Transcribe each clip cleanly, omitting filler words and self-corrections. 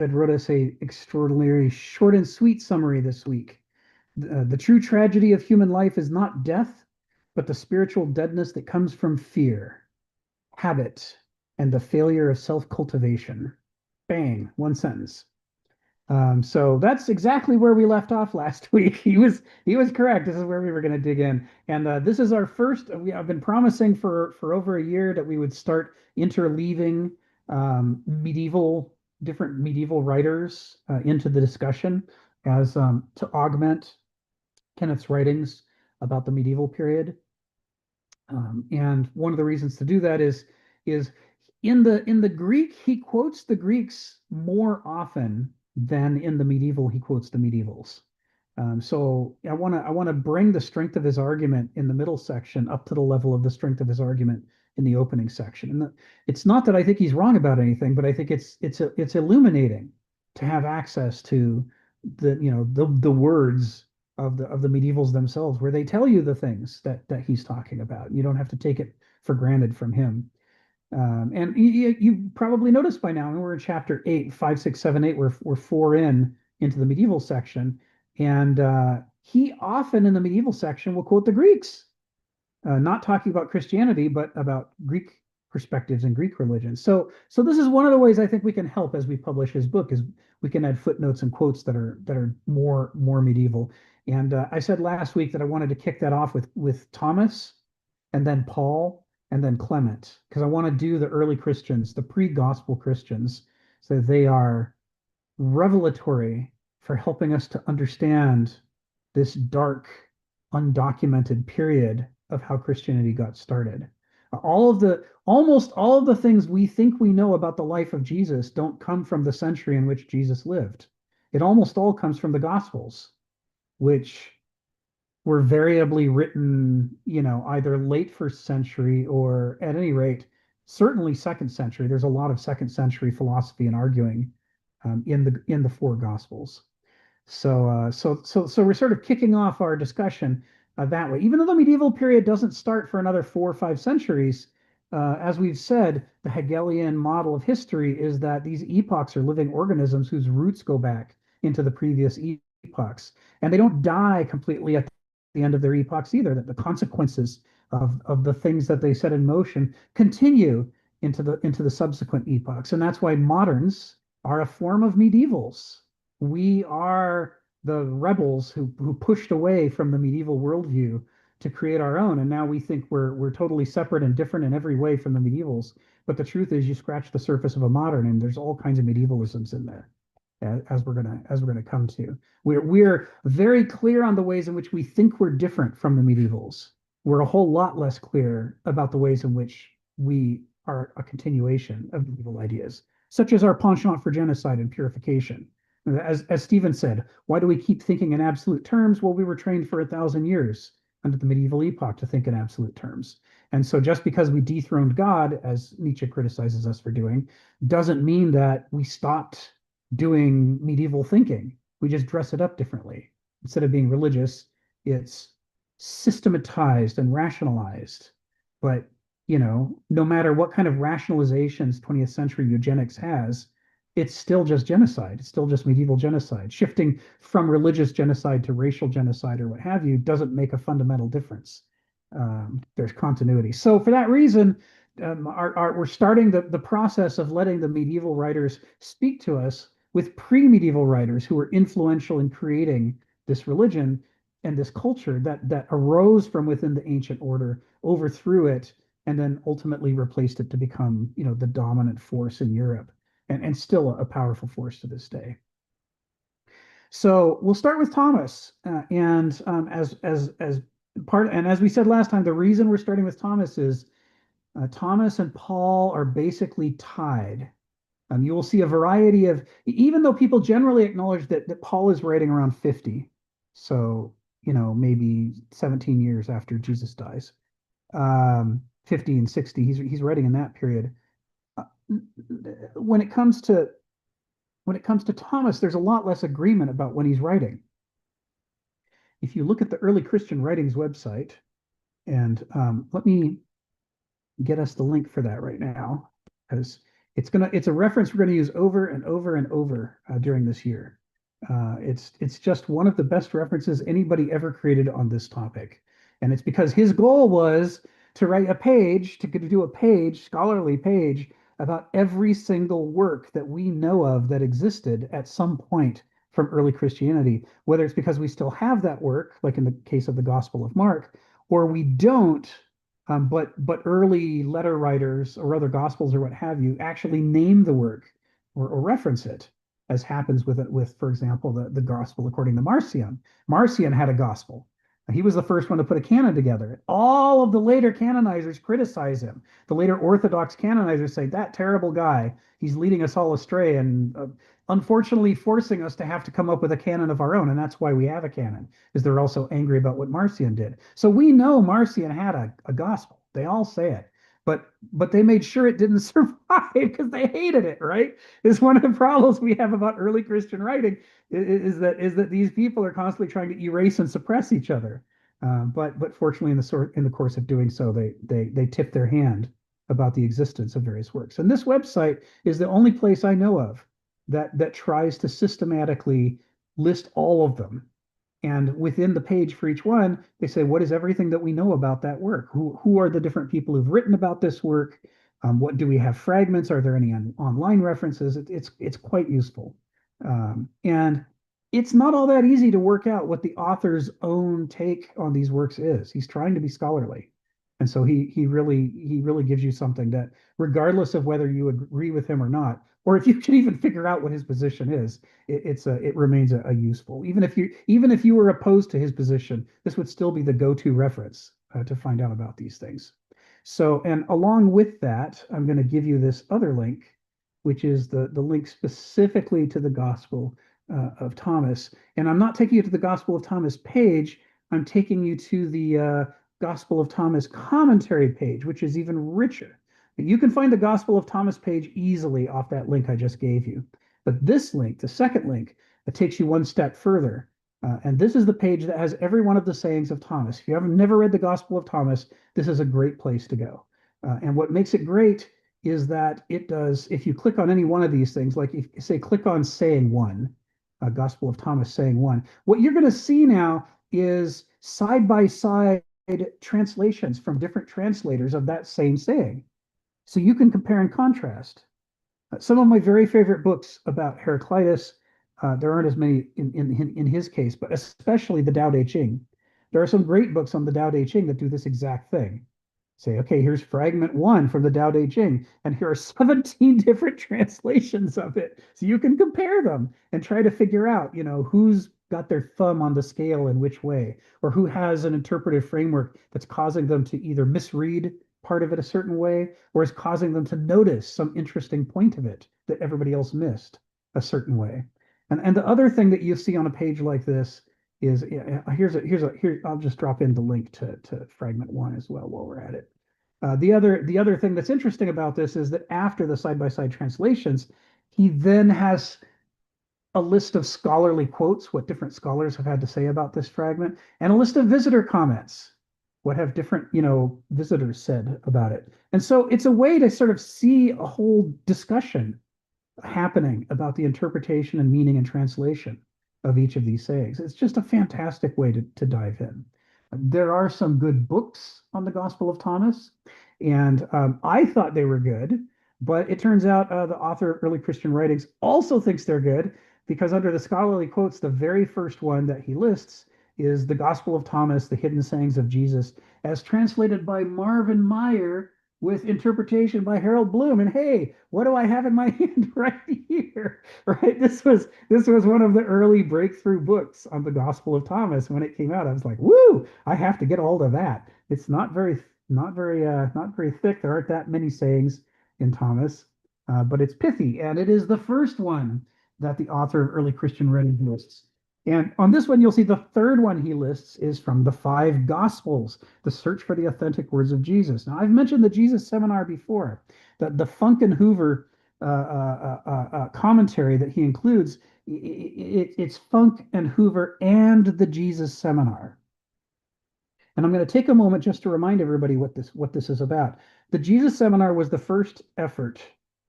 wrote us a extraordinary short and sweet summary this week. The true tragedy of human life is not death, but the spiritual deadness that comes from fear, habit, and the failure of self-cultivation. Bang, one sentence. So that's exactly where we left off last week. He was correct. This is where we were going to dig in, and this is our first. I've been promising for over a year that we would start interleaving medieval different medieval writers into the discussion as to augment Kenneth's writings about the medieval period. And one of the reasons to do that is in the Greek, he quotes the Greeks more often than in the medieval, he quotes the medievals. So I want to bring the strength of his argument in the middle section up to the level of the strength of his argument in the opening section. And it's not that I think he's wrong about anything, but I think it's illuminating to have access to the words of the medievals themselves, where they tell you the things that he's talking about. You don't have to take it for granted from him. And you probably noticed by now, we're in chapter 8, 5, 6, 7, 8. We're four into the medieval section, and he often in the medieval section will quote the Greeks, not talking about Christianity, but about Greek perspectives and Greek religion. So this is one of the ways I think we can help as we publish his book, is we can add footnotes and quotes that are more medieval. And I said last week that I wanted to kick that off with Thomas, and then Paul, and then Clement, because I want to do the early Christians, the pre-gospel Christians, so they are revelatory for helping us to understand this dark, undocumented period of how Christianity got started. Almost all of the things we think we know about the life of Jesus don't come from the century in which Jesus lived. It almost all comes from the Gospels, which were variably written, either late first century or at any rate, certainly second century. There's a lot of second century philosophy and arguing in the four Gospels. So we're sort of kicking off our discussion that way. Even though the medieval period doesn't start for another 4 or 5 centuries, as we've said, the Hegelian model of history is that these epochs are living organisms whose roots go back into the previous epochs, and they don't die completely at the end of their epochs either. That the consequences of the things that they set in motion continue into the subsequent epochs, and that's why moderns are a form of medievals. We are the rebels who pushed away from the medieval worldview to create our own, and now we think we're totally separate and different in every way from the medievals. But the truth is, you scratch the surface of a modern, and there's all kinds of medievalisms in there, as we're gonna come to. We're very clear on the ways in which we think we're different from the medievals. We're a whole lot less clear about the ways in which we are a continuation of medieval ideas, such as our penchant for genocide and purification. As Stephen said, why do we keep thinking in absolute terms? Well, we were trained for 1,000 years under the medieval epoch to think in absolute terms. And so just because we dethroned God, as Nietzsche criticizes us for doing, doesn't mean that we stopped doing medieval thinking. We just dress it up differently. Instead of being religious, it's systematized and rationalized. But, no matter what kind of rationalizations 20th century eugenics has, it's still just genocide. It's still just medieval genocide. Shifting from religious genocide to racial genocide or what have you doesn't make a fundamental difference. There's continuity. So for that reason, we're starting the process of letting the medieval writers speak to us with pre-medieval writers who were influential in creating this religion and this culture that arose from within the ancient order, overthrew it, and then ultimately replaced it to become, the dominant force in Europe, and still a powerful force to this day. So we'll start with Thomas, and as part, and as we said last time, the reason we're starting with Thomas is Thomas and Paul are basically tied. You will see a variety of, even though people generally acknowledge that Paul is writing around 50, so maybe 17 years after Jesus dies, 50 and 60, he's writing in that period. Uh, when it comes to Thomas, there's a lot less agreement about when he's writing. If you look at the early Christian writings website, and let me get us the link for that right now, because It's a reference we're gonna use over and over and over during this year. It's just one of the best references anybody ever created on this topic, and it's because his goal was to write a page, to do a page, scholarly page about every single work that we know of that existed at some point from early Christianity, whether it's because we still have that work, like in the case of the Gospel of Mark, or we don't, but early letter writers or other gospels or what have you actually name the work or reference it, as happens with, for example, the gospel according to Marcion. Marcion had a gospel. He was the first one to put a canon together. All of the later canonizers criticize him. The later Orthodox canonizers say, that terrible guy, he's leading us all astray and unfortunately forcing us to have to come up with a canon of our own. And that's why we have a canon, is they're also angry about what Marcion did. So we know Marcion had a gospel. They all say it. But they made sure it didn't survive because they hated it, right? Is one of the problems we have about early Christian writing is that these people are constantly trying to erase and suppress each other. But fortunately, in the course of doing so, they tip their hand about the existence of various works. And this website is the only place I know of that tries to systematically list all of them. And within the page for each one, they say, what is everything that we know about that work? Who are the different people who've written about this work? What do we have fragments? Are there any online references? It's quite useful. And it's not all that easy to work out what the author's own take on these works is. He's trying to be scholarly. And so he really gives you something that, regardless of whether you agree with him or not, or if you can even figure out what his position is, it remains a useful. Even if you were opposed to his position, this would still be the go-to reference to find out about these things. So, and along with that, I'm going to give you this other link, which is the link specifically to the Gospel of Thomas. And I'm not taking you to the Gospel of Thomas page. I'm taking you to the Gospel of Thomas commentary page, which is even richer. You can find the Gospel of Thomas page easily off that link I just gave you. But this link, the second link, that takes you one step further. And this is the page that has every one of the sayings of Thomas. If you haven't never read the Gospel of Thomas, this is a great place to go. And what makes it great is that it does, if you click on any one of these things, like if you say click on saying one, Gospel of Thomas saying one, what you're going to see now is side by side translations from different translators of that same saying. So you can compare and contrast. Some of my very favorite books about Heraclitus, there aren't as many in his case, but especially the Tao Te Ching. There are some great books on the Tao Te Ching that do this exact thing. Say, okay, here's fragment one from the Tao Te Ching, and here are 17 different translations of it. So you can compare them and try to figure out, who's got their thumb on the scale in which way, or who has an interpretive framework that's causing them to either misread part of it a certain way, or is causing them to notice some interesting point of it that everybody else missed a certain way. And the other thing that you see on a page like this is here. I'll just drop in the link to fragment one as well while we're at it. The other thing that's interesting about this is that after the side-by-side translations, he then has a list of scholarly quotes, what different scholars have had to say about this fragment, and a list of visitor comments, what have different, visitors said about it. And so it's a way to sort of see a whole discussion happening about the interpretation and meaning and translation of each of these sayings. It's just a fantastic way to dive in. There are some good books on the Gospel of Thomas, and I thought they were good, but it turns out the author of early Christian writings also thinks they're good because under the scholarly quotes, the very first one that he lists is the Gospel of Thomas, the Hidden Sayings of Jesus, as translated by Marvin Meyer with interpretation by Harold Bloom. And hey, what do I have in my hand right here? Right? This was one of the early breakthrough books on the Gospel of Thomas. When it came out, I was like, woo, I have to get a hold of that. It's not very thick. There aren't that many sayings in Thomas, but it's pithy, and it is the first one that the author of early Christian writing lists. And on this one, you'll see the third one he lists is from the five Gospels, the search for the authentic words of Jesus. Now, I've mentioned the Jesus Seminar before, the Funk and Hoover commentary that he includes. It's Funk and Hoover and the Jesus Seminar. And I'm going to take a moment just to remind everybody what this is about. The Jesus Seminar was the first effort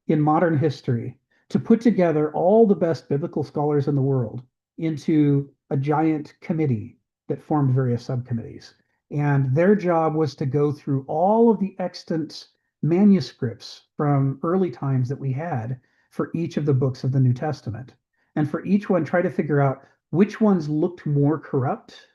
in modern history to put together all the best biblical scholars in the world into a giant committee that formed various subcommittees. And their job was to go through all of the extant manuscripts from early times that we had for each of the books of the New Testament. And for each one, try to figure out which ones looked more corrupt.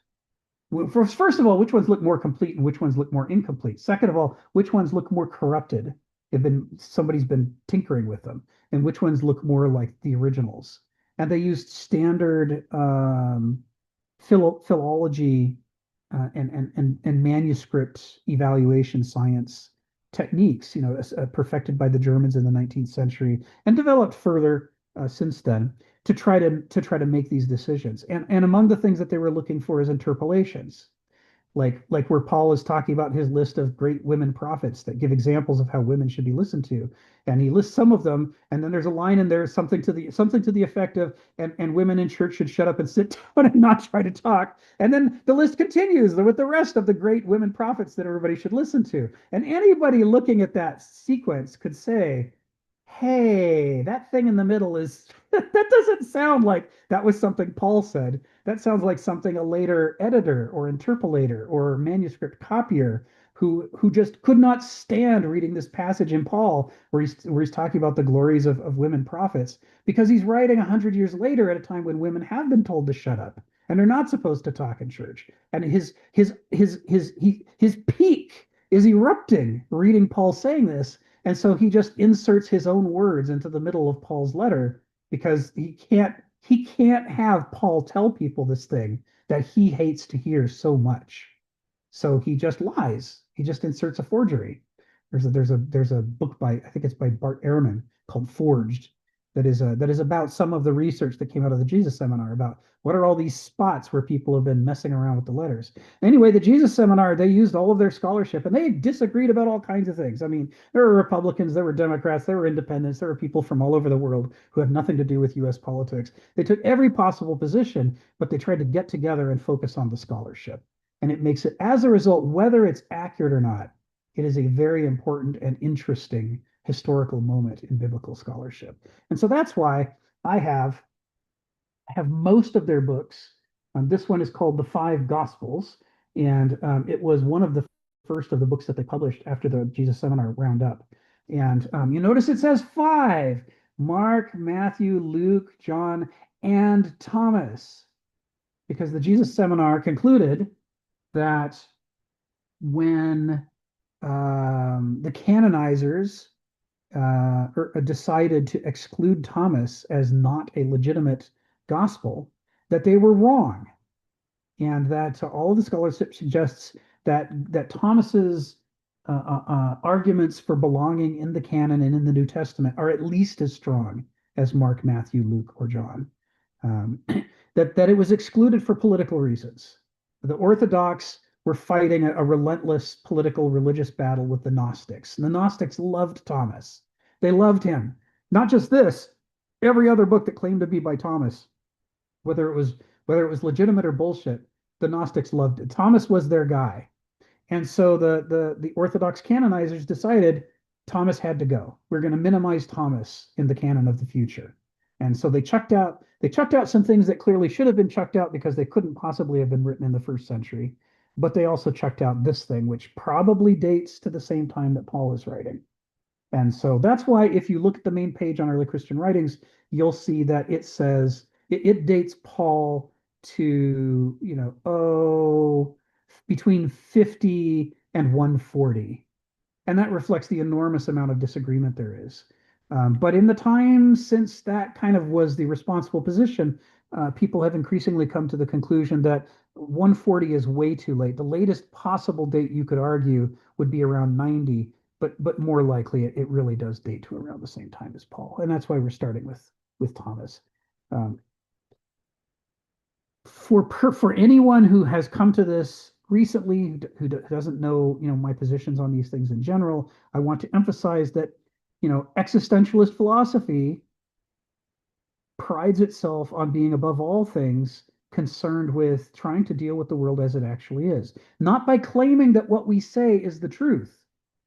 Well, first of all, which ones look more complete and which ones look more incomplete? Second of all, which ones look more corrupted? Have been somebody's been tinkering with them, and which ones look more like the originals? And they used standard philology and manuscript evaluation science techniques, perfected by the Germans in the 19th century and developed further since then to try to make these decisions. And among the things that they were looking for is interpolations, like where Paul is talking about his list of great women prophets that give examples of how women should be listened to, and he lists some of them, and then there's a line in there something to the effect of and women in church should shut up and sit down and not try to talk, and then the list continues with the rest of the great women prophets that everybody should listen to, and anybody looking at that sequence could say, hey, that thing in the middle is that doesn't sound like that was something Paul said. That sounds like something a later editor or interpolator or manuscript copier who just could not stand reading this passage in Paul where he's talking about the glories of women prophets, because he's writing 100 years later at a time when women have been told to shut up and are not supposed to talk in church. And his peak is erupting reading Paul saying this. And so he just inserts his own words into the middle of Paul's letter because he can't have Paul tell people this thing that he hates to hear so much. So he just lies. He just inserts a forgery. There's a book by, I think it's by Bart Ehrman, called Forged, that is about some of the research that came out of the Jesus Seminar about what are all these spots where people have been messing around with the letters. Anyway, the Jesus Seminar, they used all of their scholarship and they disagreed about all kinds of things. I mean, there were Republicans, there were Democrats, there were independents, there were people from all over the world who had nothing to do with US politics. They took every possible position, but they tried to get together and focus on the scholarship. And it makes it, as a result, whether it's accurate or not, it is a very important and interesting historical moment in biblical scholarship. And so that's why I have most of their books. This one is called The Five Gospels, and it was one of the first of the books that they published after the Jesus Seminar Roundup. And you notice it says five: Mark, Matthew, Luke, John, and Thomas, because the Jesus Seminar concluded that when the canonizers decided to exclude Thomas as not a legitimate gospel, that they were wrong, and that all of the scholarship suggests that Thomas's arguments for belonging in the canon and in the New Testament are at least as strong as Mark, Matthew, Luke, or John. Um, that it was excluded for political reasons. The Orthodox were fighting a relentless political religious battle with the Gnostics. And the Gnostics loved Thomas. They loved him. Not just this, every other book that claimed to be by Thomas, whether it was legitimate or bullshit, the Gnostics loved it. Thomas was their guy. And so the Orthodox canonizers decided Thomas had to go. We're going to minimize Thomas in the canon of the future. And so they chucked out some things that clearly should have been chucked out because they couldn't possibly have been written in the first century. But they also chucked out this thing, which probably dates to the same time that Paul is writing. And so that's why if you look at the main page on early Christian writings, you'll see that it says it dates Paul to, between 50 and 140. And that reflects the enormous amount of disagreement there is. But in the time since that kind of was the responsible position, people have increasingly come to the conclusion that 140 is way too late. The latest possible date you could argue would be around 90, but more likely it really does date to around the same time as Paul, and that's why we're starting with Thomas. Um, for anyone who has come to this recently, who doesn't know my positions on these things in general, I want to emphasize that existentialist philosophy prides itself on being above all things concerned with trying to deal with the world as it actually is, not by claiming that what we say is the truth,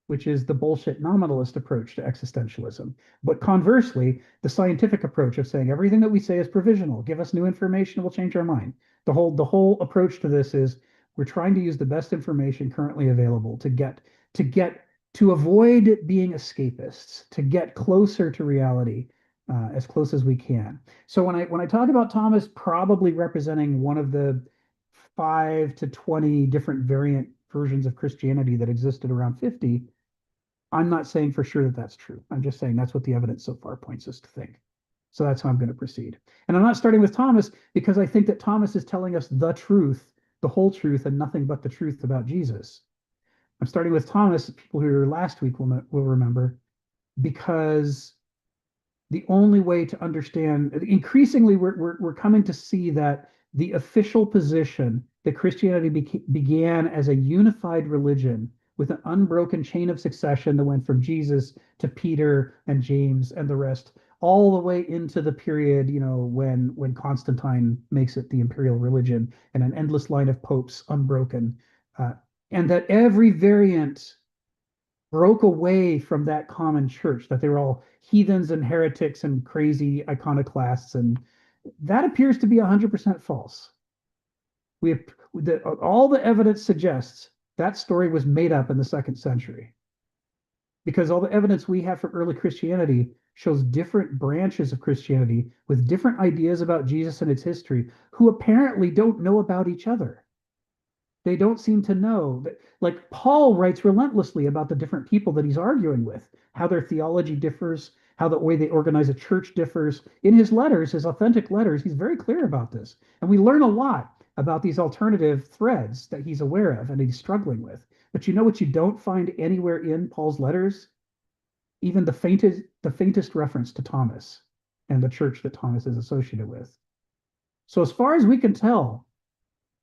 which is the bullshit nominalist approach to existentialism. But conversely, the scientific approach of saying everything that we say is provisional, give us new information, we'll change our mind. The whole approach to this is we're trying to use the best information currently available to avoid being escapists, to get closer to reality, as close as we can. So when I talk about Thomas probably representing one of the 5 to 20 different variant versions of Christianity that existed around 50, I'm not saying for sure that that's true. I'm just saying that's what the evidence so far points us to think. So that's how I'm going to proceed. And I'm not starting with Thomas because I think that Thomas is telling us the truth, the whole truth, and nothing but the truth about Jesus. I'm starting with Thomas. People who were last week will remember, because the only way to understand, increasingly, we're coming to see that the official position that Christianity began as a unified religion with an unbroken chain of succession that went from Jesus to Peter and James and the rest, all the way into the period, when Constantine makes it the imperial religion and an endless line of popes unbroken, uh, and that every variant broke away from that common church, that they were all heathens and heretics and crazy iconoclasts. And that appears to be 100% false. We have, all the evidence suggests that story was made up in the 2nd century, because all the evidence we have from early Christianity shows different branches of Christianity with different ideas about Jesus and its history, who apparently don't know about each other. They don't seem to know that, like Paul writes relentlessly about the different people that he's arguing with, how their theology differs, how the way they organize a church differs. In his letters, his authentic letters, he's very clear about this. And we learn a lot about these alternative threads that he's aware of and he's struggling with. But you know what you don't find anywhere in Paul's letters? Even the faintest reference to Thomas and the church that Thomas is associated with. So as far as we can tell,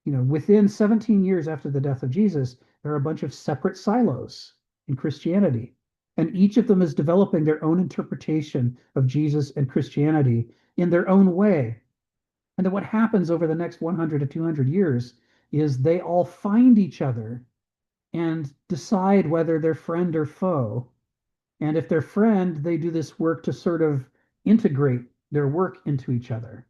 within 17 years after the death of Jesus, there are a bunch of separate silos in Christianity. And each of them is developing their own interpretation of Jesus and Christianity in their own way. And then what happens over the next 100 to 200 years is they all find each other and decide whether they're friend or foe. And if they're friend, they do this work to sort of integrate their work into each other.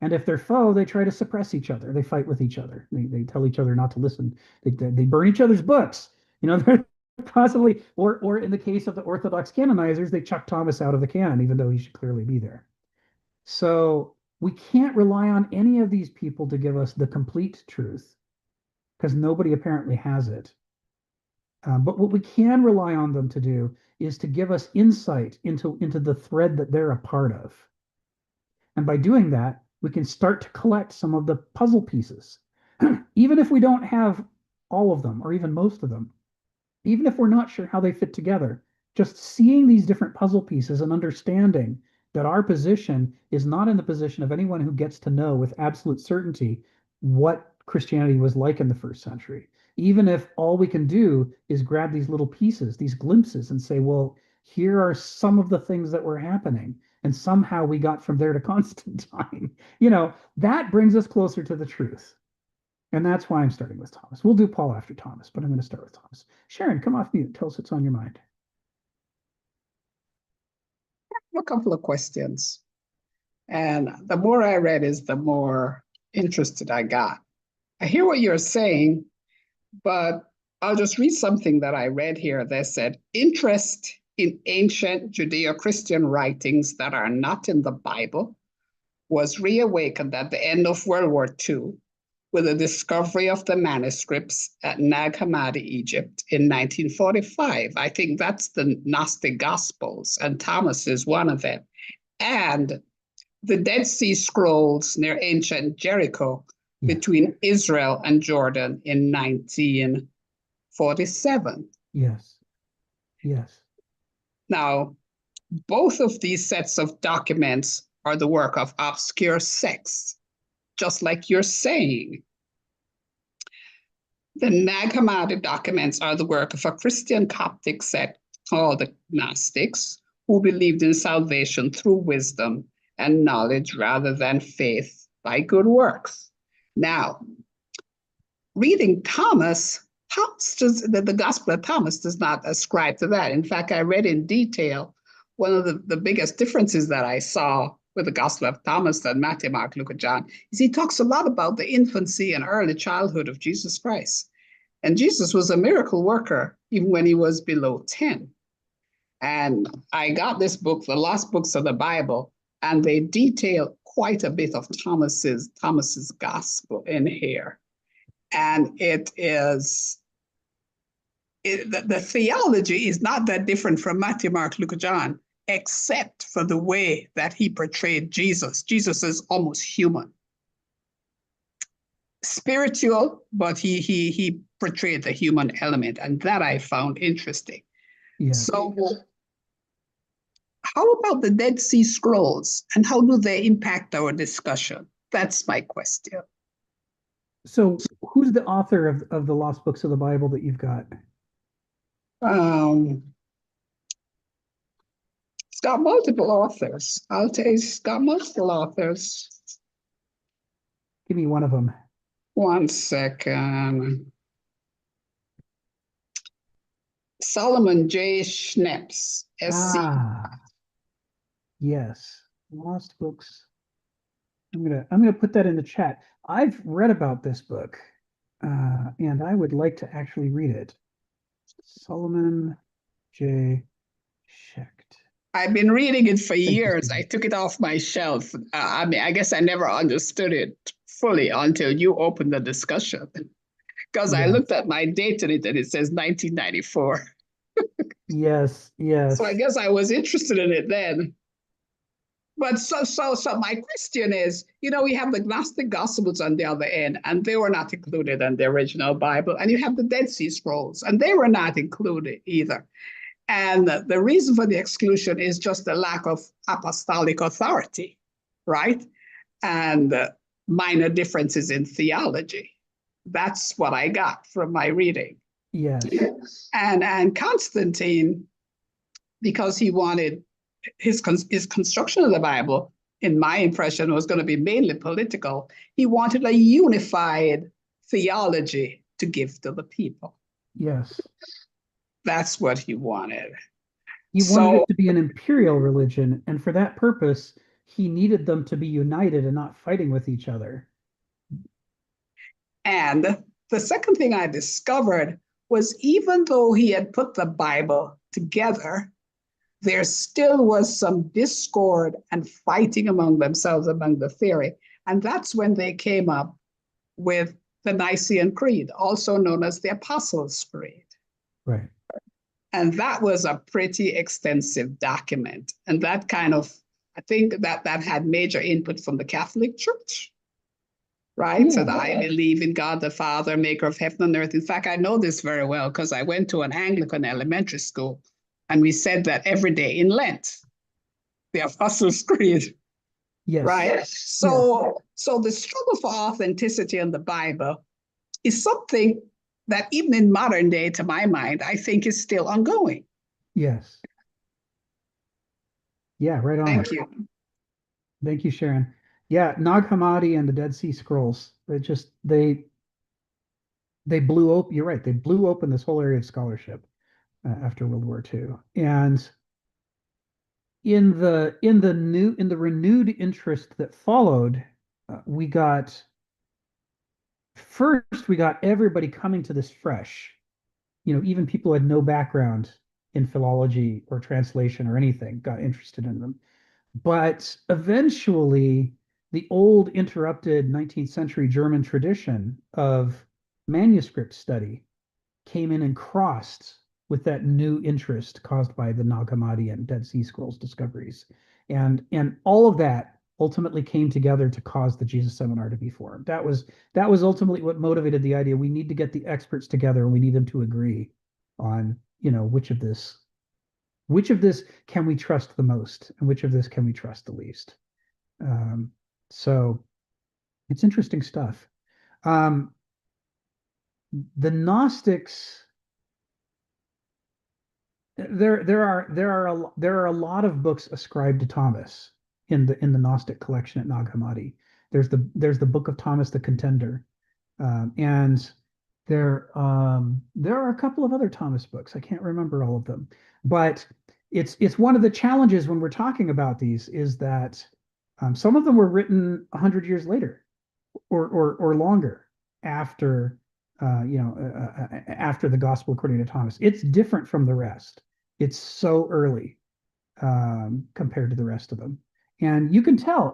And if they're foe, they try to suppress each other. They fight with each other. They tell each other not to listen. They burn each other's books. They're possibly, or in the case of the Orthodox canonizers, they chuck Thomas out of the canon, even though he should clearly be there. So we can't rely on any of these people to give us the complete truth, because nobody apparently has it. But what we can rely on them to do is to give us insight into the thread that they're a part of. And by doing that, we can start to collect some of the puzzle pieces. Even if we don't have all of them or even most of them, even if we're not sure how they fit together, just seeing these different puzzle pieces and understanding that our position is not in the position of anyone who gets to know with absolute certainty what Christianity was like in the 1st century. Even if all we can do is grab these little pieces, these glimpses, and say, well, here are some of the things that were happening. And somehow we got from there to Constantine. That brings us closer to the truth. And that's why I'm starting with Thomas. We'll do Paul after Thomas, but I'm going to start with Thomas. Sharon, come off mute. Tell us what's on your mind. A couple of questions. And the more I read is the more interested I got. I hear what you're saying, but I'll just read something that I read here that said, interest in ancient Judeo-Christian writings that are not in the Bible was reawakened at the end of World War II with the discovery of the manuscripts at Nag Hammadi, Egypt in 1945. I think that's the Gnostic Gospels, and Thomas is one of them. And the Dead Sea Scrolls near ancient Jericho between Israel and Jordan in 1947. Yes. Now, both of these sets of documents are the work of obscure sects, just like you're saying. The Nag Hammadi documents are the work of a Christian Coptic sect called the Gnostics, who believed in salvation through wisdom and knowledge rather than faith by good works. Now, reading Thomas, Thomas does, the Gospel of Thomas does not ascribe to that. In fact, I read in detail one of the biggest differences that I saw with the Gospel of Thomas than Matthew, Mark, Luke, and John is he talks a lot about the infancy and early childhood of Jesus Christ. And Jesus was a miracle worker even when he was below 10. And I got this book, The Lost Books of the Bible, and they detail quite a bit of Thomas's gospel in here. And the theology is not that different from Matthew, Mark, Luke, John, except for the way that he portrayed Jesus. Jesus is almost human, spiritual, but he portrayed the human element, and that I found interesting. Yes. So, how about the Dead Sea Scrolls, and how do they impact our discussion? That's my question. So, who's the author of the Lost Books of the Bible that you've got? It's got multiple authors. I'll tell you, it's got multiple authors. Give me one of them. One second. Solomon J. Schneps, SC. Yes, Lost Books. I'm gonna put that in the chat. I've read about this book, and I would like to actually read it. Solomon J. Schecht. I've been reading it for years. I took it off my shelf. I mean, I guess I never understood it fully until you opened the discussion. Because I looked at my date in it and it says 1994. Yes, yes. So I guess I was interested in it then. But so my question is, we have the Gnostic Gospels on the other end, and they were not included in the original Bible. And you have the Dead Sea Scrolls, and they were not included either. And the reason for the exclusion is just the lack of apostolic authority, right? And minor differences in theology. That's what I got from my reading. Yes. And Constantine, because he wanted his construction of the Bible, in my impression, was going to be mainly political. He wanted a unified theology to give to the people. Yes. That's what he wanted. He wanted it to be an imperial religion, and for that purpose, he needed them to be united and not fighting with each other. And the second thing I discovered was even though he had put the Bible together, there still was some discord and fighting among themselves among the theory. And that's when they came up with the Nicene Creed, also known as the Apostles' Creed. Right. And that was a pretty extensive document. And that kind of, I think that had major input from the Catholic Church, right? Yeah. So that I believe in God the Father, maker of heaven and earth. In fact, I know this very well because I went to an Anglican elementary school and we said that every day in Lent, the Apostles' Creed. Yes. Right? So the struggle for authenticity in the Bible is something that even in modern day, to my mind, I think is still ongoing. Yes. Yeah, right on. Thank you. Thank you, Sharon. Yeah, Nag Hammadi and the Dead Sea Scrolls. They blew open. You're right. They blew open this whole area of scholarship after World War II. And in the renewed interest that followed, we got everybody coming to this fresh. Even people who had no background in philology or translation or anything got interested in them. But eventually, the old interrupted 19th century German tradition of manuscript study came in and crossed with that new interest caused by the Nag Hammadi and Dead Sea Scrolls discoveries. And all of that ultimately came together to cause the Jesus Seminar to be formed. That was ultimately what motivated the idea. We need to get the experts together and we need them to agree on, which of this can we trust the most and which of this can we trust the least. So it's interesting stuff. The Gnostics, there are a lot of books ascribed to Thomas in the Gnostic collection at Nag Hammadi. There's the Book of Thomas the Contender, and There are a couple of other Thomas books. I can't remember all of them, but it's one of the challenges when we're talking about these is that some of them were written 100 years later or longer after after the Gospel according to Thomas. It's different from the rest. It's so early compared to the rest of them, and you can tell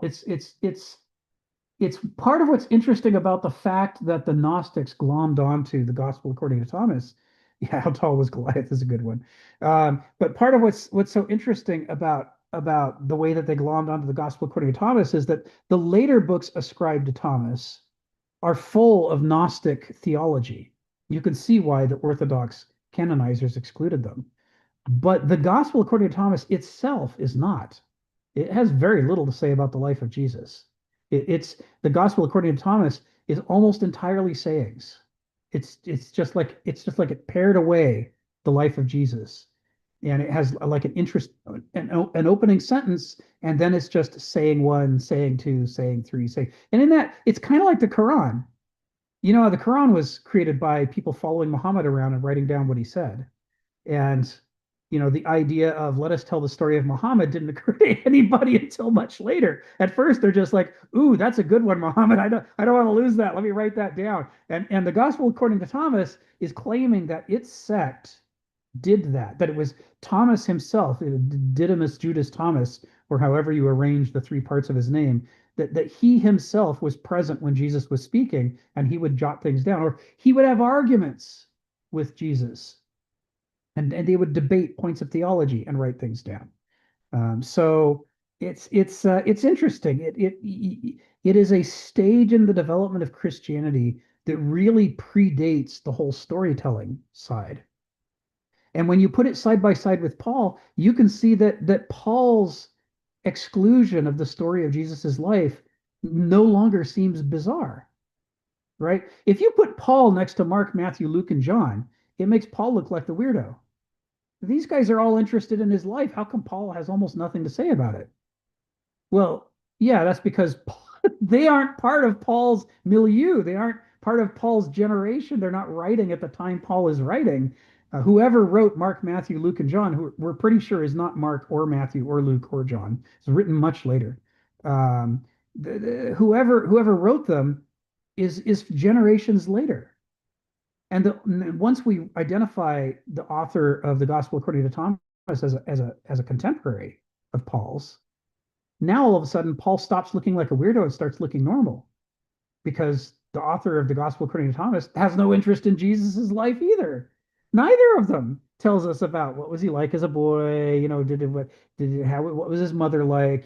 it's part of what's interesting about the fact that the Gnostics glommed onto the Gospel according to Thomas. Yeah, how tall was Goliath is a good one. But part of what's so interesting about the way that they glommed onto the Gospel according to Thomas is that the later books ascribed to Thomas are full of Gnostic theology. You can see why the Orthodox canonizers excluded them. But the Gospel according to Thomas itself is not. It has very little to say about the life of Jesus. It's the Gospel according to Thomas is almost entirely sayings. It's just like it pared away the life of Jesus, and it has like an opening sentence, and then it's just saying one, saying two, saying three, saying, and in that it's kind of like the Quran. The Quran was created by people following Muhammad around and writing down what he said. And the idea of let us tell the story of Muhammad didn't occur to anybody until much later. At first, they're just like, "Ooh, that's a good one, Muhammad. I don't want to lose that. Let me write that down." And the Gospel according to Thomas is claiming that its sect did that. That it was Thomas himself, Didymus Judas Thomas, or however you arrange the three parts of his name. That he himself was present when Jesus was speaking, and he would jot things down, or he would have arguments with Jesus and they would debate points of theology and write things down. So it's interesting. It is a stage in the development of Christianity that really predates the whole storytelling side. And when you put it side by side with Paul, you can see that Paul's exclusion of the story of Jesus's life no longer seems bizarre, right? If you put Paul next to Mark, Matthew, Luke, and John, it makes Paul look like the weirdo. These guys are all interested in his life. How come Paul has almost nothing to say about it? Well, yeah, that's because they aren't part of Paul's milieu. They aren't part of Paul's generation. They're not writing at the time Paul is writing. Whoever wrote Mark, Matthew, Luke, and John, who we're pretty sure is not Mark or Matthew or Luke or John, it's written much later. Um, whoever wrote them is generations later. And once we identify the author of the Gospel according to Thomas as a contemporary of Paul's, now all of a sudden Paul stops looking like a weirdo and starts looking normal because the author of the Gospel according to Thomas has no interest in Jesus's life either. Neither of them tells us about what was he like as a boy. What was his mother like?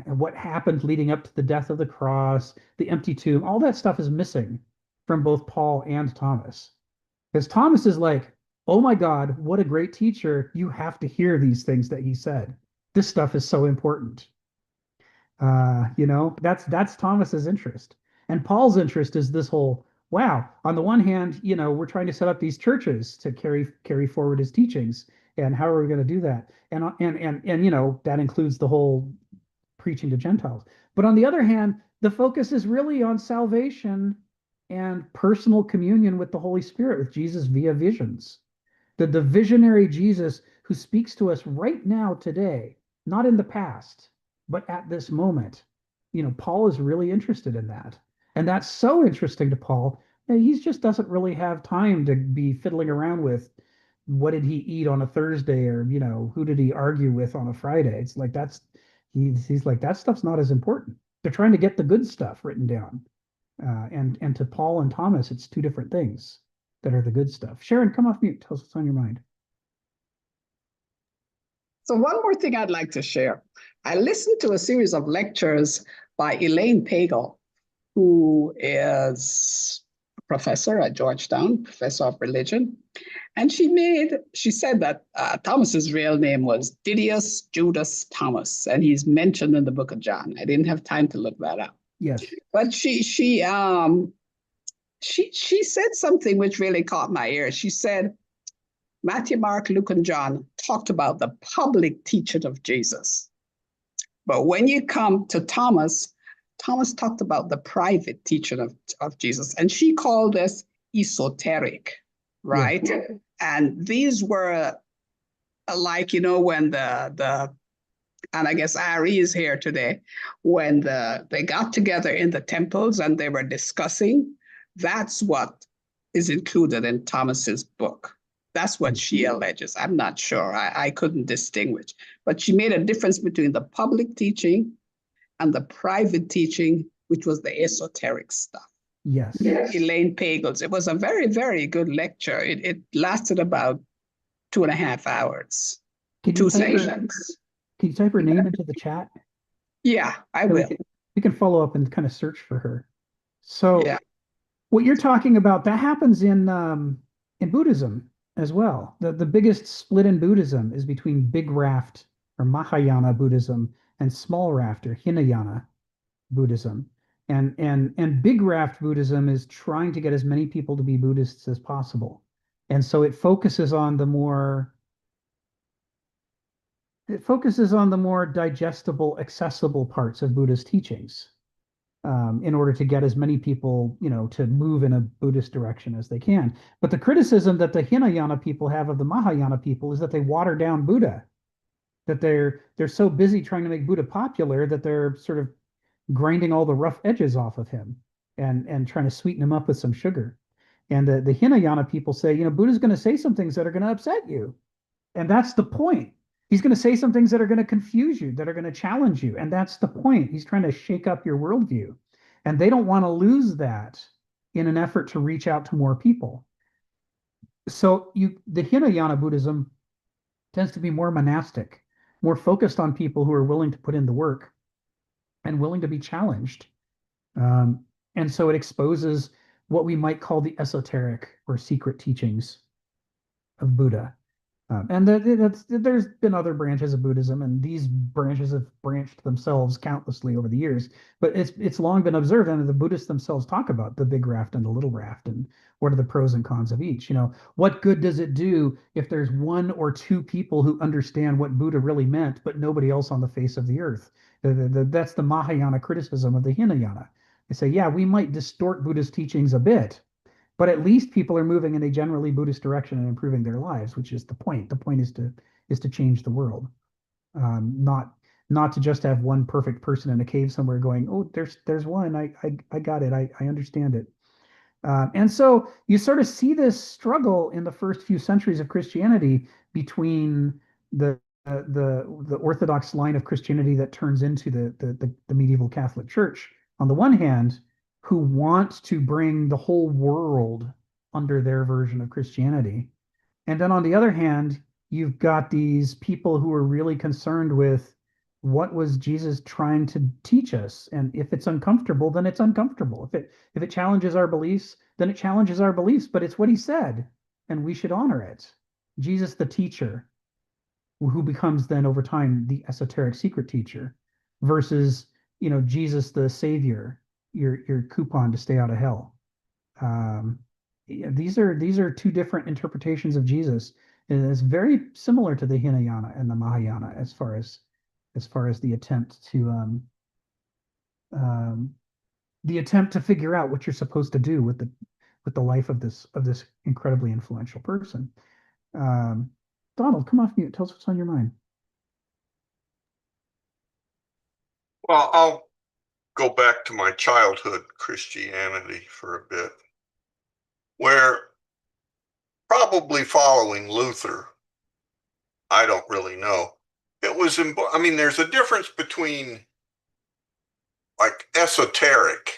What happened leading up to the death of the cross, the empty tomb? All that stuff is missing from both Paul and Thomas. Because Thomas is like, oh my God, what a great teacher. You have to hear these things that he said. This stuff is so important. That's Thomas's interest. And Paul's interest is this whole, wow, on the one hand, we're trying to set up these churches to carry forward his teachings. And how are we going to do that? And that includes the whole preaching to Gentiles. But on the other hand, the focus is really on salvation and personal communion with the Holy Spirit, with Jesus via visions. The visionary Jesus who speaks to us right now, today, not in the past, but at this moment. Paul is really interested in that. And that's so interesting to Paul. He just doesn't really have time to be fiddling around with what did he eat on a Thursday or, who did he argue with on a Friday. It's like he's like, that stuff's not as important. They're trying to get the good stuff written down. And to Paul and Thomas, it's two different things that are the good stuff. Sharon, come off mute. Tell us what's on your mind. So one more thing I'd like to share. I listened to a series of lectures by Elaine Pagel, who is a professor at Georgetown, professor of religion. And she said that Thomas's real name was Didymus Judas Thomas, and he's mentioned in the book of John. I didn't have time to look that up. Yes. But she said something which really caught my ear. She said, Matthew, Mark, Luke, and John talked about the public teaching of Jesus. But when you come to Thomas, Thomas talked about the private teaching of Jesus. And she called this esoteric, Yeah. right? And these were like, when the and I guess Ari is here today, when they got together in the temples and they were discussing, that's what is included in Thomas's book. That's what she alleges. I'm not sure. I couldn't distinguish. But she made a difference between the public teaching and the private teaching, which was the esoteric stuff. Yes. Elaine Pagels. It was a very, very good lecture. It lasted about 2.5 hours, Can you two type her, sessions. can you type her name into the chat? Yeah, I So will. we can follow up and kind of search for her. So Yeah. what you're talking about, that happens in Buddhism as well. The biggest split in Buddhism is between Big Raft or Mahayana Buddhism and Small Raft or Hinayana Buddhism. And Big Raft Buddhism is trying to get as many people to be Buddhists as possible. And so it focuses on the more digestible, accessible parts of Buddhist teachings, in order to get as many people, to move in a Buddhist direction as they can. But the criticism that the Hinayana people have of the Mahayana people is that they water down Buddha, that they're so busy trying to make Buddha popular that they're sort of grinding all the rough edges off of him and trying to sweeten him up with some sugar. And the Hinayana people say, Buddha's going to say some things that are going to upset you. And that's the point. He's going to say some things that are going to confuse you, that are going to challenge you. And that's the point. He's trying to shake up your worldview. And they don't want to lose that in an effort to reach out to more people. So the Hinayana Buddhism tends to be more monastic, more focused on people who are willing to put in the work and willing to be challenged. Um, and so it exposes what we might call the esoteric or secret teachings of Buddha. And there's been other branches of Buddhism, and these branches have branched themselves countlessly over the years. But it's long been observed, and the Buddhists themselves talk about the big raft and the little raft, and what are the pros and cons of each. What good does it do if there's one or two people who understand what Buddha really meant, but nobody else on the face of the earth? That's the Mahayana criticism of the Hinayana. They say, yeah, we might distort Buddhist teachings a bit, but at least people are moving in a generally Buddhist direction and improving their lives, which is the point. The point is to change the world, not to just have one perfect person in a cave somewhere going, oh, there's one, I got it, I understand it. And so you sort of see this struggle in the first few centuries of Christianity between the Orthodox line of Christianity that turns into the medieval Catholic Church on the one hand, who want to bring the whole world under their version of Christianity. And then on the other hand, you've got these people who are really concerned with what was Jesus trying to teach us? And if it's uncomfortable, then it's uncomfortable. If it challenges our beliefs, then it challenges our beliefs, but it's what he said, and we should honor it. Jesus the teacher, who becomes then over time the esoteric secret teacher, versus Jesus the savior, your coupon to stay out of hell. Um, yeah, these are two different interpretations of Jesus, and it's very similar to the Hinayana and the Mahayana as far as um, the attempt to figure out what you're supposed to do with the life of this incredibly influential person. Um, Donald, come off mute. Tell us what's on your mind. Well, I'll go back to my childhood Christianity for a bit, where probably following Luther, I don't really know. There's a difference between like esoteric,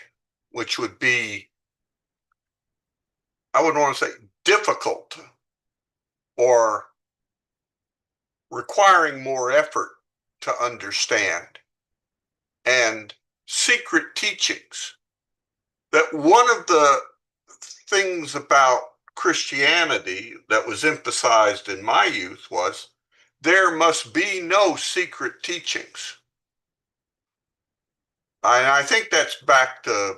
which would be, I would want to say difficult or requiring more effort to understand, and secret teachings. That one of the things about Christianity that was emphasized in my youth was there must be no secret teachings. I think that's back to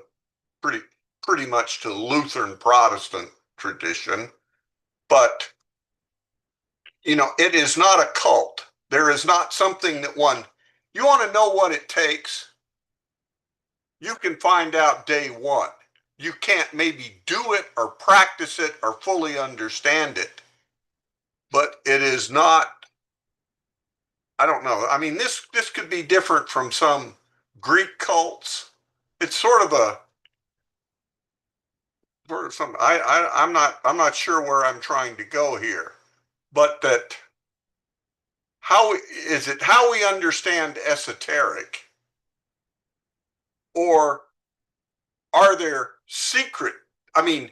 pretty much to Lutheran Protestant tradition, but it is not a cult. There is not something that you want to know what it takes, you can find out day one. you can't maybe do it or practice it or fully understand it. But it is not, I don't know. I mean, this could be different from some Greek cults. It's sort of a some I'm not sure where I'm trying to go here, but that how we understand esoteric, or are there secret, I mean,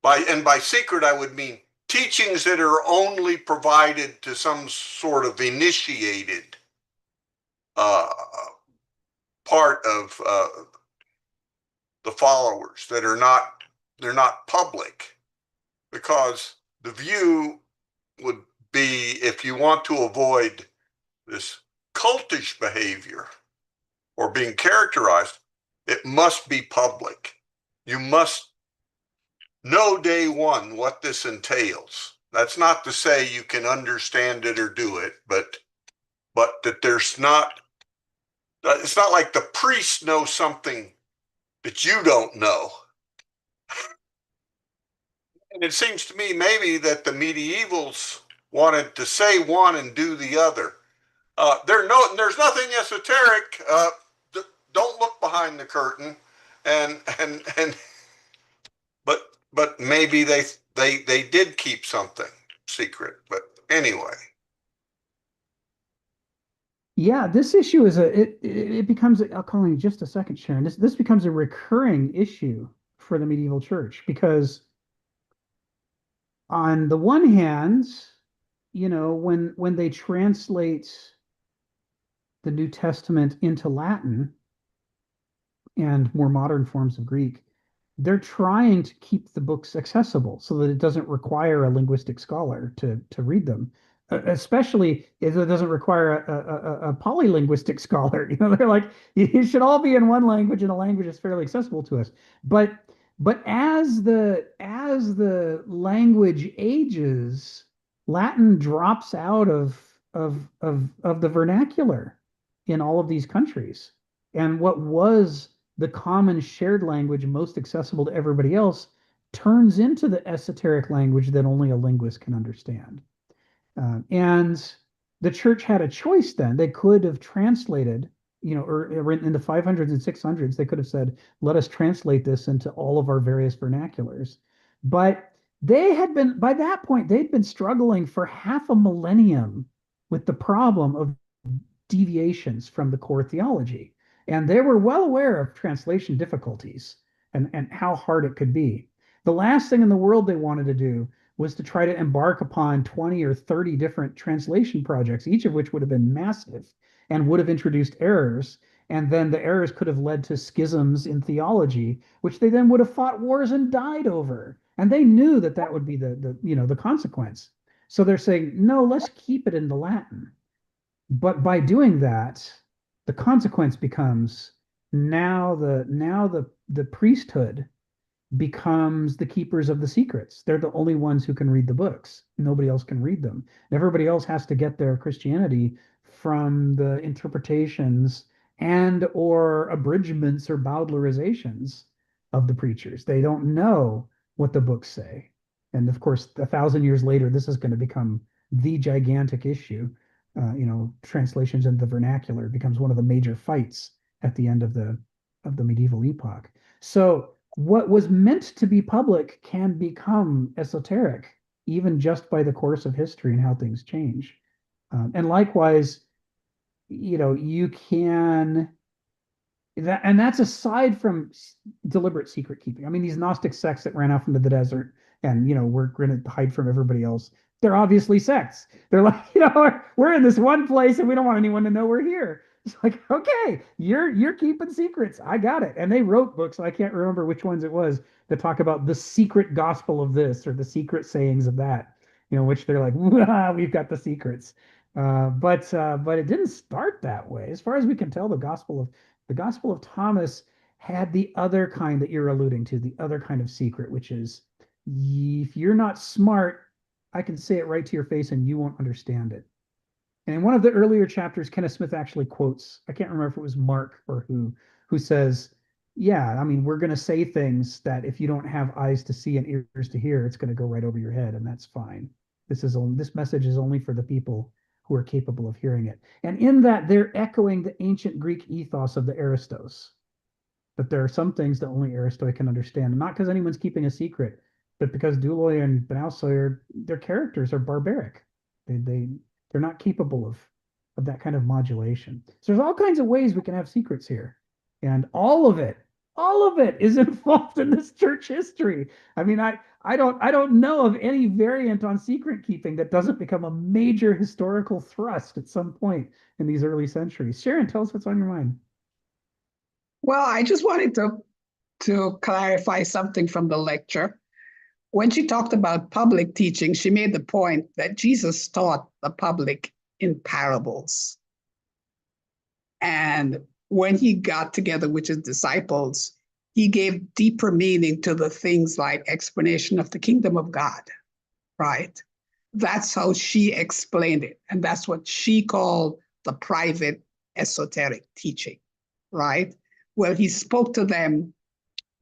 by secret I would mean teachings that are only provided to some sort of initiated uh, part of the followers, that are not, they're not public, because the view would be, if you want to avoid this cultish behavior or being characterized, it must be public. You must know day one what this entails. That's not to say you can understand it or do it, but that there's not, it's not like the priest knows something that you don't know. And it seems to me maybe that the medievals wanted to say one and do the other. There's nothing esoteric. Don't look behind the curtain, and but maybe they did keep something secret. But anyway, Yeah, this issue is it becomes, I'll call you in just a second, Sharon. This becomes a recurring issue for the medieval church because on the one hand, when they translate the New Testament into Latin and more modern forms of Greek, they're trying to keep the books accessible so that it doesn't require a linguistic scholar to read them. Especially if it doesn't require a polylinguistic scholar. They're like, it should all be in one language and a language that's fairly accessible to us. But as the language ages, Latin drops out of the vernacular in all of these countries. And what was the common shared language most accessible to everybody else turns into the esoteric language that only a linguist can understand. And the church had a choice then. They could have translated, or in the 500s and 600s, they could have said, let us translate this into all of our various vernaculars. But by that point, they'd been struggling for half a millennium with the problem of deviations from the core theology. And they were well aware of translation difficulties and how hard it could be. The last thing in the world they wanted to do was to try to embark upon 20 or 30 different translation projects, each of which would have been massive and would have introduced errors. And then the errors could have led to schisms in theology, which they then would have fought wars and died over. And they knew that would be the consequence. So they're saying, no, let's keep it in the Latin. But by doing that, the consequence becomes now the priesthood becomes the keepers of the secrets. They're the only ones who can read the books. Nobody else can read them. Everybody else has to get their Christianity from the interpretations and or abridgments or Bowdlerizations of the preachers. They don't know what the books say. And of course, 1,000 years later, this is going to become the gigantic issue. Translations into the vernacular becomes one of the major fights at the end of the medieval epoch. So what was meant to be public can become esoteric, even just by the course of history and how things change. And likewise, you can and that's aside from deliberate secret keeping. I mean, these Gnostic sects that ran off into the desert and we're going to hide from everybody else. They're obviously sects. They're like, we're in this one place and we don't want anyone to know we're here. It's like, okay, you're keeping secrets. I got it. And they wrote books. I can't remember which ones it was that talk about the secret gospel of this or the secret sayings of that. Which they're like, we've got the secrets. But it didn't start that way. As far as we can tell, the Gospel of Thomas had the other kind that you're alluding to, the other kind of secret, which is if you're not smart, I can say it right to your face and you won't understand it. And in one of the earlier chapters, Kenneth Smith actually quotes, I can't remember if it was Mark or who says, yeah, I mean, we're going to say things that if you don't have eyes to see and ears to hear, it's going to go right over your head, and that's fine. This message is only for the people who are capable of hearing it. And in that, they're echoing the ancient Greek ethos of the Aristos, that there are some things that only Aristoi can understand, not because anyone's keeping a secret, but because Duloi and Benalsoy their characters are barbaric. They they're not capable of that kind of modulation. So there's all kinds of ways we can have secrets here, and all of it is involved in this church history. I mean, I don't know of any variant on secret keeping that doesn't become a major historical thrust at some point in these early centuries. Sharon, tell us what's on your mind. Well, I just wanted to clarify something from the lecture. When she talked about public teaching, she made the point that Jesus taught the public in parables. And when he got together with his disciples, he gave deeper meaning to the things like explanation of the kingdom of God, right? That's how she explained it. And that's what she called the private esoteric teaching, right? Well, he spoke to them,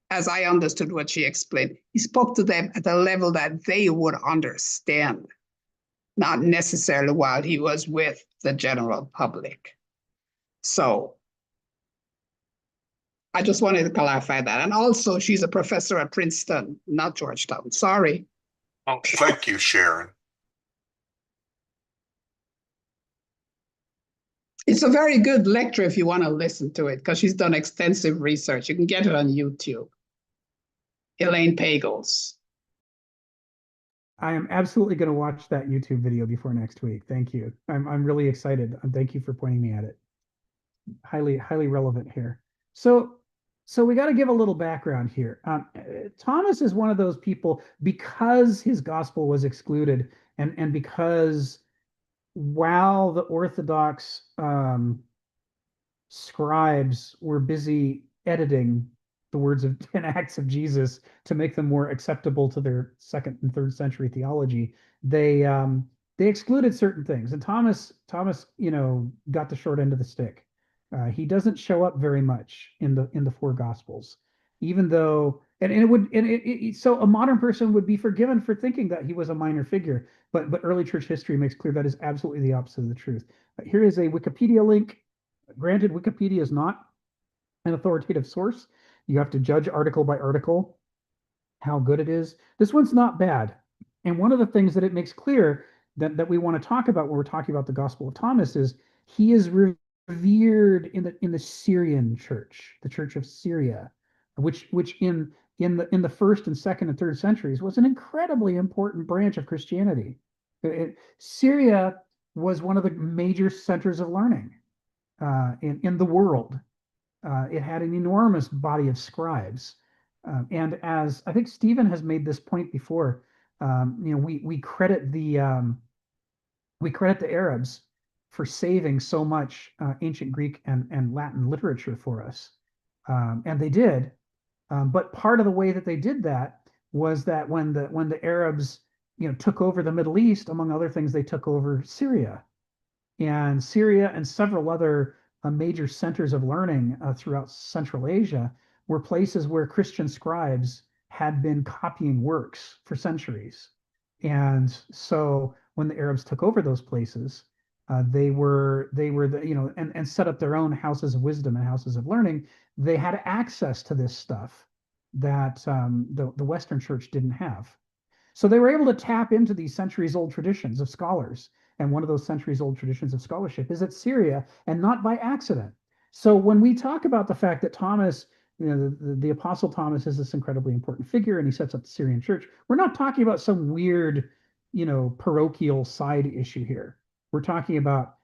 as I understood what she explained, he spoke to them at a level that they would understand, not necessarily while he was with the general public. So I just wanted to clarify that. And also, she's a professor at Princeton, not Georgetown. Sorry. Oh, thank you, Sharon. It's a very good lecture if you want to listen to it, because she's done extensive research. You can get it on YouTube. Elaine Pagels. I am absolutely going to watch that YouTube video before next week. Thank you. I'm really excited. Thank you for pointing me at it. Highly relevant here. So we got to give a little background here. Thomas is one of those people, because his gospel was excluded, and because while the Orthodox scribes were busy editing the words of 10 Acts of Jesus to make them more acceptable to their second and third century theology, they excluded certain things. And Thomas, got the short end of the stick. He doesn't show up very much in the four Gospels, even though, and it would, and so a modern person would be forgiven for thinking that he was a minor figure, but early church history makes clear that is absolutely the opposite of the truth. Here is a Wikipedia link. Granted, Wikipedia is not an authoritative source. You have to judge article by article how good it is. This one's not bad. And one of the things that it makes clear that we want to talk about when we're talking about the Gospel of Thomas is he is revered in the Syrian church, the Church of Syria, which in the first and second and third centuries was an incredibly important branch of Christianity. Syria was one of the major centers of learning in the world. It had an enormous body of scribes. And as I think Stephen has made this point before, we credit the Arabs for saving so much ancient Greek and Latin literature for us, and they did. But part of the way that they did that was that when the Arabs took over the Middle East, among other things, they took over Syria, and several other major centers of learning throughout Central Asia were places where Christian scribes had been copying works for centuries. And so when the Arabs took over those places, and set up their own houses of wisdom and houses of learning. They had access to this stuff that the Western Church didn't have. So they were able to tap into these centuries old traditions of scholars. And one of those centuries old traditions of scholarship is at Syria, and not by accident. So when we talk about the fact that Thomas, the Apostle Thomas is this incredibly important figure and he sets up the Syrian church, we're not talking about some weird, parochial side issue here. We're talking about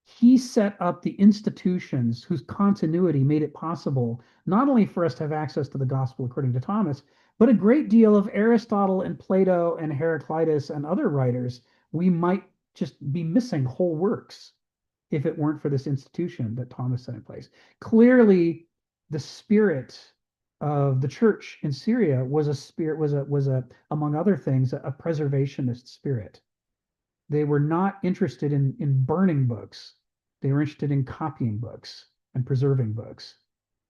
he set up the institutions whose continuity made it possible not only for us to have access to the gospel according to Thomas, but a great deal of Aristotle and Plato and Heraclitus and other writers. We might just be missing whole works if it weren't for this institution that Thomas set in place. Clearly, the spirit of the church in Syria was among other things a preservationist spirit. They were not interested in burning books. They were interested in copying books and preserving books.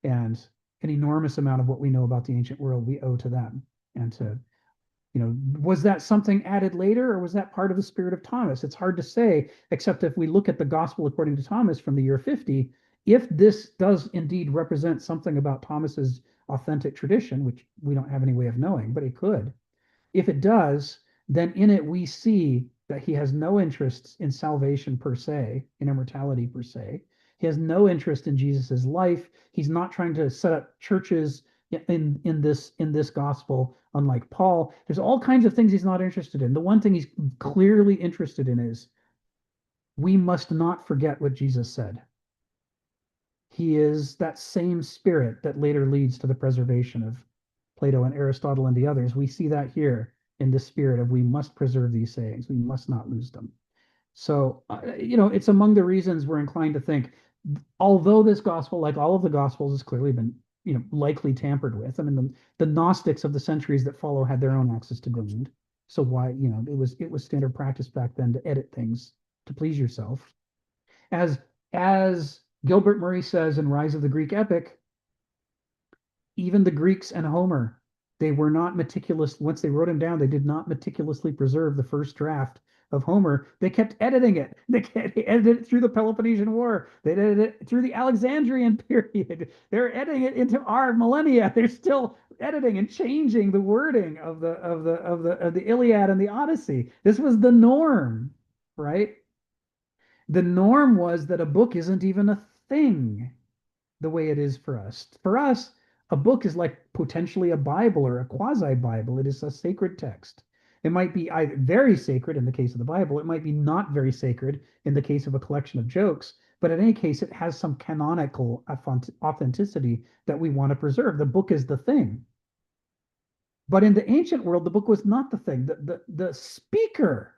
And an enormous amount of what we know about the ancient world we owe to them. And to, was that something added later, or was that part of the spirit of Thomas? It's hard to say, except if we look at the gospel according to Thomas from the year 50, if this does indeed represent something about Thomas's authentic tradition, which we don't have any way of knowing, but it could. If it does, then in it we see that he has no interest in salvation per se, in immortality per se. He has no interest in Jesus's life. He's not trying to set up churches in this gospel, unlike Paul. There's all kinds of things he's not interested in. The one thing he's clearly interested in is we must not forget what Jesus said. He is that same spirit that later leads to the preservation of Plato and Aristotle and the others. We see that here in the spirit of we must preserve these sayings. We must not lose them. So, it's among the reasons we're inclined to think, although this gospel, like all of the gospels, has clearly been, likely tampered with. I mean, the Gnostics of the centuries that follow had their own access to ground. So why, it was standard practice back then to edit things to please yourself. As Gilbert Murray says in Rise of the Greek Epic, even the Greeks and Homer, they were not meticulous. Once they wrote him down, they did not meticulously preserve the first draft of Homer. They kept editing it. They edited it through the Peloponnesian War. They edited it through the Alexandrian period. They're editing it into our millennia. They're still editing and changing the wording of the Iliad and the Odyssey. This was the norm, right? The norm was that a book isn't even a thing the way it is for us. For us, a book is like potentially a Bible or a quasi-Bible. It is a sacred text. It might be either very sacred in the case of the Bible. It might be not very sacred in the case of a collection of jokes. But in any case, it has some canonical authenticity that we want to preserve. The book is the thing. But in the ancient world, the book was not the thing. The speaker,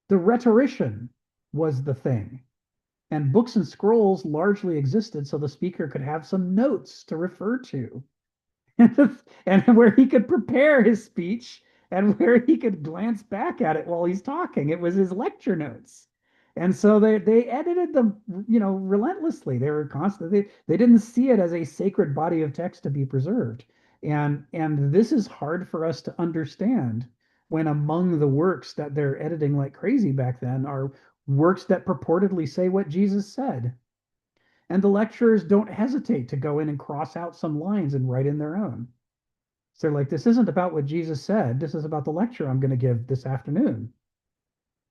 the rhetorician, was the thing. And books and scrolls largely existed so the speaker could have some notes to refer to and where he could prepare his speech and where he could glance back at it while he's talking. It was his lecture notes. And so they edited them, relentlessly. They were constantly, they didn't see it as a sacred body of text to be preserved. And this is hard for us to understand when among the works that they're editing like crazy back then are works that purportedly say what Jesus said. And the lecturers don't hesitate to go in and cross out some lines and write in their own. So they're like, this isn't about what Jesus said. This is about the lecture I'm going to give this afternoon.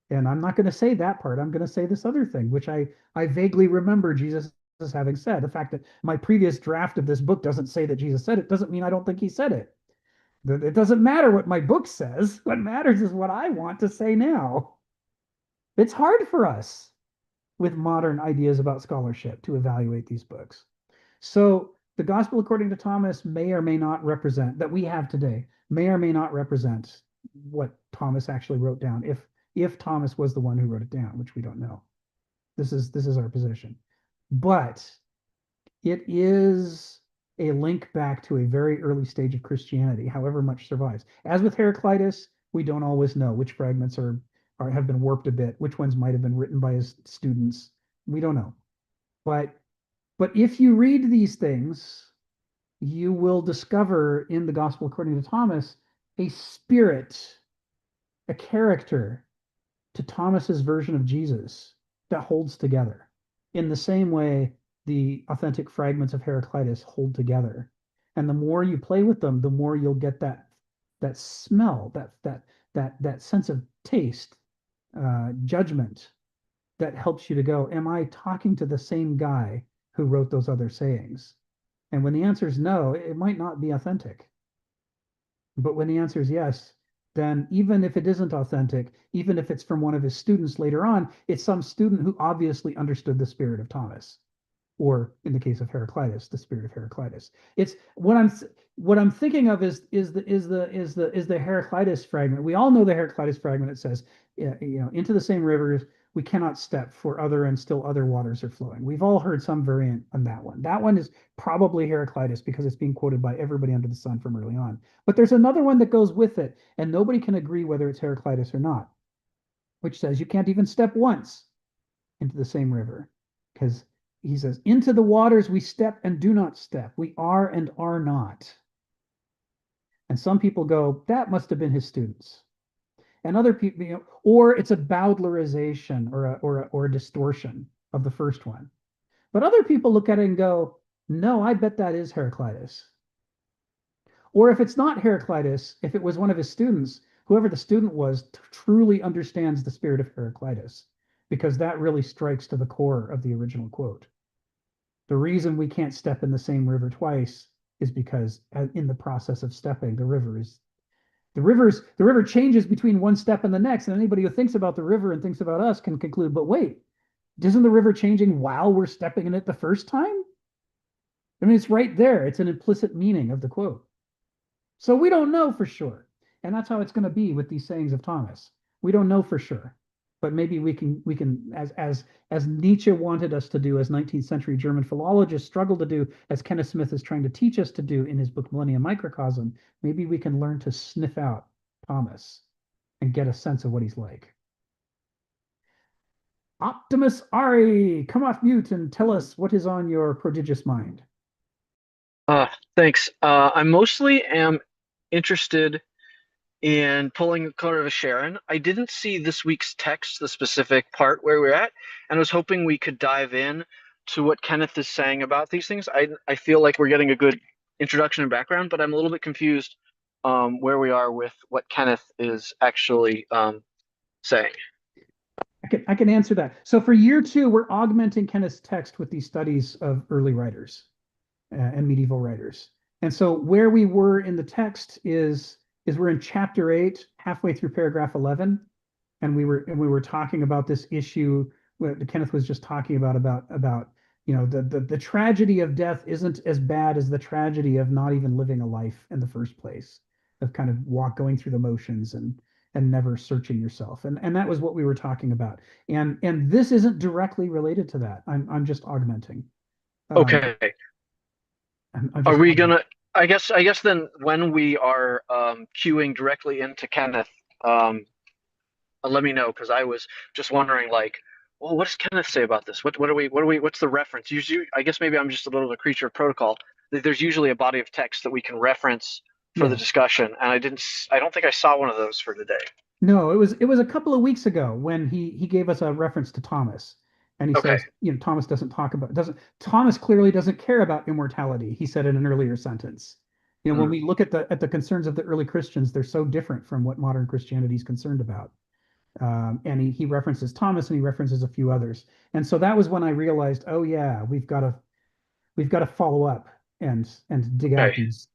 And I'm not going to say that part. I'm going to say this other thing, which I vaguely remember Jesus as having said. The fact that my previous draft of this book doesn't say that Jesus said it doesn't mean I don't think he said it. It doesn't matter what my book says. What matters is what I want to say now. It's hard for us with modern ideas about scholarship to evaluate these books. So the gospel according to Thomas may or may not represent, that we have today, may or may not represent what Thomas actually wrote down, if Thomas was the one who wrote it down, which we don't know. This is our position. But it is a link back to a very early stage of Christianity, however much survives. As with Heraclitus, we don't always know which fragments have been warped a bit, which ones might have been written by his students. We don't know. But if you read these things, you will discover in the gospel according to Thomas a spirit, a character to Thomas's version of Jesus that holds together in the same way the authentic fragments of Heraclitus hold together. And the more you play with them, the more you'll get that smell, that sense of taste, judgment that helps you to go, am I talking to the same guy who wrote those other sayings? And when the answer is no, it might not be authentic. But when the answer is yes, then even if it isn't authentic, even if it's from one of his students later on, it's some student who obviously understood the spirit of Thomas, or in the case of Heraclitus, the spirit of Heraclitus. It's what I'm thinking of is the Heraclitus fragment. We all know the Heraclitus fragment. It says, into the same rivers we cannot step, for other and still other waters are flowing. We've all heard some variant on that one. That one is probably Heraclitus because it's being quoted by everybody under the sun from early on. But there's another one that goes with it, and nobody can agree whether it's Heraclitus or not, which says you can't even step once into the same river because he says, into the waters we step and do not step. We are and are not. And some people go, that must have been his students. And other people, or it's a Bowdlerization or a distortion of the first one. But other people look at it and go, no, I bet that is Heraclitus. Or if it's not Heraclitus, if it was one of his students, whoever the student was truly understands the spirit of Heraclitus, because that really strikes to the core of the original quote. The reason we can't step in the same river twice is because in the process of stepping, the river changes between one step and the next, and anybody who thinks about the river and thinks about us can conclude, but wait, isn't the river changing while we're stepping in it the first time? I mean, it's right there. It's an implicit meaning of the quote. So we don't know for sure. And that's how it's going to be with these sayings of Thomas. We don't know for sure. But maybe we can as Nietzsche wanted us to do, as 19th century German philologists struggled to do, as Kenneth Smith is trying to teach us to do in his book Millennia Microcosm, maybe we can learn to sniff out Thomas and get a sense of what he's like. Optimus Ari, come off mute and tell us what is on your prodigious mind. Thanks. I mostly am interested in pulling the color of a Sharon. I didn't see this week's text, the specific part where we're at, and I was hoping we could dive in to what Kenneth is saying about these things. I feel like we're getting a good introduction and background, but I'm a little bit confused where we are with what Kenneth is actually saying. I can answer that. So for year 2, we're augmenting Kenneth's text with these studies of early writers and medieval writers. And so where we were in the text is we're in chapter 8, halfway through paragraph 11, and we were talking about this issue that Kenneth was just talking about the tragedy of death isn't as bad as the tragedy of not even living a life in the first place, of kind of going through the motions and never searching yourself. And that was what we were talking about. And this isn't directly related to that. I'm just augmenting. Okay. Are we gonna? I guess then when we are queuing directly into Kenneth, let me know, because I was just wondering, like, well, what does Kenneth say about this? What's the reference? Usually, I guess maybe I'm just a little bit a creature of protocol. There's usually a body of text that we can reference for the discussion, and I don't think I saw one of those for today. No, it was a couple of weeks ago when he gave us a reference to Thomas. And he says, Thomas Thomas clearly doesn't care about immortality, he said in an earlier sentence. When we look at the concerns of the early Christians, they're so different from what modern Christianity is concerned about. And he references Thomas and he references a few others. And so that was when I realized, oh yeah, we've got to follow up and dig out these.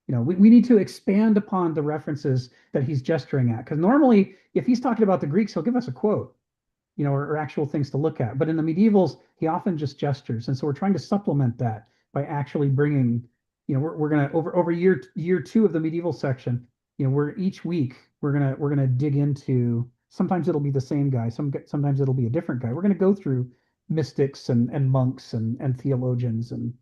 We need to expand upon the references that he's gesturing at. Because normally, if he's talking about the Greeks, he'll give us a quote, or actual things to look at. But in the medievals, he often just gestures. And so we're trying to supplement that by actually bringing, we're going to over year 2 of the medieval section, we're each week we're gonna dig into. Sometimes it'll be the same guy. Sometimes it'll be a different guy. We're going to go through mystics and monks and theologians and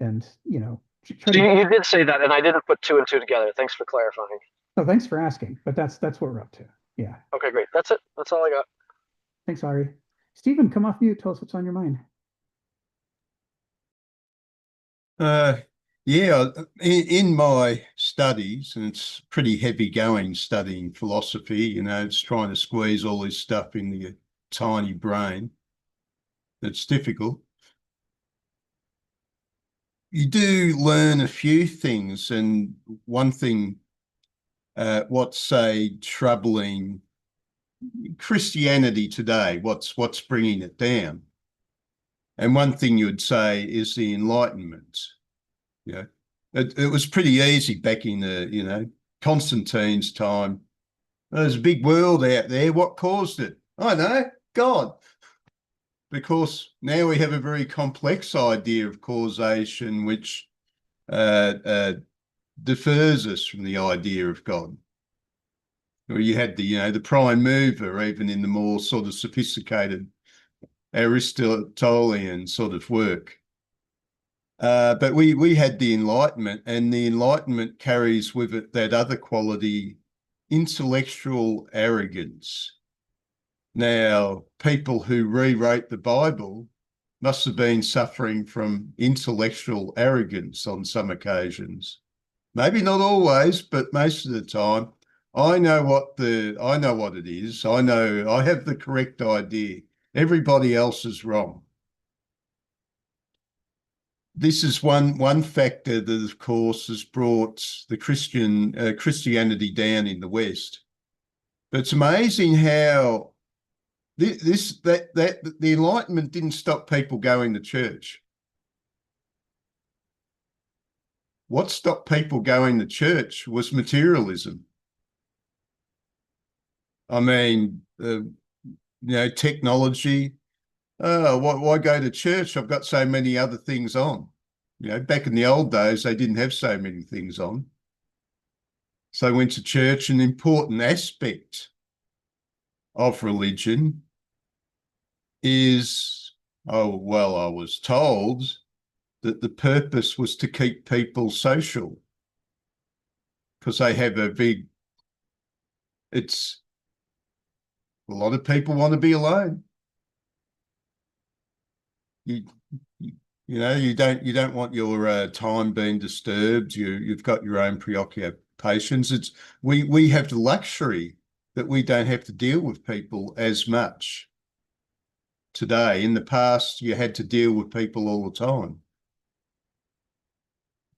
So you did say that, and I didn't put 2 and 2 together. Thanks for clarifying. No, thanks for asking. But that's what we're up to. Yeah. Okay, great. That's it. That's all I got. Thanks, Ari. Stephen, come off mute. Tell us what's on your mind. Yeah, in my studies, and it's pretty heavy going studying philosophy, it's trying to squeeze all this stuff into your tiny brain. It's difficult. You do learn a few things, and one thing, what's, say, troubling Christianity today, what's bringing it down. And one thing you would say is the Enlightenment. It was pretty easy back in the, Constantine's time. There's a big world out there. What caused it? I know, God. Because now we have a very complex idea of causation, which differs us from the idea of God. Or you had the prime mover, even in the more sort of sophisticated Aristotelian sort of work. But we had the Enlightenment, and the Enlightenment carries with it that other quality, intellectual arrogance. Now, people who rewrote the Bible must have been suffering from intellectual arrogance on some occasions. Maybe not always, but most of the time. I know what it is. I know I have the correct idea. Everybody else is wrong. This is one factor that, of course, has brought the Christianity down in the West. But it's amazing how the Enlightenment didn't stop people going to church. What stopped people going to church was materialism. I mean, technology. Oh, why go to church? I've got so many other things on. Back in the old days, they didn't have so many things on. So they went to church. An important aspect of religion is, I was told that the purpose was to keep people social, because they have a lot of people want to be alone. You don't want your time being disturbed. You've got your own preoccupations. We have the luxury that we don't have to deal with people as much today. In the past, you had to deal with people all the time.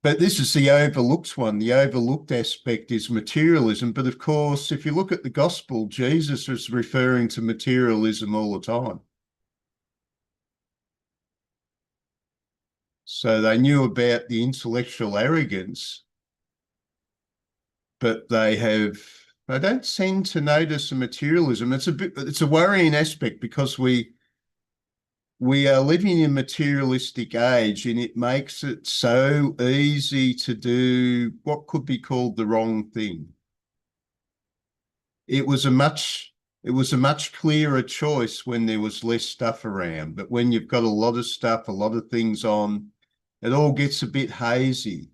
But this is the overlooked one. The overlooked aspect is materialism. But of course, if you look at the gospel, Jesus is referring to materialism all the time. So they knew about the intellectual arrogance, but they don't seem to notice the materialism. It's a worrying aspect, because we are living in a materialistic age, and it makes it so easy to do what could be called the wrong thing. It was a much clearer choice when there was less stuff around, but when you've got a lot of stuff, a lot of things on, it all gets a bit hazy.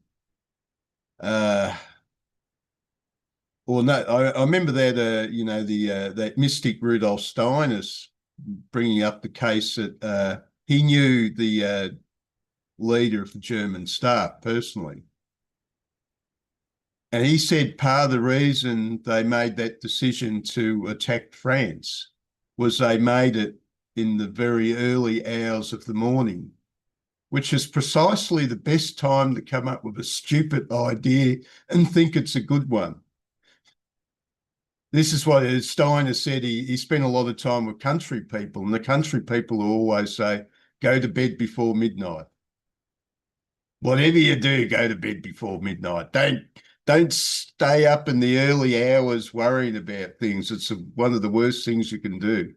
I remember that that mystic Rudolf Steiner bringing up the case that he knew the leader of the German staff personally. And he said part of the reason they made that decision to attack France was they made it in the very early hours of the morning, which is precisely the best time to come up with a stupid idea and think it's a good one. This is what Steiner said. He spent a lot of time with country people, and the country people will always say, go to bed before midnight. Whatever you do, go to bed before midnight. Don't stay up in the early hours worrying about things. It's one of the worst things you can do,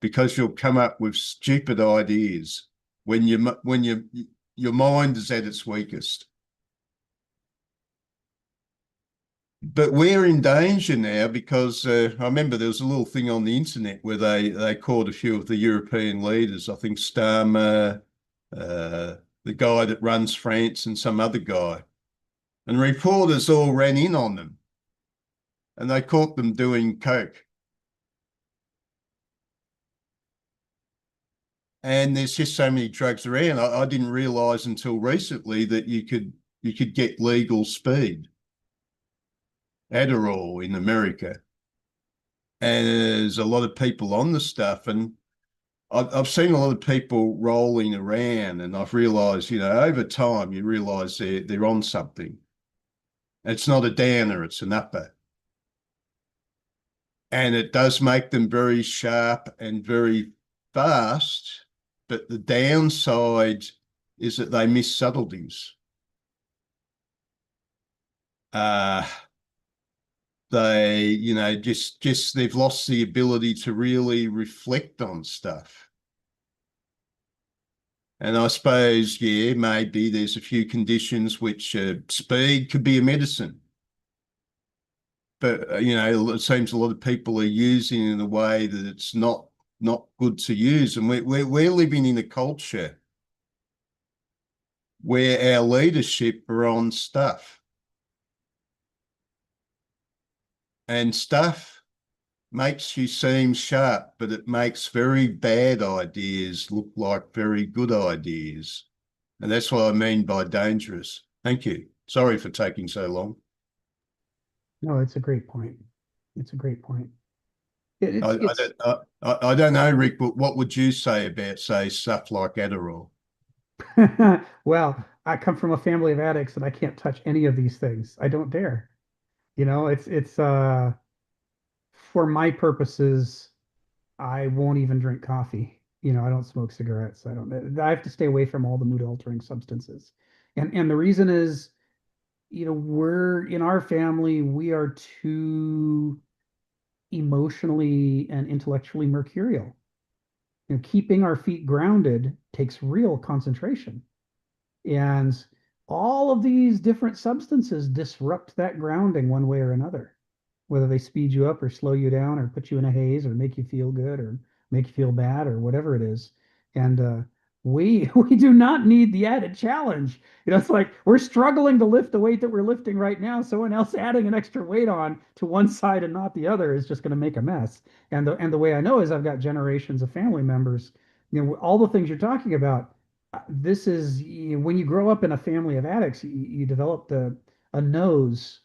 because you'll come up with stupid ideas when your mind is at its weakest. But we're in danger now, because I remember there was a little thing on the internet where they caught a few of the European leaders. I think Starmer, the guy that runs France, and some other guy. And reporters all ran in on them, and they caught them doing coke. And there's just so many drugs around. I didn't realise until recently that you could get legal speed, Adderall, in America. And there's a lot of people on the stuff, and I've seen a lot of people rolling around, and I've realised, over time, you realise they're on something. It's not a downer, it's an upper. And it does make them very sharp and very fast, but the downside is that they miss subtleties. They, they've lost the ability to really reflect on stuff. And I suppose, maybe there's a few conditions which speed could be a medicine. But, it seems a lot of people are using it in a way that it's not good to use. And we're living in a culture where our leadership are on stuff. And stuff makes you seem sharp, but it makes very bad ideas look like very good ideas. And that's what I mean by dangerous. Thank you. Sorry for taking so long. No, it's a great point. It's a great point. I don't know, Rick, but what would you say about, say, stuff like Adderall? Well, I come from a family of addicts and I can't touch any of these things. I don't dare. It's for my purposes, I won't even drink coffee. I don't smoke cigarettes. I have to stay away from all the mood altering substances. And the reason is, we're in our family, we are too emotionally and intellectually mercurial. Keeping our feet grounded takes real concentration. And all of these different substances disrupt that grounding one way or another, whether they speed you up or slow you down or put you in a haze or make you feel good or make you feel bad or whatever it is. And we do not need the added challenge. It's like we're struggling to lift the weight that we're lifting right now. Someone else adding an extra weight on to one side and not the other is just going to make a mess. And the way I know is I've got generations of family members. All the things you're talking about. This is when you grow up in a family of addicts, you develop a nose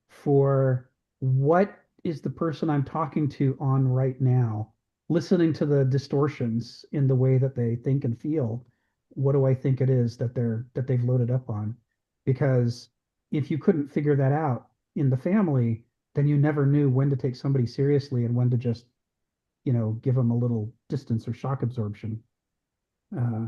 for what is the person I'm talking to on right now, listening to the distortions in the way that they think and feel. What do I think it is that they've loaded up on? Because if you couldn't figure that out in the family, then you never knew when to take somebody seriously and when to just, give them a little distance or shock absorption. Uh,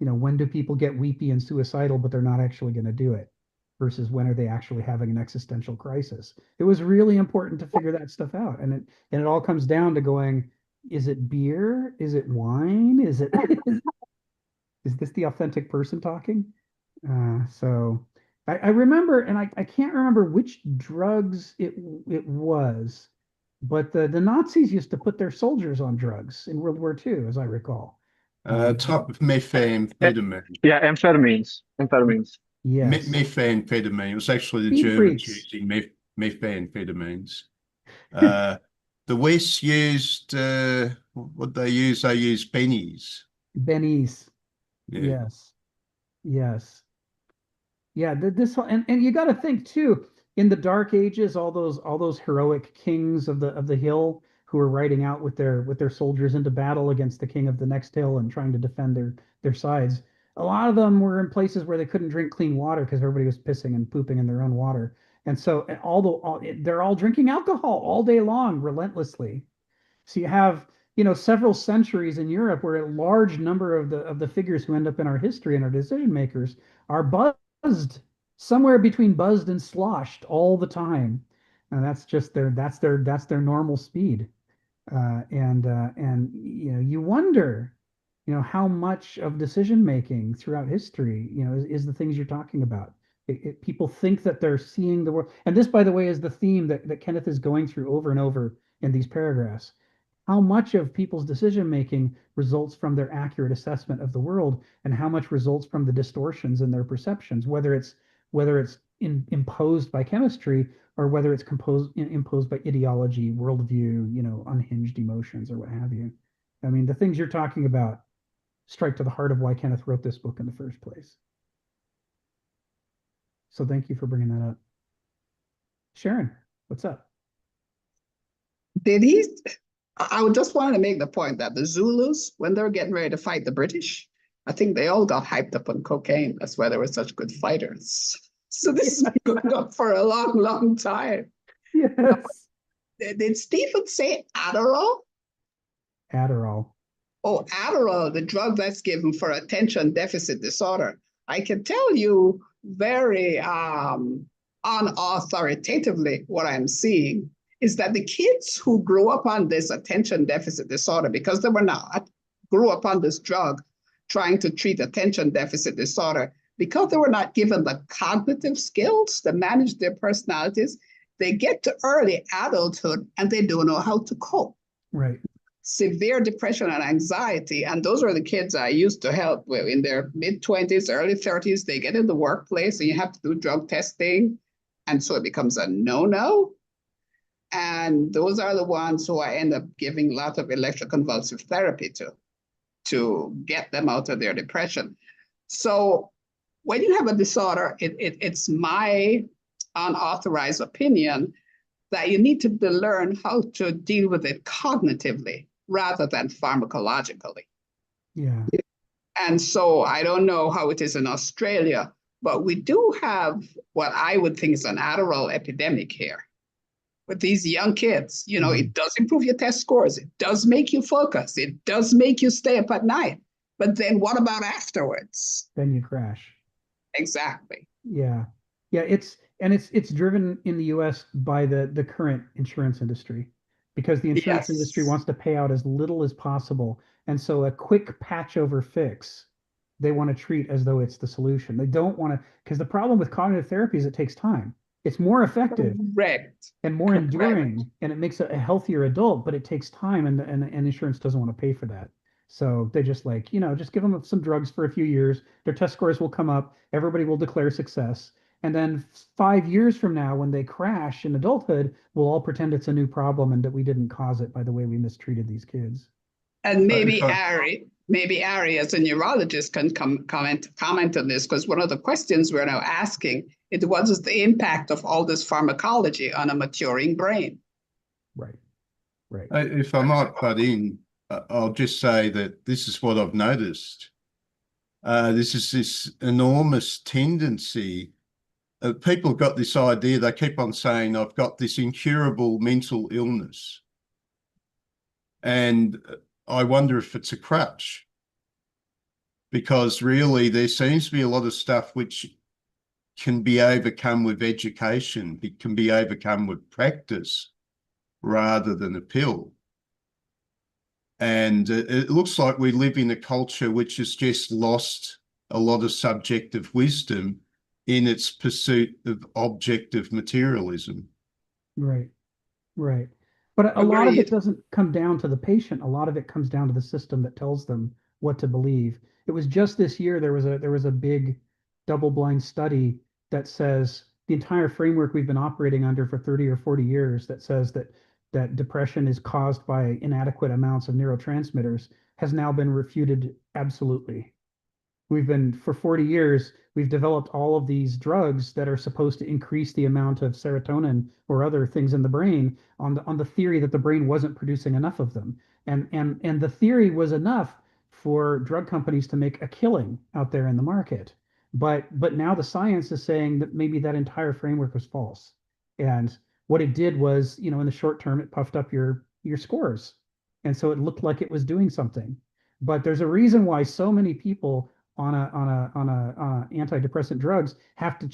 when do people get weepy and suicidal, but they're not actually going to do it? Versus when are they actually having an existential crisis? It was really important to figure that stuff out. And it all comes down to going, is it beer? Is it wine? Is this the authentic person talking? So I remember, and I can't remember which drugs it was, but the Nazis used to put their soldiers on drugs in World War II, as I recall. Type of methamphetamine. Yeah, amphetamines. Yes. Methamphetamine. It was actually the Speed Germans freaks. using methamphetamines. The West used, what they use? They use bennies. Bennies. Yeah. Yes. Yes. Yeah, this whole, and you got to think too, in the Dark Ages, all those heroic kings of the hill who were riding out with their soldiers into battle against the king of the next hill and trying to defend their sides. A lot of them were in places where they couldn't drink clean water because everybody was pissing and pooping in their own water. And so, they're all drinking alcohol all day long, relentlessly. So you have, several centuries in Europe where a large number of the figures who end up in our history and our decision makers are buzzed, somewhere between buzzed and sloshed all the time. And that's their normal speed. And you wonder, how much of decision making throughout history, is the things you're talking about. People think that they're seeing the world, and this, by the way, is the theme that Kenneth is going through over and over in these paragraphs. How much of people's decision making results from their accurate assessment of the world, and how much results from the distortions in their perceptions, whether it's imposed by chemistry or whether it's imposed by ideology, worldview, unhinged emotions or what have you. I mean, the things you're talking about strike to the heart of why Kenneth wrote this book in the first place. So thank you for bringing that up. Sharon, what's up? I would just want to make the point that the Zulus, when they were getting ready to fight the British, I think they all got hyped up on cocaine. That's why they were such good fighters. So this has been going on for a long, long time. Yes. Did Stephen say Adderall? Adderall. Oh, Adderall, the drug that's given for attention deficit disorder. I can tell you very unauthoritatively what I'm seeing is that the kids who grew up on this attention deficit disorder, because they were not, grew up on this drug trying to treat attention deficit disorder, because they were not given the cognitive skills to manage their personalities, they get to early adulthood and they don't know how to cope. Right. Severe depression and anxiety. And those are the kids I used to help with in their mid-20s, early 30s. They get in the workplace and you have to do drug testing. And so it becomes a no-no. And those are the ones who I end up giving a lot of electroconvulsive therapy to get them out of their depression. So when you have a disorder, it's my unauthorized opinion that you need to learn how to deal with it cognitively rather than pharmacologically. Yeah. And so I don't know how it is in Australia, but we do have what I would think is an Adderall epidemic here with these young kids. You know, it does improve your test scores. It does make you focus. It does make you stay up at night. But then what about afterwards? Then you crash. Exactly. Yeah. Yeah, it's driven in the US by the current insurance industry because the insurance industry Yes. wants to pay out as little as possible. And so a quick patch over fix, they want to treat as though it's the solution. They don't want to, because the problem with cognitive therapy is it takes time. It's more effective Correct. and more Correct. enduring, and it makes a healthier adult, but it takes time, and insurance doesn't want to pay for that. So they just like, just give them some drugs for a few years. Their test scores will come up. Everybody will declare success. And then 5 years from now, when they crash in adulthood, we'll all pretend it's a new problem and that we didn't cause it by the way we mistreated these kids. And maybe Ari, as a neurologist, can comment on this, because one of the questions we're now asking is what is the impact of all this pharmacology on a maturing brain? Right. Right. If I might butt in, I'll just say that this is what I've noticed. This is this enormous tendency. People have got this idea, they keep on saying, I've got this incurable mental illness. And I wonder if it's a crutch, because really there seems to be a lot of stuff which can be overcome with education. It can be overcome with practice rather than a pill. And it looks like we live in a culture which has just lost a lot of subjective wisdom in its pursuit of objective materialism. Right. Right. But a lot of it doesn't come down to the patient. A lot of it comes down to the system that tells them what to believe. It was just this year there was a big double-blind study that says the entire framework we've been operating under for 30 or 40 years that says that depression is caused by inadequate amounts of neurotransmitters has now been refuted absolutely. For 40 years, we've developed all of these drugs that are supposed to increase the amount of serotonin or other things in the brain on the theory that the brain wasn't producing enough of them. And the theory was enough for drug companies to make a killing out there in the market. But now the science is saying that maybe that entire framework was false. And what it did was, in the short term, it puffed up your scores. And so it looked like it was doing something. But there's a reason why so many people on antidepressant drugs have to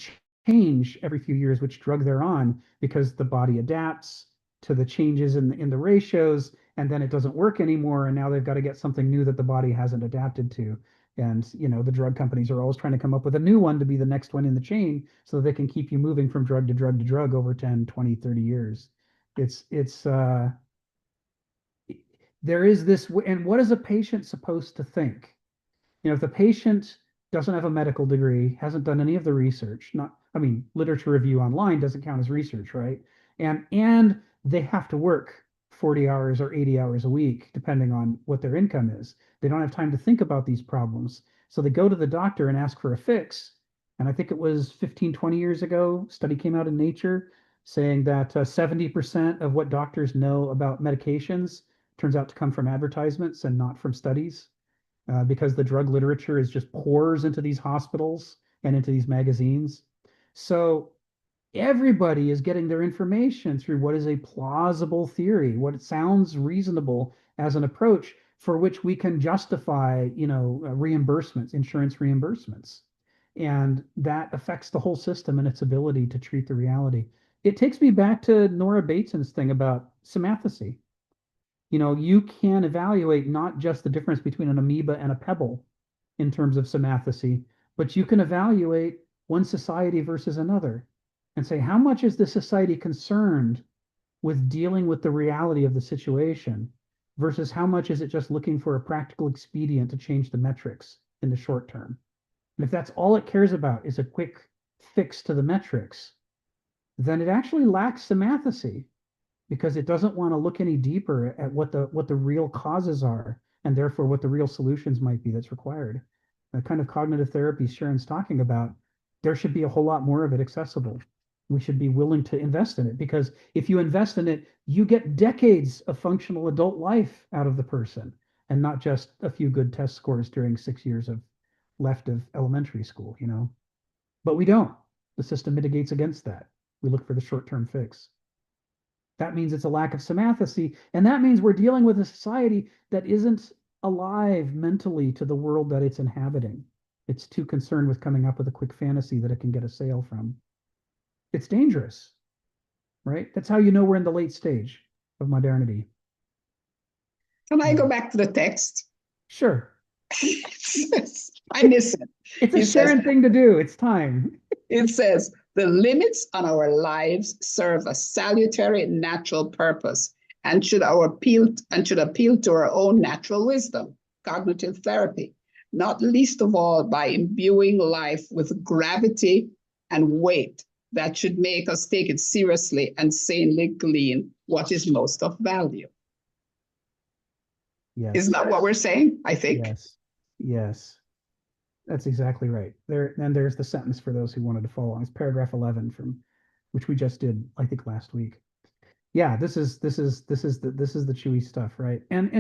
change every few years which drug they're on, because the body adapts to the changes in the ratios, and then it doesn't work anymore, and now they've got to get something new that the body hasn't adapted to. And the drug companies are always trying to come up with a new one to be the next one in the chain so they can keep you moving from drug to drug to drug over 10, 20, 30 years. There is this, and what is a patient supposed to think? If the patient doesn't have a medical degree, hasn't done any of the research, literature review online doesn't count as research, right? And they have to work 40 hours or 80 hours a week, depending on what their income is. They don't have time to think about these problems. So they go to the doctor and ask for a fix. And I think it was 15, 20 years ago, a study came out in Nature saying that 70% of what doctors know about medications turns out to come from advertisements and not from studies. Because the drug literature is just pours into these hospitals and into these magazines. So everybody is getting their information through what is a plausible theory, what it sounds reasonable as an approach for which we can justify, reimbursements, insurance reimbursements. And that affects the whole system and its ability to treat the reality. It takes me back to Nora Bateson's thing about somaticity. You can evaluate not just the difference between an amoeba and a pebble in terms of somaticity, but you can evaluate one society versus another and say, how much is the society concerned with dealing with the reality of the situation versus how much is it just looking for a practical expedient to change the metrics in the short term? And if that's all it cares about is a quick fix to the metrics, then it actually lacks somaticity. because it doesn't want to look any deeper at what the real causes are, and therefore what the real solutions might be that's required. The kind of cognitive therapy Sharon's talking about, there should be a whole lot more of it accessible. We should be willing to invest in it, because if you invest in it, you get decades of functional adult life out of the person, and not just a few good test scores during 6 years of left of elementary school, you know. But we don't. The system mitigates against that. We look for the short-term fix. That means it's a lack of symmetry, and that means we're dealing with a society that isn't alive mentally to the world that it's inhabiting. It's too concerned with coming up with a quick fantasy that it can get a sale from. It's dangerous, right? That's how you know we're in the late stage of modernity. Can I go back to the text? Sure. I miss it. It's a Sharon thing to do. It's time. It says, the limits on our lives serve a salutary natural purpose and should appeal to our own natural wisdom, cognitive therapy, not least of all by imbuing life with gravity and weight that should make us take it seriously and sanely glean what is most of value. Yes. Isn't that what we're saying? I think. Yes. Yes. That's exactly right. There's the sentence for those who wanted to follow along. It's paragraph 11 from which we just did, I think, last week. Yeah, this is the chewy stuff, right? And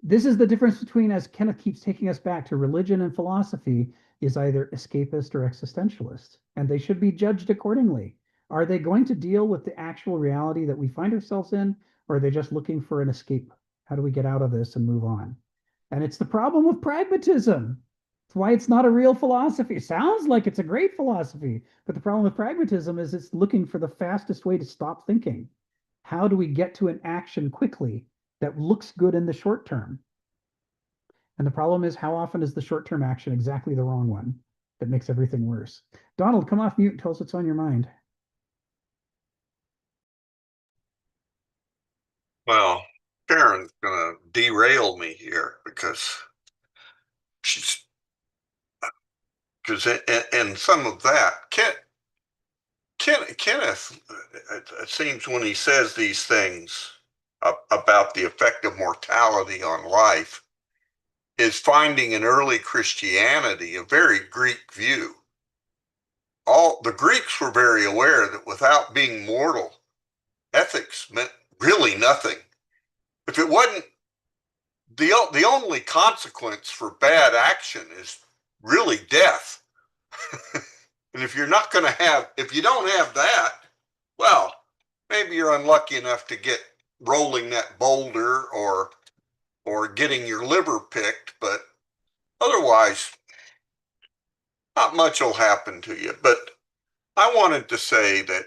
this is the difference between, as Kenneth keeps taking us back to, religion and philosophy is either escapist or existentialist, and they should be judged accordingly. Are they going to deal with the actual reality that we find ourselves in, or are they just looking for an escape? How do we get out of this and move on? And it's the problem of pragmatism. It's why it's not a real philosophy. It sounds like it's a great philosophy, but the problem with pragmatism is it's looking for the fastest way to stop thinking. How do we get to an action quickly that looks good in the short term? And the problem is, how often is the short-term action exactly the wrong one that makes everything worse? Donald, come off mute and tell us what's on your mind. Well, Sharon's going to derail me here because and some of that, Kenneth, it seems when he says these things about the effect of mortality on life, is finding in early Christianity a very Greek view. All the Greeks were very aware that without being mortal, ethics meant really nothing. If it wasn't, the only consequence for bad action is really death. And if you don't have that, well, maybe you're unlucky enough to get rolling that boulder or getting your liver picked, but otherwise, not much will happen to you. But I wanted to say that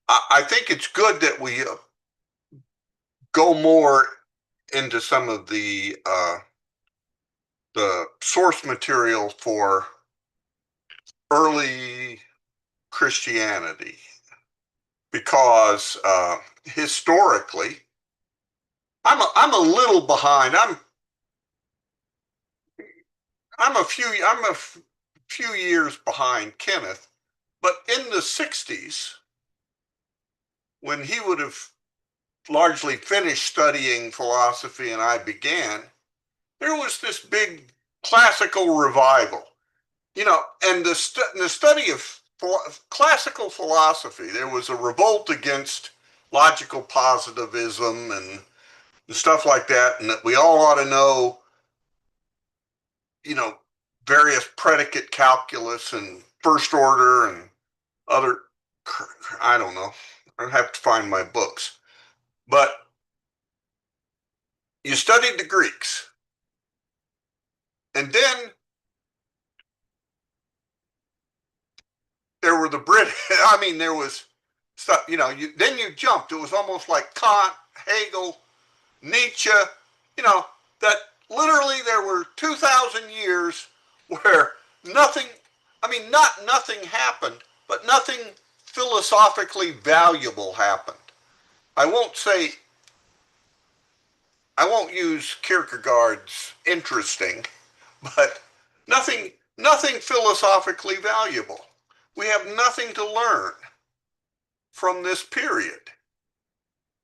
I think it's good that we go more into some of the source material for early Christianity, because historically, I'm a little behind. I'm a few years behind Kenneth, but in the 60s, when he would have largely finished studying philosophy and I began, there was this big classical revival, you know, and the study of classical philosophy, there was a revolt against logical positivism and stuff like that, and that we all ought to know, you know, various predicate calculus and first order and other, I don't know, I have to find my books. But you studied the Greeks, and then there were the British. I mean, there was stuff, you know, then you jumped. It was almost like Kant, Hegel, Nietzsche, you know, that literally there were 2,000 years where nothing, I mean, not nothing happened, but nothing philosophically valuable happened. I won't use Kierkegaard's interesting, but nothing philosophically valuable. We have nothing to learn from this period.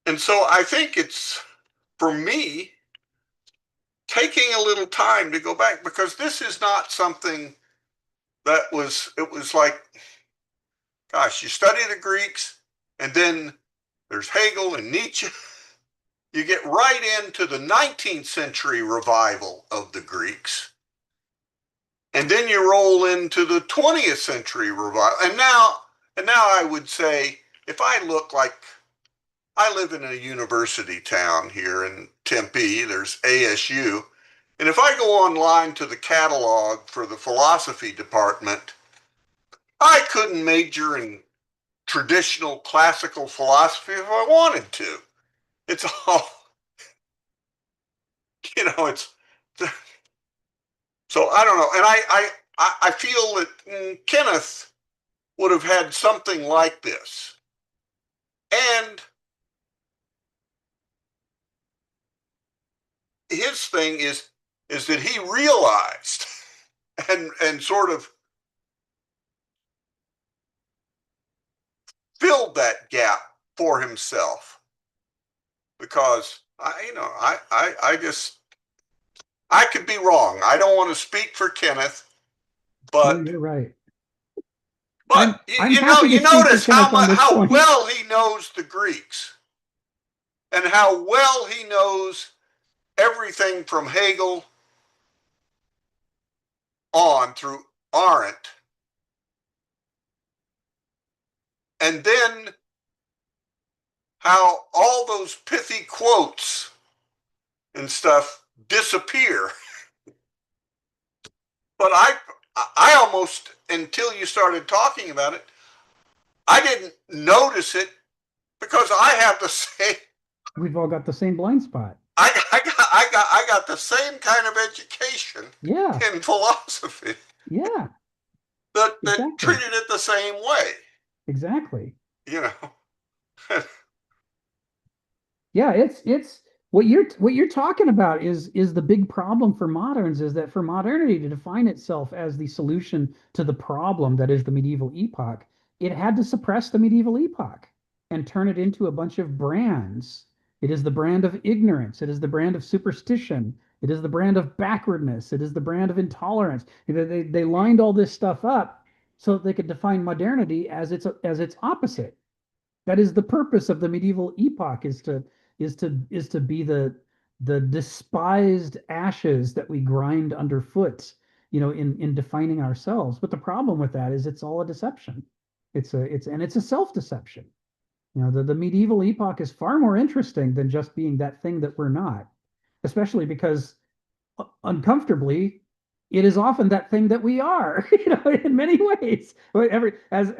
And so I think it's, for me, taking a little time to go back, because this is not something that it was like, gosh, you study the Greeks, and then there's Hegel and Nietzsche. You get right into the 19th century revival of the Greeks. And then you roll into the 20th century revival. And now I would say, if I look like, I live in a university town here in Tempe, there's ASU. And if I go online to the catalog for the philosophy department, I couldn't major in traditional classical philosophy if I wanted to. It's all, it's, so I don't know. And I feel that Kenneth would have had something like this. And his thing is that he realized and sort of filled that gap for himself, because I could be wrong. I don't want to speak for Kenneth, but you're right. But I'm happy to notice speak for Kenneth on this how point. well he knows the Greeks, and how well he knows everything from Hegel on through Arendt, and then how all those pithy quotes and stuff disappear. But I almost, until you started talking about it, I didn't notice it, because I have the same. We've all got the same blind spot. I got the same kind of education in philosophy. Yeah. That treated it the same way. Exactly. Yeah, it's what you're talking about is the big problem for moderns, is that for modernity to define itself as the solution to the problem that is the medieval epoch, it had to suppress the medieval epoch and turn it into a bunch of brands. It is the brand of ignorance. It is the brand of superstition. It is the brand of backwardness. It is the brand of intolerance. They lined all this stuff up so that they could define modernity as its opposite. That is the purpose of the medieval epoch, is to be the despised ashes that we grind underfoot, in defining ourselves. But the problem with that is it's all a deception. It's a self-deception. The medieval epoch is far more interesting than just being that thing that we're not, especially because uncomfortably, it is often that thing that we are, in many ways. As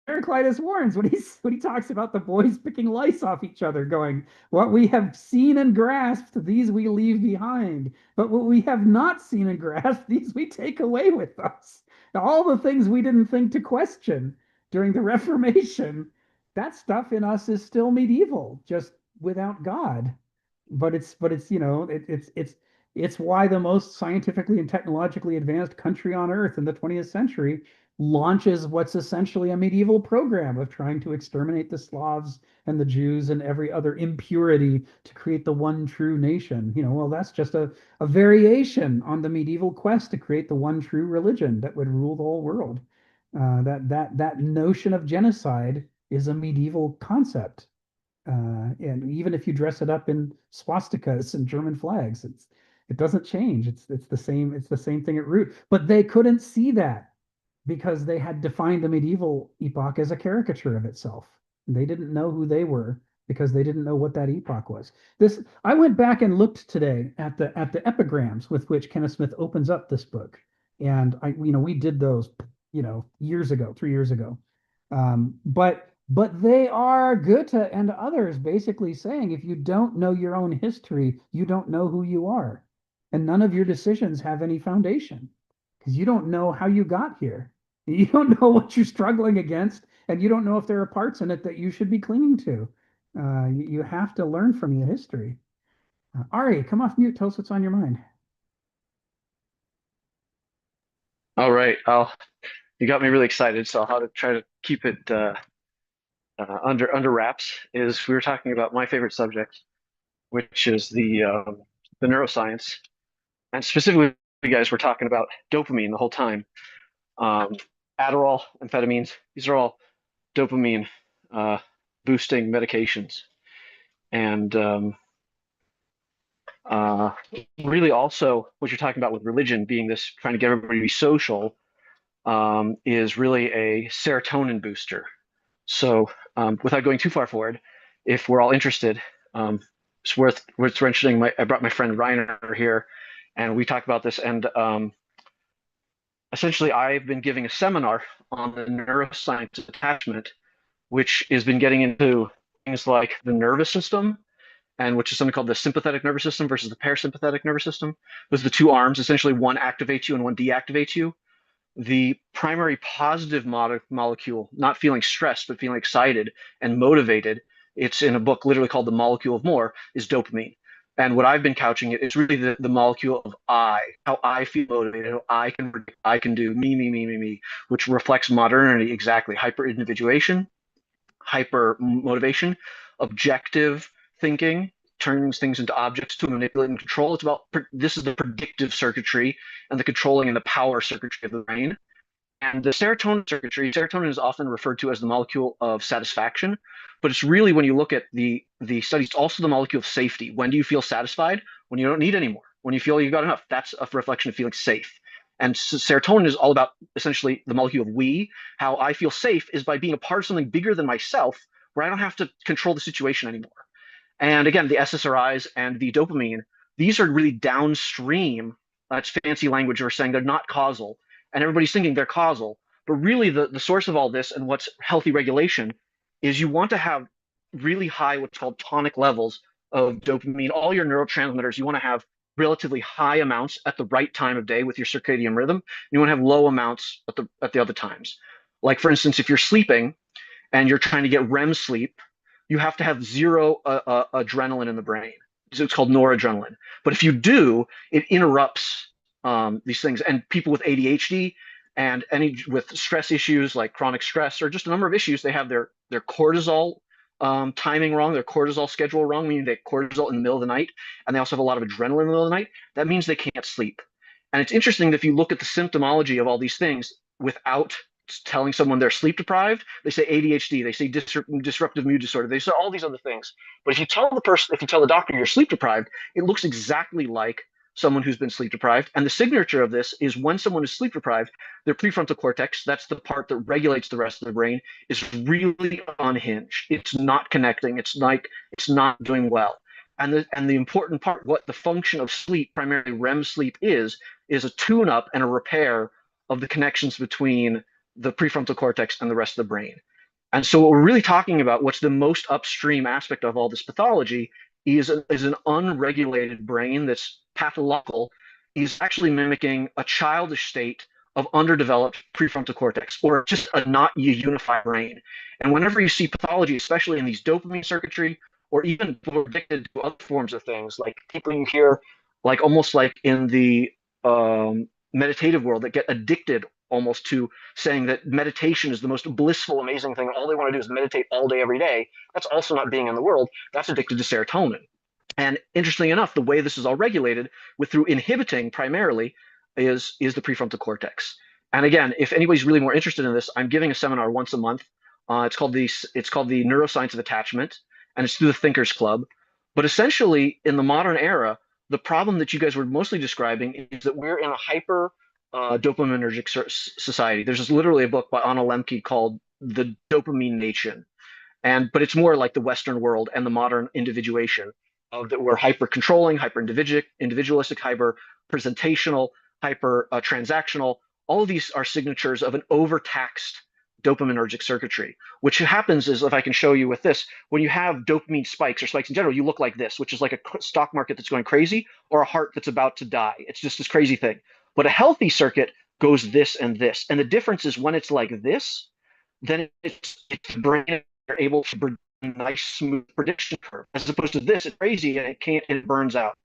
Heraclitus warns when he talks about the boys picking lice off each other, going, "What we have seen and grasped, these we leave behind. But what we have not seen and grasped, these we take away with us." All the things we didn't think to question during the Reformation, that stuff in us is still medieval, just without God. But it's why the most scientifically and technologically advanced country on earth in the 20th century launches what's essentially a medieval program of trying to exterminate the Slavs and the Jews and every other impurity to create the one true nation. Well, that's just a variation on the medieval quest to create the one true religion that would rule the whole world. That notion of genocide is a medieval concept. And even if you dress it up in swastikas and German flags, it doesn't change. It's the same thing at root. But they couldn't see that because they had defined the medieval epoch as a caricature of itself. They didn't know who they were because they didn't know what that epoch was. I went back and looked today at the epigrams with which Kenneth Smith opens up this book, and we did those years ago, 3 years ago. But they are Goethe and others basically saying, if you don't know your own history, you don't know who you are. And none of your decisions have any foundation because you don't know how you got here. You don't know what you're struggling against, and you don't know if there are parts in it that you should be clinging to. You have to learn from your history. Ari, come off mute. Tell us what's on your mind. All right. You got me really excited, so I'll try to keep it under wraps is we were talking about my favorite subject, which is the neuroscience, and specifically, you guys were talking about dopamine the whole time. Adderall, amphetamines, these are all dopamine boosting medications, and really also what you're talking about with religion being this trying to get everybody to be social is really a serotonin booster. So without going too far forward, if we're all interested, it's worth mentioning. I brought my friend Reiner here, and we talked about this. And essentially, I've been giving a seminar on the neuroscience of attachment, which has been getting into things like the nervous system, and which is something called the sympathetic nervous system versus the parasympathetic nervous system. Those are the two arms. Essentially, one activates you and one deactivates you. The primary positive molecule, not feeling stressed, but feeling excited and motivated, it's in a book literally called The Molecule of More, is dopamine. And what I've been couching it is really the molecule of I, how I feel motivated, how I can predict, I can do me, which reflects modernity exactly. Hyper individuation, hyper motivation, objective thinking, turning things into objects to manipulate and control. It's about this is the predictive circuitry and the controlling and the power circuitry of the brain. And the serotonin circuitry, serotonin is often referred to as the molecule of satisfaction, but it's really, when you look at the studies, it's also the molecule of safety. When do you feel satisfied? When you don't need anymore. When you feel you've got enough. That's a reflection of feeling safe. And serotonin is all about essentially the molecule of we. How I feel safe is by being a part of something bigger than myself, where I don't have to control the situation anymore. And again, the SSRIs and the dopamine, these are really downstream. It's fancy language for saying they're not causal. And everybody's thinking they're causal. But really, the source of all this and what's healthy regulation is you want to have really high, what's called tonic levels of dopamine. All your neurotransmitters, you want to have relatively high amounts at the right time of day with your circadian rhythm. You want to have low amounts at the other times. Like, for instance, if you're sleeping and you're trying to get REM sleep, you have to have zero adrenaline in the brain. So it's called noradrenaline. But if you do, it interrupts these things. And people with ADHD and any with stress issues like chronic stress or just a number of issues, they have their cortisol timing wrong, their cortisol schedule wrong, meaning they have cortisol in the middle of the night, and they also have a lot of adrenaline in the middle of the night. That means they can't sleep. And it's interesting that if you look at the symptomology of all these things without telling someone they're sleep deprived, they say ADHD, they say disruptive mood disorder, they say all these other things. But if you tell the doctor you're sleep deprived, it looks exactly like someone who's been sleep deprived. And the signature of this is when someone is sleep deprived, their prefrontal cortex, that's the part that regulates the rest of the brain, is really unhinged. It's not connecting. It's not doing well. And the important part, what the function of sleep, primarily REM sleep, is a tune-up and a repair of the connections between the prefrontal cortex and the rest of the brain. And so what we're really talking about, what's the most upstream aspect of all this pathology, is an unregulated brain that's pathological, is actually mimicking a childish state of underdeveloped prefrontal cortex, or just a not unified brain. And whenever you see pathology, especially in these dopamine circuitry, or even people addicted to other forms of things, like people you hear, like almost like in the meditative world, that get addicted almost to saying that meditation is the most blissful, amazing thing. All they want to do is meditate all day, every day. That's also not being in the world. That's addicted to serotonin. And interestingly enough, the way this is all regulated through inhibiting primarily is the prefrontal cortex. And again, if anybody's really more interested in this, I'm giving a seminar once a month. It's called the Neuroscience of Attachment, and it's through the Thinkers Club. But essentially, in the modern era, the problem that you guys were mostly describing is that we're in a hyper dopaminergic society. There's literally a book by Anna Lemke called The Dopamine Nation, but it's more like the Western world and the modern individuation of that we're hyper controlling, hyper individualistic, hyper presentational, hyper transactional. All of these are signatures of an overtaxed dopaminergic circuitry. Which happens is, if I can show you with this, when you have dopamine spikes or spikes in general, you look like this, which is like a stock market that's going crazy, or a heart that's about to die. It's just this crazy thing. But a healthy circuit goes this and this. And the difference is when it's like this, then it's brain are able to produce a nice smooth prediction curve, as opposed to this, it's crazy and it burns out.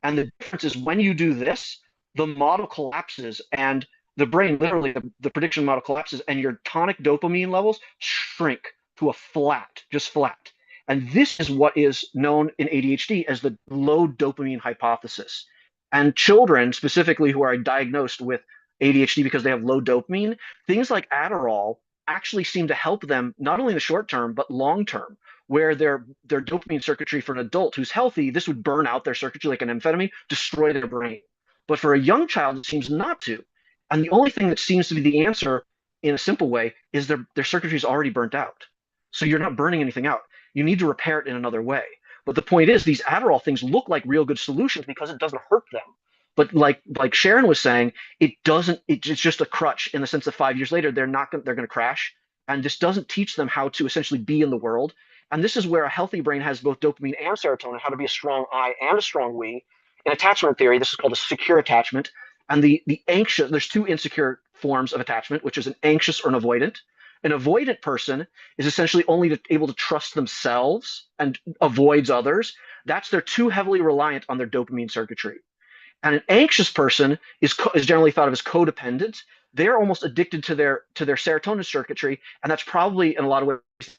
And the difference is when you do this, the model collapses and the brain, literally the prediction model collapses, and your tonic dopamine levels shrink to a flat, just flat. And this is what is known in ADHD as the low dopamine hypothesis. And children, specifically who are diagnosed with ADHD because they have low dopamine, things like Adderall actually seem to help them not only in the short term, but long term, where their dopamine circuitry for an adult who's healthy, this would burn out their circuitry like an amphetamine, destroy their brain. But for a young child, it seems not to. And the only thing that seems to be the answer in a simple way is their circuitry is already burnt out. So you're not burning anything out. You need to repair it in another way. But the point is, these Adderall things look like real good solutions because it doesn't hurt them. But like Sharon was saying, it doesn't. It's just a crutch in the sense that 5 years later they're going to crash, and this doesn't teach them how to essentially be in the world. And this is where a healthy brain has both dopamine and serotonin, how to be a strong I and a strong we. In attachment theory, this is called a secure attachment. And the anxious, there's two insecure forms of attachment, which is an anxious or an avoidant. An avoidant person is essentially only able to trust themselves and avoids others. They're too heavily reliant on their dopamine circuitry. And an anxious person is generally thought of as codependent. They're almost addicted to their serotonin circuitry, and that's probably in a lot of ways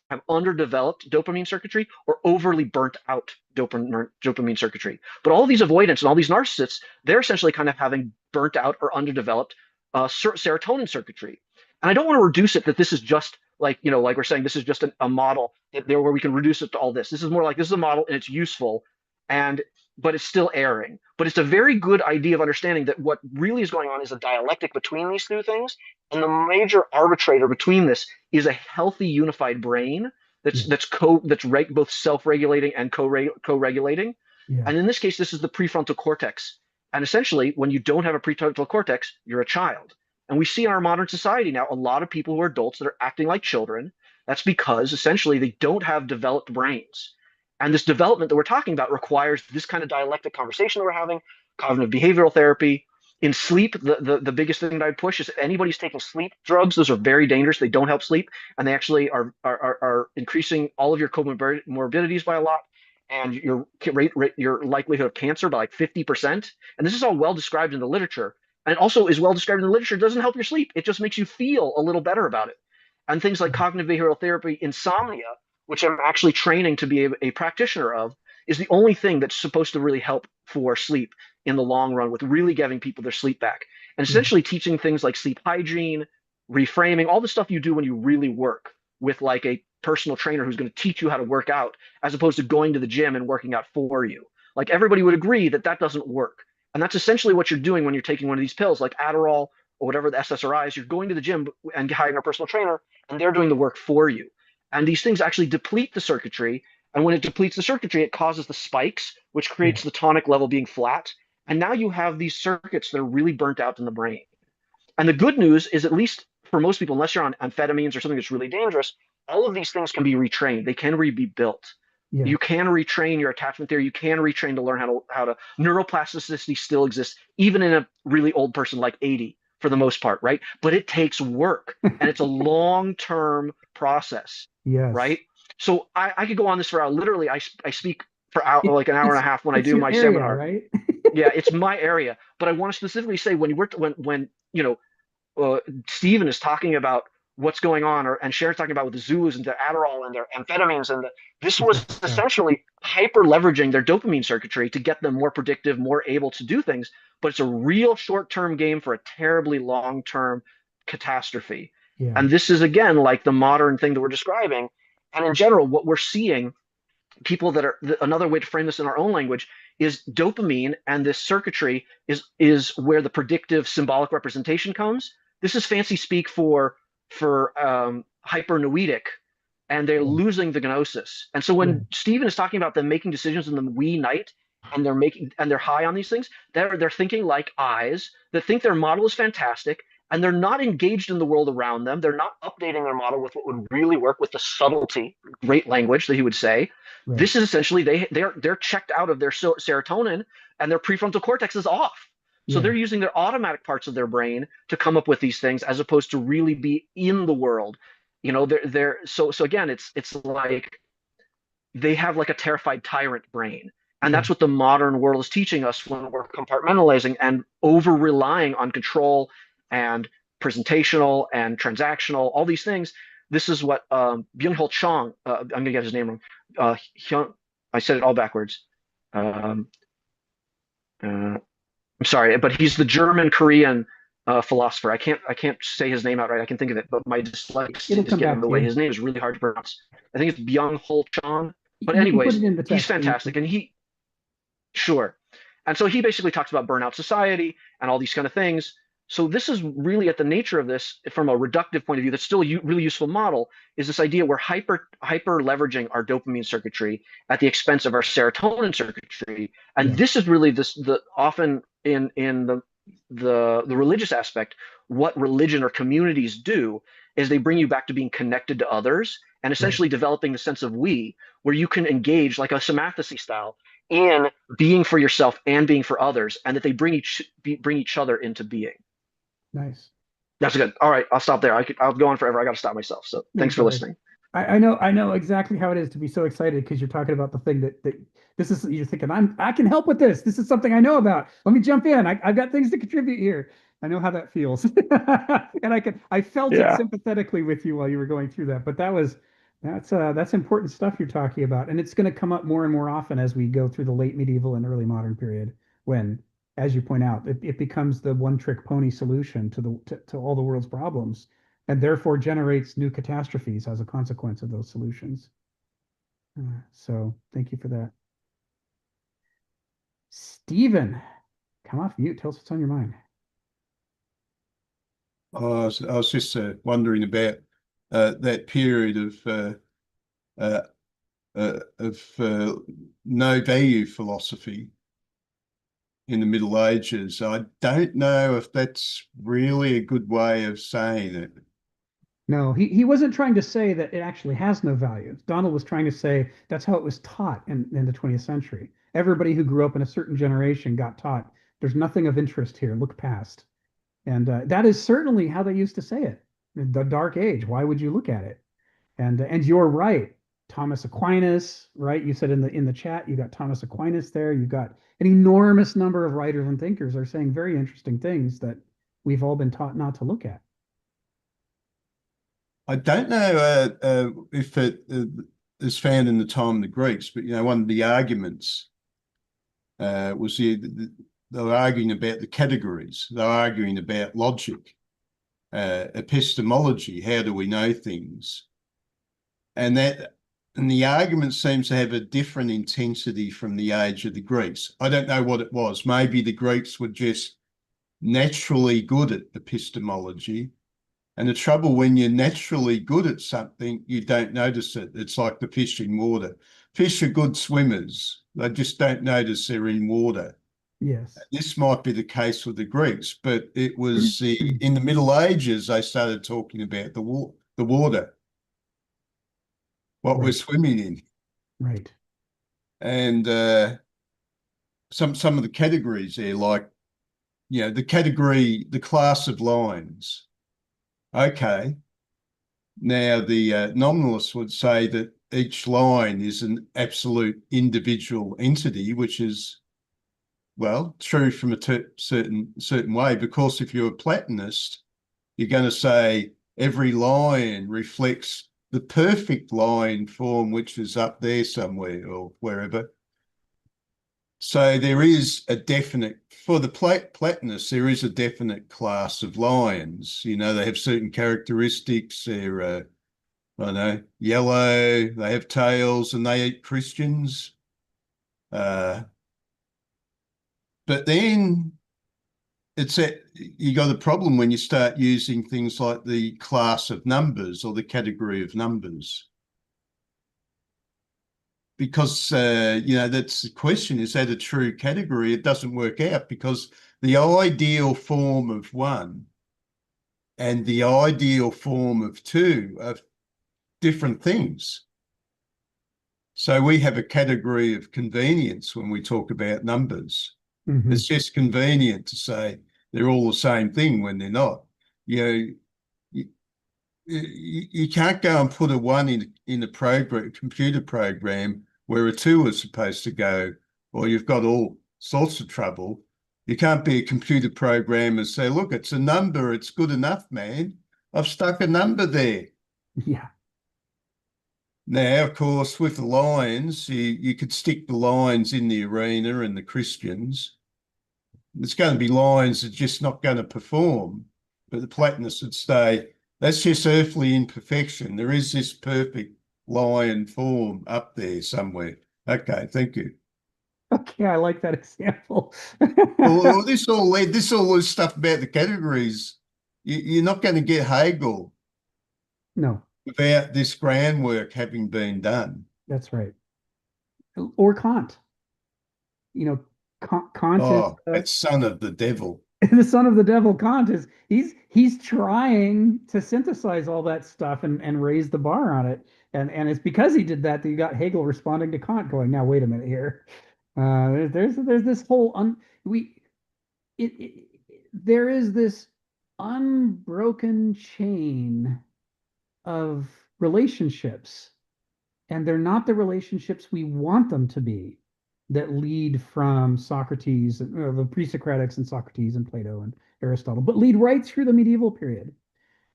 have underdeveloped dopamine circuitry or overly burnt out dopamine circuitry. But all these avoidants and all these narcissists, they're essentially kind of having burnt out or underdeveloped serotonin circuitry. And I don't want to reduce it that this is just like we're saying this is just a model where we can reduce it to all this. This is more like this is a model and it's useful, but it's still erring. But it's a very good idea of understanding that what really is going on is a dialectic between these two things, and the major arbitrator between this is a healthy, unified brain that's both self-regulating and co-regulating. Yeah. And in this case, this is the prefrontal cortex. And essentially, when you don't have a prefrontal cortex, you're a child. And we see in our modern society now a lot of people who are adults that are acting like children. That's because essentially they don't have developed brains. And this development that we're talking about requires this kind of dialectic conversation that we're having, cognitive behavioral therapy. In sleep, the biggest thing that I'd push is if anybody's taking sleep drugs, those are very dangerous. They don't help sleep, and they actually are increasing all of your comorbidities by a lot, and your likelihood of cancer by like 50%. And this is all well described in the literature. And it also is well described in the literature. It doesn't help your sleep. It just makes you feel a little better about it. And things like cognitive behavioral therapy, insomnia, which I'm actually training to be a practitioner of, is the only thing that's supposed to really help for sleep in the long run with really giving people their sleep back. And essentially teaching things like sleep hygiene, reframing, all the stuff you do when you really work with like a personal trainer who's going to teach you how to work out, as opposed to going to the gym and working out for you. Like everybody would agree that that doesn't work. And that's essentially what you're doing when you're taking one of these pills like Adderall or whatever the SSRIs. You're going to the gym and hiring a personal trainer, and they're doing the work for you. And these things actually deplete the circuitry. And when it depletes the circuitry, it causes the spikes, which creates the tonic level being flat. And now you have these circuits that are really burnt out in the brain. And the good news is, at least for most people, unless you're on amphetamines or something that's really dangerous, all of these things can be retrained. They can be built. Yeah. You can retrain your attachment theory. You can retrain to learn how to neuroplasticity still exists, even in a really old person like 80 for the most part, right? But it takes work, and it's a long-term process. Yes. Right. So I could go on this for literally. I speak for like an hour and a half when I do my area, seminar. Right. Yeah, it's my area. But I want to specifically say when Stephen is talking about what's going on, and Sharon's talking about with the Zulus and their Adderall and their amphetamines, and this was essentially hyper leveraging their dopamine circuitry to get them more predictive, more able to do things. But it's a real short-term game for a terribly long-term catastrophe. Yeah. And this is, again, like the modern thing that we're describing. And in general, what we're seeing, people that are, another way to frame this in our own language is dopamine, and this circuitry is where the predictive symbolic representation comes. This is fancy speak for hypernoetic, and they're losing the gnosis. And so when Stephen is talking about them making decisions in the wee night, and they're high on these things, they're thinking like eyes that think their model is fantastic, and they're not engaged in the world around them. They're not updating their model with what would really work with the subtlety, great language that he would say. Right. This is essentially they're checked out of their serotonin, and their prefrontal cortex is off. So they're using their automatic parts of their brain to come up with these things, as opposed to really be in the world. So again, it's like they have like a terrified tyrant brain. And that's what the modern world is teaching us when we're compartmentalizing and over relying on control and presentational and transactional, all these things. this is what Byung-Hul Chong, I'm going to get his name wrong. I said it all backwards. Um, I'm sorry, but he's the German Korean philosopher. I can't say his name outright. I can think of it, but my dyslexia It'll is come getting back in the to way. you. His name is really hard to pronounce. I think it's Byung-Hul Chong. But You can put anyways, it in the he's text. fantastic, and sure. And so he basically talks about burnout society and all these kind of things. So this is really at the nature of this from a reductive point of view. That's still a really useful model. Is this idea we're hyper leveraging our dopamine circuitry at the expense of our serotonin circuitry, and Yeah. this is really the often in the religious aspect. What religion or communities do is they bring you back to being connected to others and essentially developing the sense of we, where you can engage like a somathesy style in being for yourself and being for others, and that they bring each other into being. Nice. That's good. All right, I'll stop there. I'll go on forever. I got to stop myself. So thanks for listening. I know exactly how it is to be so excited because you're talking about the thing that this is, you're thinking, I can help with this. This is something I know about. Let me jump in. I've got things to contribute here. I know how that feels. And I felt it sympathetically with you while you were going through that. But that's important stuff you're talking about. And it's going to come up more and more often as we go through the late medieval and early modern period when, as you point out, it becomes the one-trick pony solution to all the world's problems, and therefore generates new catastrophes as a consequence of those solutions. So thank you for that. Stephen, come off mute. Tell us what's on your mind. I was just wondering about that period of no value philosophy in the Middle Ages. I don't know if that's really a good way of saying it. No, he wasn't trying to say that it actually has no value. Donald was trying to say that's how it was taught in the 20th century. Everybody who grew up in a certain generation got taught there's nothing of interest here. Look past. And that is certainly how they used to say it. The Dark Age. Why would you look at it? And you're right. Thomas Aquinas, right? You said in the chat, you got Thomas Aquinas there. You've got an enormous number of writers and thinkers are saying very interesting things that we've all been taught not to look at. I don't know if it is found in the time of the Greeks, but one of the arguments was they were arguing about the categories. They were arguing about logic, epistemology. How do we know things? And the argument seems to have a different intensity from the age of the Greeks. I don't know what it was. Maybe the Greeks were just naturally good at epistemology. And the trouble when you're naturally good at something, you don't notice it. It's like the fish in water. Fish are good swimmers. They just don't notice they're in water. Yes. This might be the case with the Greeks, but it was in the Middle Ages they started talking about the water, what we're swimming in. Right. And some of the categories there, like, the class of lines. Okay. Now, the nominalists would say that each line is an absolute individual entity, which is, well, true from a certain way, because if you're a Platonist, you're going to say every line reflects the perfect line form, which is up there somewhere or wherever. So there is a definite, for the Platonists, there is a definite class of lions. They have certain characteristics. They're, I don't know, yellow, they have tails, and they eat Christians. But then you got a problem when you start using things like the class of numbers or the category of numbers. Because, that's the question, is that a true category? It doesn't work out because the ideal form of one and the ideal form of two are different things. So we have a category of convenience when we talk about numbers. Mm-hmm. It's just convenient to say they're all the same thing when they're not. You can't go and put a one in a computer program where a two is supposed to go, or you've got all sorts of trouble. You can't be a computer programmer and say, look, it's a number, it's good enough, man. I've stuck a number there. Yeah. Now, of course, with the lions, you could stick the lions in the arena and the Christians. There's going to be lions that are just not going to perform. But the Platonists would say, that's just earthly imperfection. There is this perfect lion form up there somewhere. Okay, thank you. Okay, I like that example. Well, this all this stuff about the categories. You're not going to get Hegel No, without this groundwork having been done. that's right. Or Kant. You know, Kant is Oh, that son of the devil. the son of the devil. Kant is he's trying to synthesize all that stuff and raise the bar on it. And it's because he did that you got Hegel responding to Kant, going, "Now wait a minute here. There's this whole we it there is this unbroken chain of relationships, and they're not the relationships we want them to be, that lead from Socrates, the pre-Socratics and Socrates and Plato and Aristotle, but lead right through the medieval period.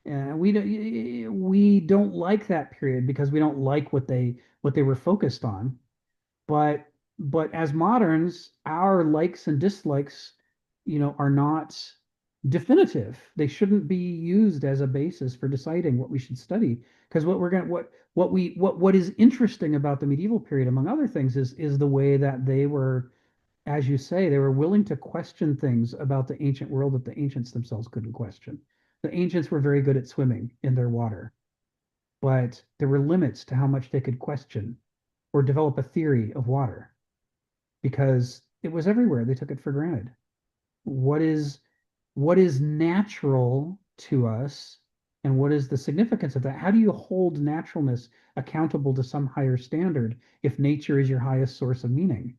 And we don't like that period because we don't like what they were focused on. But as moderns, our likes and dislikes, are not definitive. They shouldn't be used as a basis for deciding what we should study. Because what is interesting about the medieval period, among other things, is the way that they were, as you say, they were willing to question things about the ancient world that the ancients themselves couldn't question. The ancients were very good at swimming in their water, but there were limits to how much they could question or develop a theory of water because it was everywhere. They took it for granted. What is what is natural to us, and what is the significance of that? How do you hold naturalness accountable to some higher standard if nature is your highest source of meaning?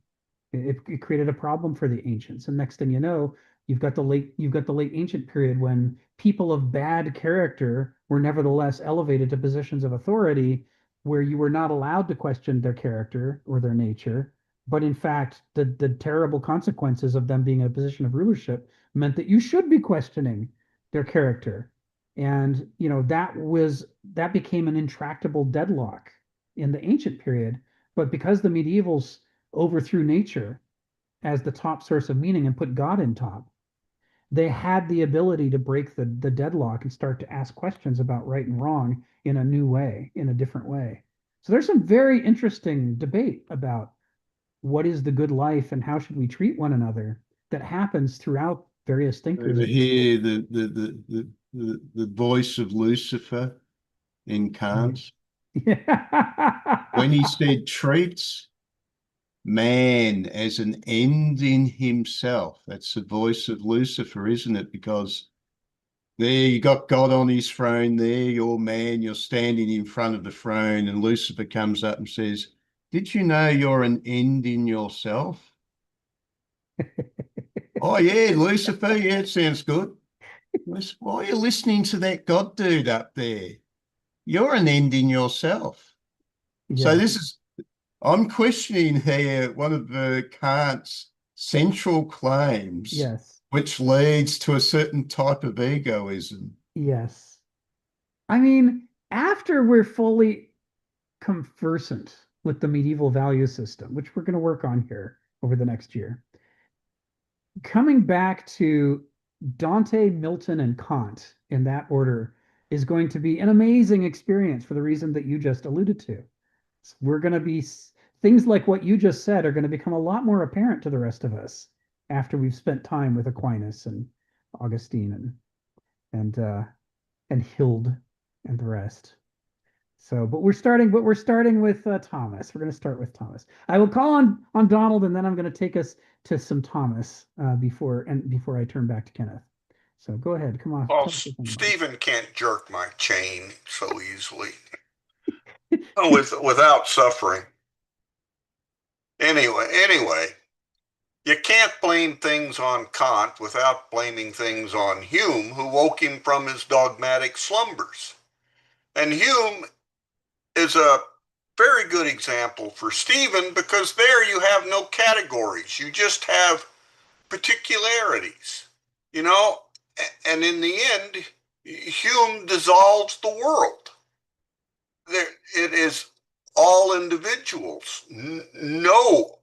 It created a problem for the ancients. And next thing you know, you've got the late ancient period when people of bad character were nevertheless elevated to positions of authority where you were not allowed to question their character or their nature. But in fact, the terrible consequences of them being in a position of rulership meant that you should be questioning their character. And that became an intractable deadlock in the ancient period. But because the medievals overthrew nature as the top source of meaning and put God in top, they had the ability to break the deadlock and start to ask questions about right and wrong in a new way, in a different way. So there's some very interesting debate about what is the good life and how should we treat one another that happens throughout various thinkers. Over here, the voice of Lucifer in Kant, when he said treats man as an end in himself. That's the voice of Lucifer, isn't it? Because there you got God on his throne there, you're man, you're standing in front of the throne, and Lucifer comes up and says, did you know you're an end in yourself? Oh, yeah, Lucifer, yeah, it sounds good. Why are you listening to that God dude up there? You're an end in yourself. So I'm questioning here one of the Kant's central claims, Yes. which leads to a certain type of egoism. Yes. I mean, after we're fully conversant with the medieval value system, which we're going to work on here over the next year, coming back to Dante, Milton, and Kant in that order is going to be an amazing experience for the reason that you just alluded to. So we're going to be things like what you just said are going to become a lot more apparent to the rest of us after we've spent time with Aquinas and Augustine and Hild and the rest. So, but we're starting with Thomas. We're going to start with Thomas. I will call on Donald, and then I'm going to take us to some Thomas before I turn back to Kenneth. So go ahead, come on. Well, Stephen can't jerk my chain so easily without suffering. Anyway, you can't blame things on Kant without blaming things on Hume, who woke him from his dogmatic slumbers. And Hume is a very good example for Stephen because there you have no categories. You just have particularities, and in the end, Hume dissolves the world. it is all individuals. No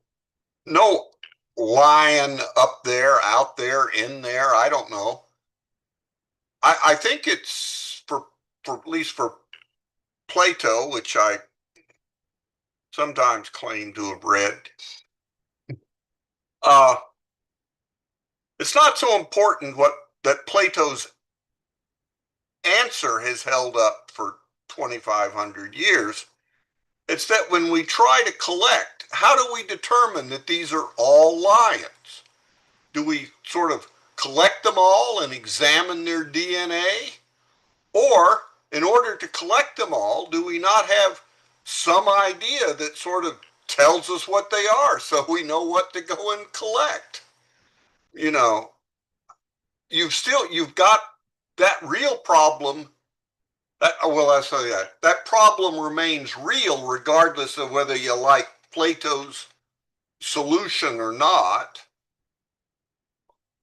lion up there, out there, in there. I don't know. I think it's for at least for Plato, which I sometimes claim to have read. It's not so important that Plato's answer has held up for 2,500 years. It's that when we try to collect, how do we determine that these are all lions? Do we sort of collect them all and examine their DNA? Or, in order to collect them all, do we not have some idea that sort of tells us what they are so we know what to go and collect? You know, you've got that real problem. That problem remains real regardless of whether you like Plato's solution or not,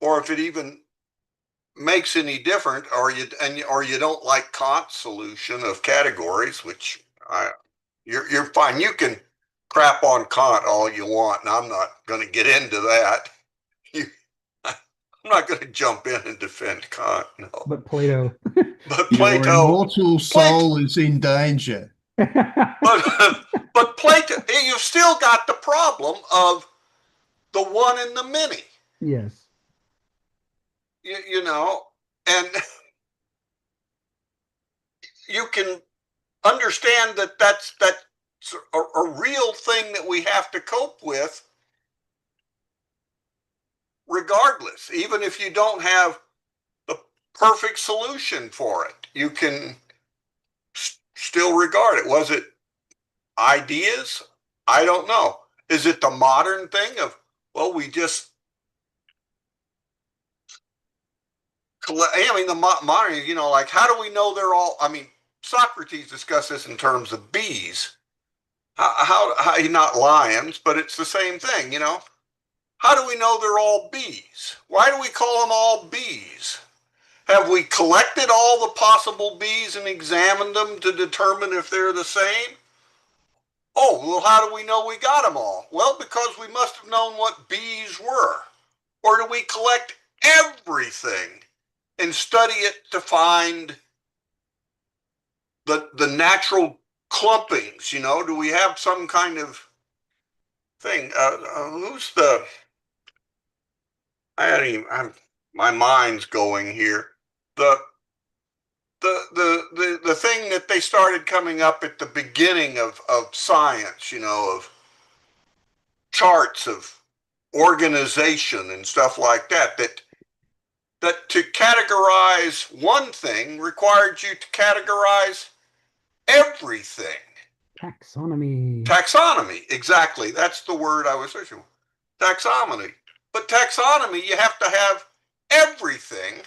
or if it even makes any difference, or you don't like Kant's solution of categories, which you're fine. You can crap on Kant all you want, and I'm not going to get into that. I'm not going to jump in and defend Kant. No, but Plato. but Your Plato, immortal soul is in danger. but Plato, you've still got the problem of the one and the many. Yes. You know, and you can understand that that's a real thing that we have to cope with regardless. Even if you don't have the perfect solution for it, you can still regard it. Was it ideas? I don't know. Is it the modern thing of, well, we just the modern, like, how do we know they're all, Socrates discussed this in terms of bees. How not lions, but it's the same thing, How do we know they're all bees? Why do we call them all bees? Have we collected all the possible bees and examined them to determine if they're the same? Oh, well, how do we know we got them all? Well, because we must have known what bees were. Or do we collect everything and study it to find the natural clumpings? Do we have some kind of thing? My mind's going here. The thing that they started coming up at the beginning of science, of charts of organization and stuff like that to categorize one thing required you to categorize everything. Taxonomy, exactly. That's the word I was searching for. Taxonomy. But taxonomy, you have to have everything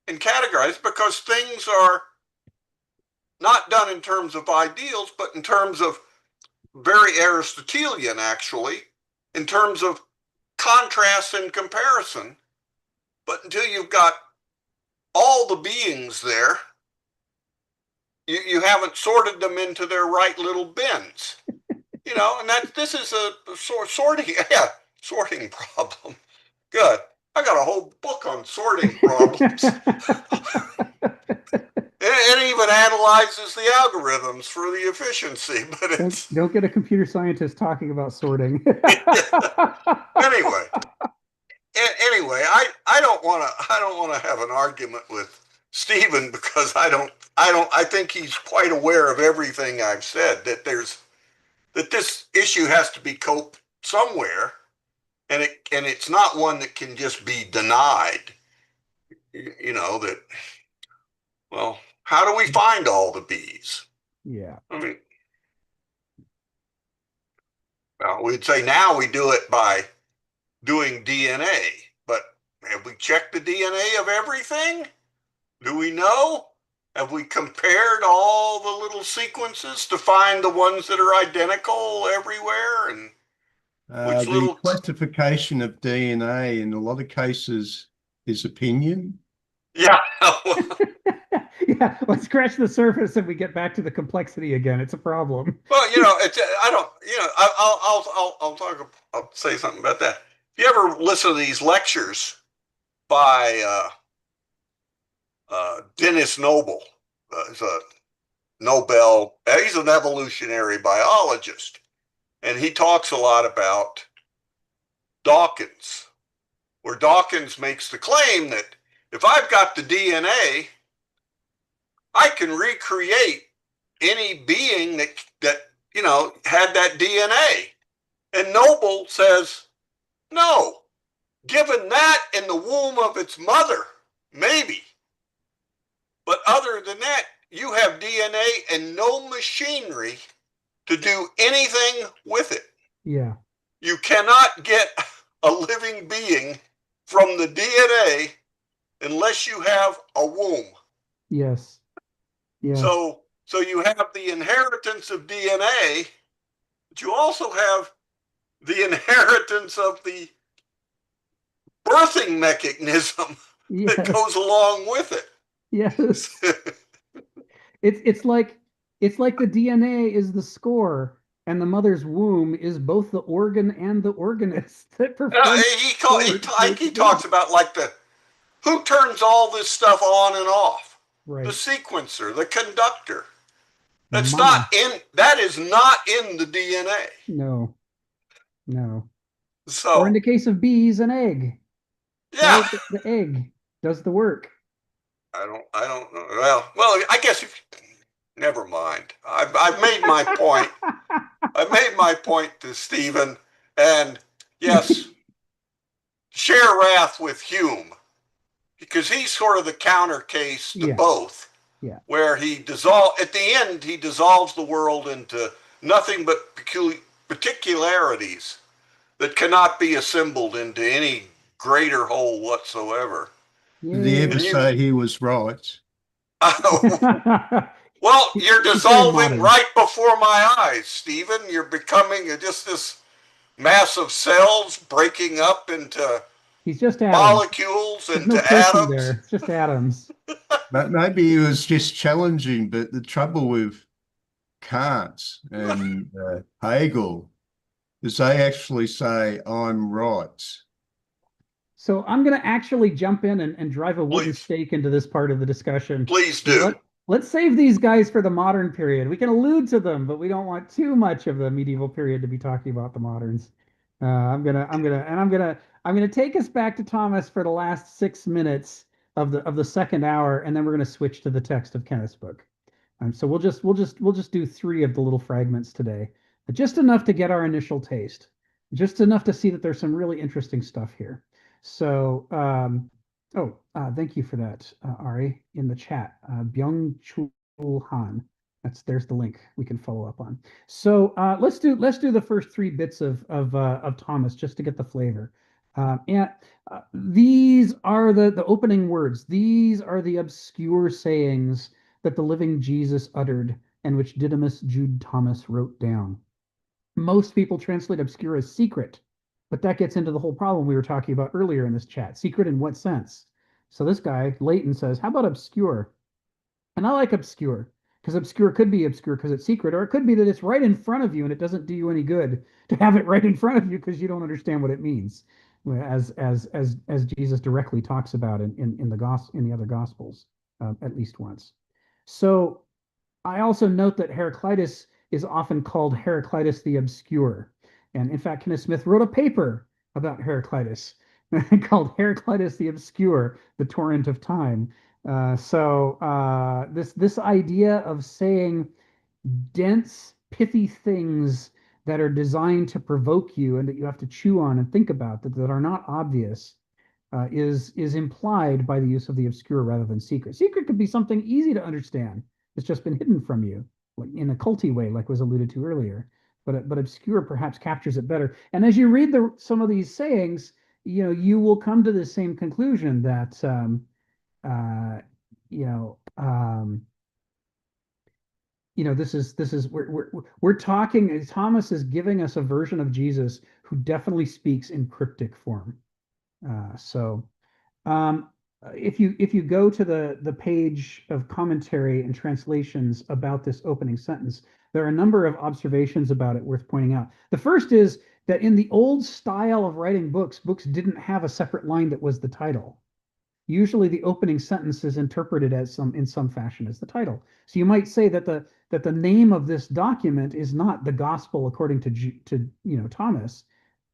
and categorize, because things are not done in terms of ideals, but in terms of very Aristotelian, actually, in terms of contrast and comparison. But until you've got all the beings there, you haven't sorted them into their right little bins. And this is a sorting problem. Good. I got a whole book on sorting problems. It even analyzes the algorithms for the efficiency, but don't get a computer scientist talking about sorting. Anyway, I don't want to have an argument with Stephen, because I think he's quite aware of everything I've said, that this issue has to be coped somewhere, and it's not one that can just be denied. That, well, how do we find all the bees? Yeah. Well, we'd say now we do it by doing DNA, but have we checked the DNA of everything? Do we know? Have we compared all the little sequences to find the ones that are identical everywhere? And the classification of DNA in a lot of cases is opinion. Yeah. Yeah, let's scratch the surface and we get back to the complexity again. It's a problem. Well, it's I don't, I'll say something about that. If you ever listen to these lectures by Dennis Noble, he's a he's an evolutionary biologist, and he talks a lot about Dawkins, where Dawkins makes the claim that if I've got the DNA, I can recreate any being that had that DNA. And Noble says, no, given that in the womb of its mother, maybe. But other than that, you have DNA and no machinery to do anything with it. Yeah. You cannot get a living being from the DNA unless you have a womb. Yes. Yes. So you have the inheritance of DNA, but you also have the inheritance of the birthing mechanism that goes along with it. Yes. It's like the DNA is the score, and the mother's womb is both the organ and the organist that performs. He talks about like who turns all this stuff on and off. Right. The sequencer, the conductor. That is not in the DNA. No. So, or in the case of bees, an egg. Yeah. Right? The egg does the work. I don't know. Well, I guess never mind. I've made my point. I've made my point to Stephen, and yes, share wrath with Hume, because he's sort of the counter case to both. Yeah. Where at the end, he dissolves the world into nothing but particularities that cannot be assembled into any greater whole whatsoever. Did he ever say he was right? Well, you're dissolving right before my eyes, Stephen. You're becoming just this mass of cells breaking up into He's just molecules, into atoms. There. It's just atoms. But maybe he was just challenging, but the trouble with Kant and Hegel is they actually say, I'm right. So I'm going to actually jump in and drive a wooden stake into this part of the discussion. Please do. Let's save these guys for the modern period. We can allude to them, but we don't want too much of the medieval period to be talking about the moderns. I'm gonna take us back to Thomas for the last 6 minutes of the second hour, and then we're gonna switch to the text of Kenneth's book. So we'll just do 3 of the little fragments today, just enough to get our initial taste, just enough to see that there's some really interesting stuff here. So, thank you for that, Ari, in the chat. Byung-Chul Han. There's the link we can follow up on. So let's do the first 3 bits of Thomas just to get the flavor. These are the opening words. These are the obscure sayings that the living Jesus uttered and which Didymus Jude Thomas wrote down. Most people translate obscure as secret, but that gets into the whole problem we were talking about earlier in this chat. Secret in what sense? So this guy, Leighton, says, how about obscure? And I like obscure, because obscure could be obscure because it's secret, or it could be that it's right in front of you and it doesn't do you any good to have it right in front of you because you don't understand what it means, as Jesus directly talks about in the other Gospels, at least once. So I also note that Heraclitus is often called Heraclitus the Obscure. And in fact, Kenneth Smith wrote a paper about Heraclitus called Heraclitus the Obscure, the Torrent of Time. This idea of saying dense, pithy things that are designed to provoke you and that you have to chew on and think about that are not obvious is implied by the use of the obscure rather than secret. Secret could be something easy to understand. It's just been hidden from you in a culty way, like was alluded to earlier. But obscure perhaps captures it better. And as you read some of these sayings, you will come to the same conclusion that this is we're talking. Thomas is giving us a version of Jesus who definitely speaks in cryptic form. if you go to the page of commentary and translations about this opening sentence, there are a number of observations about it worth pointing out. The first is that in the old style of writing books, books didn't have a separate line that was the title. Usually the opening sentence is interpreted as in some fashion as the title. So you might say that the name of this document is not the gospel according to Thomas.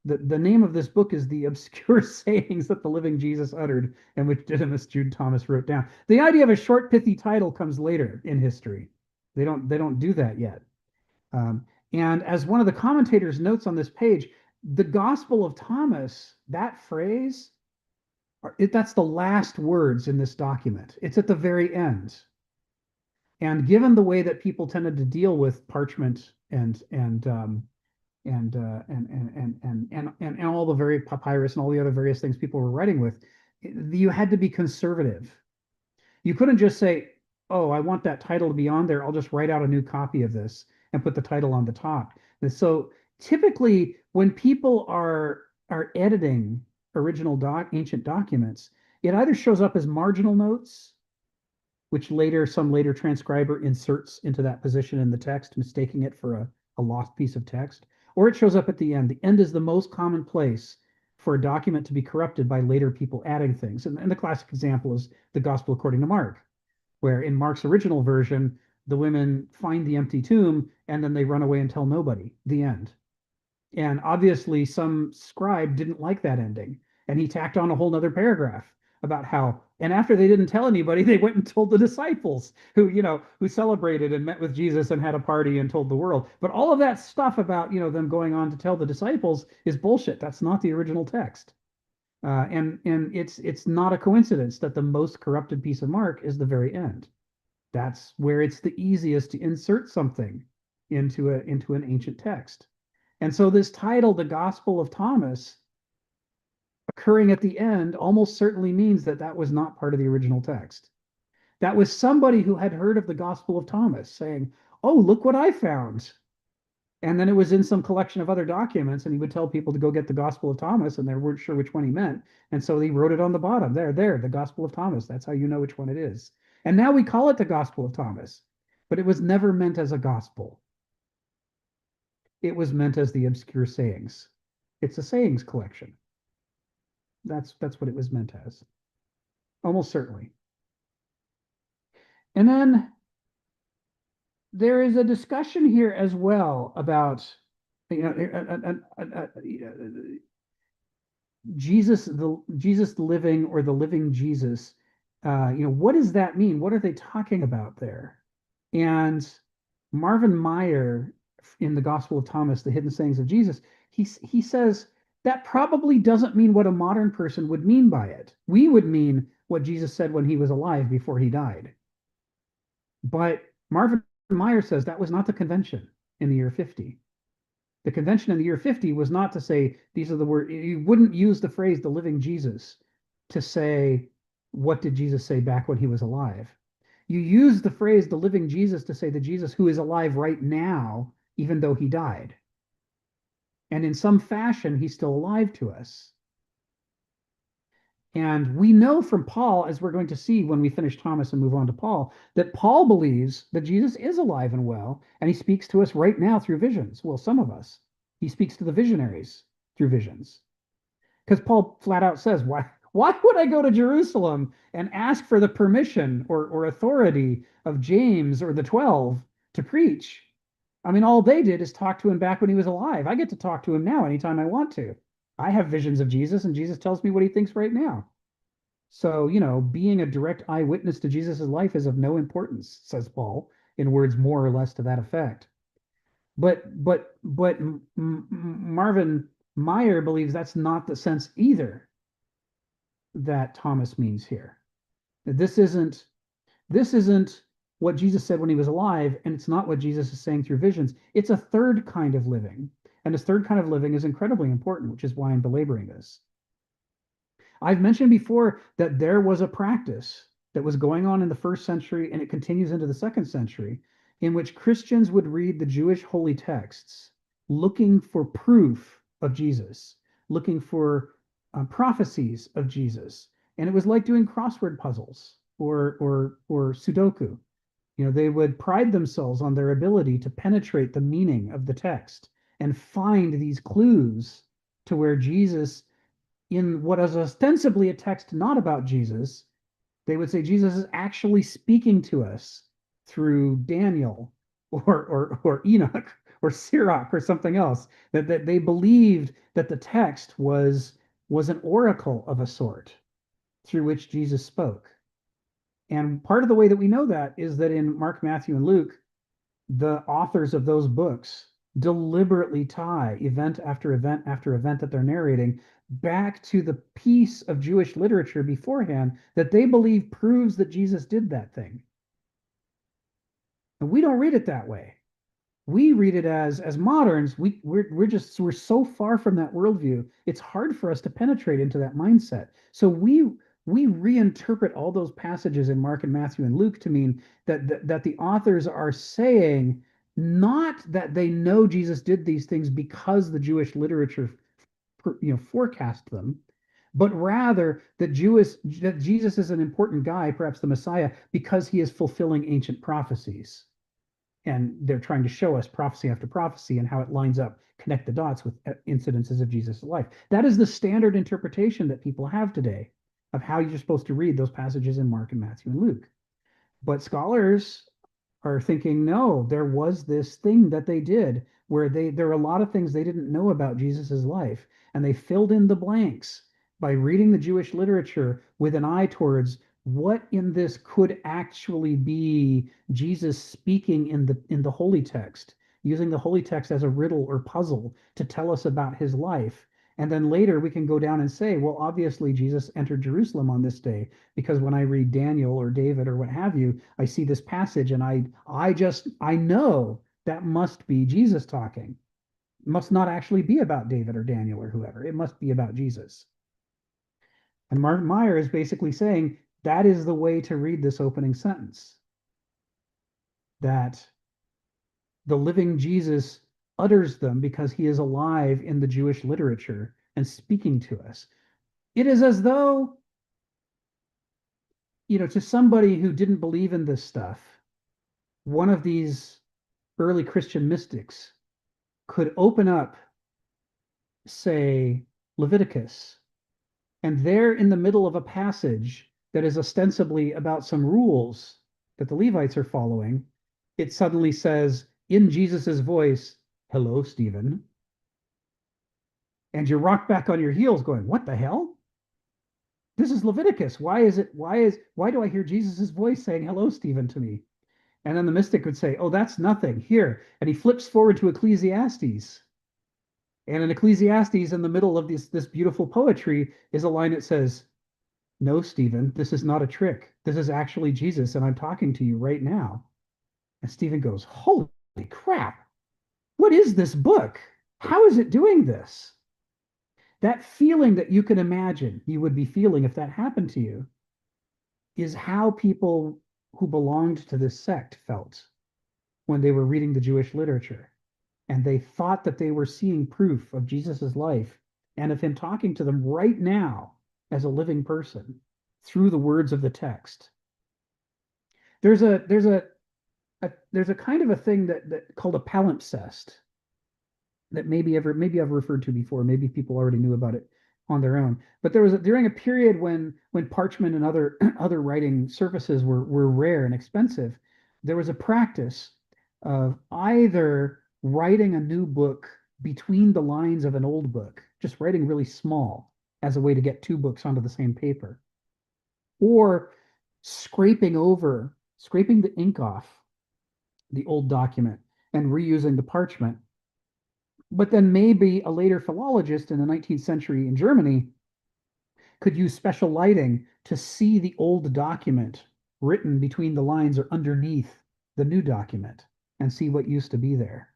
The name of this book is the obscure sayings that the living Jesus uttered and which Didymus Jude Thomas wrote down. The idea of a short pithy title comes later in history. They don't do that yet. And as one of the commentators notes on this page, the Gospel of Thomas, that phrase, that's the last words in this document. It's at the very end. And given the way that people tended to deal with parchment and all the very papyrus and all the other various things people were writing with, you had to be conservative. You couldn't just say, "Oh, I want that title to be on there. I'll just write out a new copy of this and put the title on the top." And so typically, when people are editing ancient documents, it either shows up as marginal notes, which some later transcriber inserts into that position in the text, mistaking it for a lost piece of text, or it shows up at the end. The end is the most common place for a document to be corrupted by later people adding things. And the classic example is the Gospel according to Mark, where in Mark's original version, the women find the empty tomb and then they run away and tell nobody, the end. And obviously some scribe didn't like that ending, and he tacked on a whole nother paragraph about how, and after they didn't tell anybody, they went and told the disciples who celebrated and met with Jesus and had a party and told the world. But all of that stuff about, them going on to tell the disciples is bullshit. That's not the original text. And it's not a coincidence that the most corrupted piece of Mark is the very end. That's where it's the easiest to insert something into an ancient text. And so this title, the Gospel of Thomas, occurring at the end almost certainly means that was not part of the original text. That was somebody who had heard of the Gospel of Thomas saying, "Oh, look what I found." And then it was in some collection of other documents, and he would tell people to go get the Gospel of Thomas, and they weren't sure which one he meant. And so he wrote it on the bottom. There, the Gospel of Thomas. That's how you know which one it is. And now we call it the Gospel of Thomas, but it was never meant as a gospel. It was meant as the obscure sayings. It's a sayings collection. That's what it was meant as. Almost certainly. And then there is a discussion here as well about Jesus, the living, or the living Jesus. What does that mean? What are they talking about there? And Marvin Meyer, in the Gospel of Thomas, the Hidden Sayings of Jesus, he says that probably doesn't mean what a modern person would mean by it. We would mean what Jesus said when he was alive before he died. But Marvin Meyer says that was not the convention in the year 50. The convention in the year 50 was not to say these are the words. You wouldn't use the phrase the living Jesus to say, what did Jesus say back when he was alive? You use the phrase the living Jesus to say the Jesus who is alive right now, even though he died. And in some fashion, he's still alive to us. And we know from Paul, as we're going to see when we finish Thomas and move on to Paul, that Paul believes that Jesus is alive and well, and he speaks to us right now through visions. Well, some of us. He speaks to the visionaries through visions. Because Paul flat out says, why would I go to Jerusalem and ask for the permission or authority of James or the 12 to preach? I mean, all they did is talk to him back when he was alive. I get to talk to him now anytime I want to. I have visions of Jesus, and Jesus tells me what he thinks right now. So, being a direct eyewitness to Jesus' life is of no importance, says Paul, in words more or less to that effect. But Marvin Meyer believes that's not the sense either that Thomas means here. This isn't what Jesus said when he was alive, and it's not what Jesus is saying through visions. It's a third kind of living. And this third kind of living is incredibly important, which is why I'm belaboring this. I've mentioned before that there was a practice that was going on in the first century, and it continues into the second century, in which Christians would read the Jewish holy texts looking for proof of Jesus, looking for prophecies of Jesus. And it was like doing crossword puzzles or Sudoku. They would pride themselves on their ability to penetrate the meaning of the text and find these clues to where Jesus, in what is ostensibly a text not about Jesus, they would say Jesus is actually speaking to us through Daniel or Enoch or Sirach or something else. That they believed that the text was an oracle of a sort through which Jesus spoke. And part of the way that we know that is that in Mark, Matthew, and Luke, the authors of those books deliberately tie event after event after event that they're narrating back to the piece of Jewish literature beforehand that they believe proves that Jesus did that thing. And we don't read it that way. We read it as moderns. We're so far from that worldview. It's hard for us to penetrate into that mindset. So we reinterpret all those passages in Mark and Matthew and Luke to mean that the authors are saying not that they know Jesus did these things because the Jewish literature forecast them, but rather that Jesus is an important guy, perhaps the Messiah, because he is fulfilling ancient prophecies. And they're trying to show us prophecy after prophecy and how it lines up, connect the dots with incidences of Jesus' life. That is the standard interpretation that people have today of how you're supposed to read those passages in Mark and Matthew and Luke. But scholars are thinking, no, there was this thing that they did where there are a lot of things they didn't know about Jesus's life, and they filled in the blanks by reading the Jewish literature with an eye towards what in this could actually be Jesus speaking in the holy text, using the holy text as a riddle or puzzle to tell us about his life. And then later we can go down and say, well, obviously Jesus entered Jerusalem on this day, because when I read Daniel or David or what have you, I see this passage and I know that must be Jesus talking. It must not actually be about David or Daniel or whoever. It must be about Jesus. And Martin Meyer is basically saying that is the way to read this opening sentence. That the living Jesus utters them because he is alive in the Jewish literature and speaking to us. It is as though, to somebody who didn't believe in this stuff, one of these early Christian mystics could open up, say, Leviticus, and there in the middle of a passage that is ostensibly about some rules that the Levites are following, it suddenly says in Jesus's voice, "Hello, Stephen." And you rock back on your heels going, what the hell? This is Leviticus. Why do I hear Jesus's voice saying, "Hello, Stephen," to me? And then the mystic would say, oh, that's nothing. Here. And he flips forward to Ecclesiastes. And in Ecclesiastes, in the middle of this beautiful poetry, is a line that says, "No, Stephen, this is not a trick. This is actually Jesus, and I'm talking to you right now." And Stephen goes, holy crap. What is this book? How is it doing this? That feeling that you can imagine you would be feeling if that happened to you is how people who belonged to this sect felt when they were reading the Jewish literature. And they thought that they were seeing proof of Jesus's life and of him talking to them right now as a living person through the words of the text. There's a kind of a thing that called a palimpsest that maybe I've referred to before. Maybe people already knew about it on their own. But there was during a period when parchment and other other writing surfaces were rare and expensive, there was a practice of either writing a new book between the lines of an old book, just writing really small as a way to get two books onto the same paper, or scraping the ink off the old document and reusing the parchment. But then maybe a later philologist in the 19th century in Germany could use special lighting to see the old document written between the lines or underneath the new document and see what used to be there.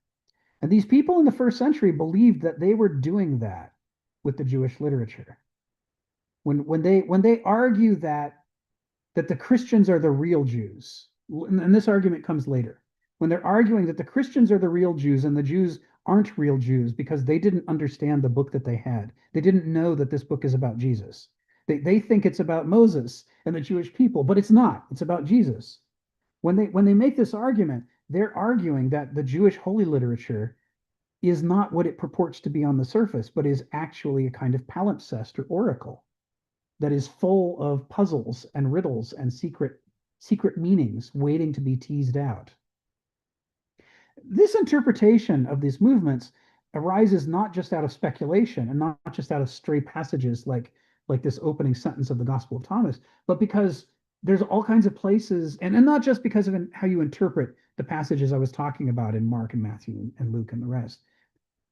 And these people in the first century believed that they were doing that with the Jewish literature. When they argue that the Christians are the real Jews, and this argument comes later, when they're arguing that the Christians are the real Jews and the Jews aren't real Jews because they didn't understand the book that they had. They didn't know that this book is about Jesus. They think it's about Moses and the Jewish people, but it's not. It's about Jesus. When they make this argument, they're arguing that the Jewish holy literature is not what it purports to be on the surface, but is actually a kind of palimpsest or oracle that is full of puzzles and riddles and secret meanings waiting to be teased out. This interpretation of these movements arises not just out of speculation and not just out of stray passages like this opening sentence of the Gospel of Thomas, but because there's all kinds of places, and not just because of how you interpret the passages I was talking about in Mark and Matthew and Luke and the rest,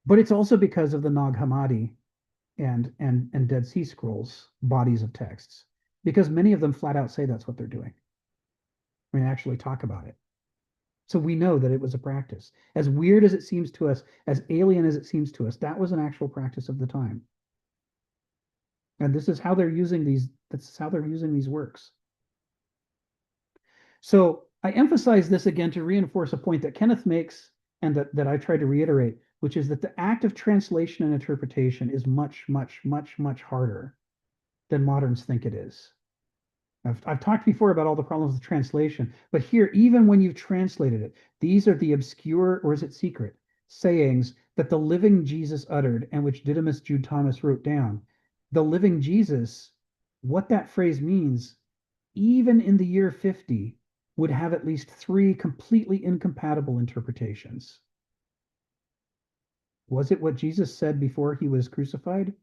but it's also because of the Nag Hammadi and Dead Sea Scrolls bodies of texts, because many of them flat out say that's what they're doing. I mean, actually talk about it. So we know that it was a practice. As weird as it seems to us, as alien as it seems to us, that was an actual practice of the time. And this is how they're using these, that's how they're using these works. So I emphasize this again to reinforce a point that Kenneth makes and that I try to reiterate, which is that the act of translation and interpretation is much, much, much, much harder than moderns think it is. I've talked before about all the problems with translation, but here, even when you've translated it, these are the obscure, or is it secret, sayings that the living Jesus uttered and which Didymus Jude Thomas wrote down. The living Jesus, what that phrase means, even in the year 50, would have at least 3 completely incompatible interpretations. Was it what Jesus said before he was crucified?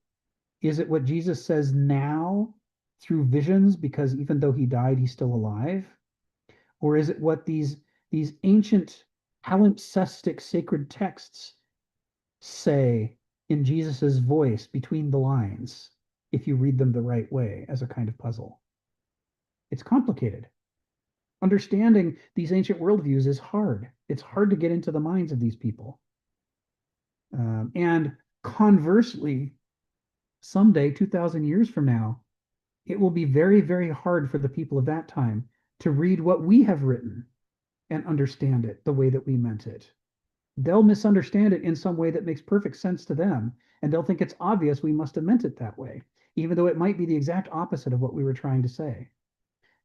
Is it what Jesus says now through visions, because even though he died, he's still alive? Or is it what these ancient palimpsestic sacred texts say in Jesus's voice between the lines, if you read them the right way as a kind of puzzle? It's complicated. Understanding these ancient worldviews is hard. It's hard to get into the minds of these people. And conversely, someday, 2,000 years from now, it will be very, very hard for the people of that time to read what we have written and understand it the way that we meant it. They'll misunderstand it in some way that makes perfect sense to them, and they'll think it's obvious we must have meant it that way, even though it might be the exact opposite of what we were trying to say.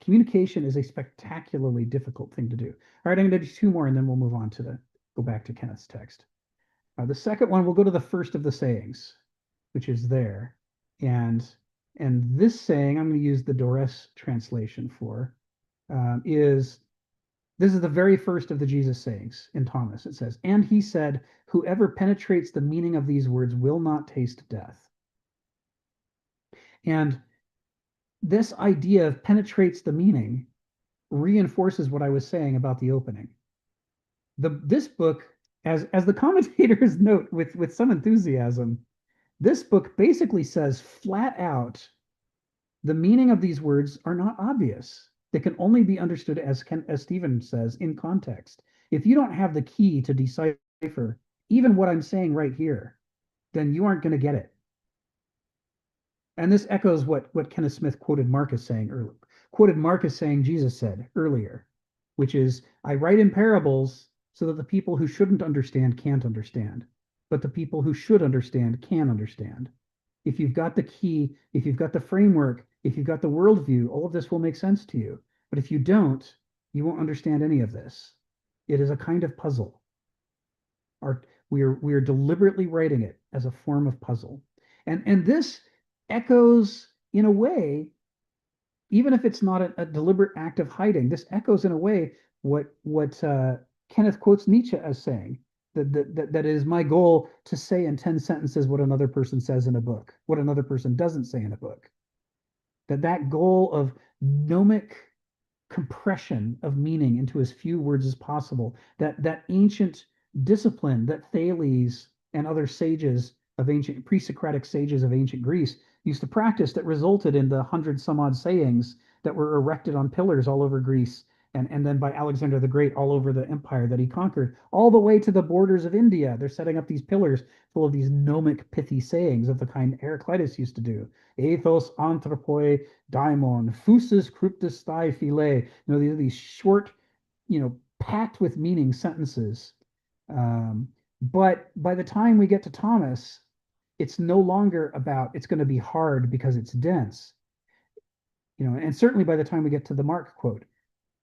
Communication is a spectacularly difficult thing to do. All right, I'm going to do 2 more, and then we'll move on to go back to Kenneth's text. The second one, we'll go to the first of the sayings, which is there. And this saying, I'm going to use the Dores translation for, this is the very first of the Jesus sayings in Thomas. It says, and he said, whoever penetrates the meaning of these words will not taste death. And this idea of penetrates the meaning reinforces what I was saying about the opening. This book, as the commentators note with some enthusiasm, this book basically says flat out, the meaning of these words are not obvious. They can only be understood, as Stephen says, in context. If you don't have the key to decipher even what I'm saying right here, then you aren't going to get it. And this echoes what Kenneth Smith quoted Marcus saying earlier. Quoted Marcus saying Jesus said earlier, which is, I write in parables so that the people who shouldn't understand can't understand, but the people who should understand can understand. If you've got the key, if you've got the framework, if you've got the worldview, all of this will make sense to you. But if you don't, you won't understand any of this. It is a kind of puzzle. We are deliberately writing it as a form of puzzle. And this echoes in a way, even if it's not a deliberate act of hiding, this echoes in a way what Kenneth quotes Nietzsche as saying, that is my goal to say in 10 sentences what another person says in a book, what another person doesn't say in a book. That goal of gnomic compression of meaning into as few words as possible, that ancient discipline that Thales and other sages of ancient, pre-Socratic sages of ancient Greece used to practice, that resulted in the 100 some odd sayings that were erected on pillars all over Greece, and then by Alexander the Great all over the empire that he conquered, all the way to the borders of India. They're setting up these pillars full of these gnomic pithy sayings of the kind Heraclitus used to do. Ethos anthropoi daimon, phusis cryptus thai phile. These are these short, packed with meaning sentences. But by the time we get to Thomas, it's no longer about it's going to be hard because it's dense. and certainly by the time we get to the Mark quote,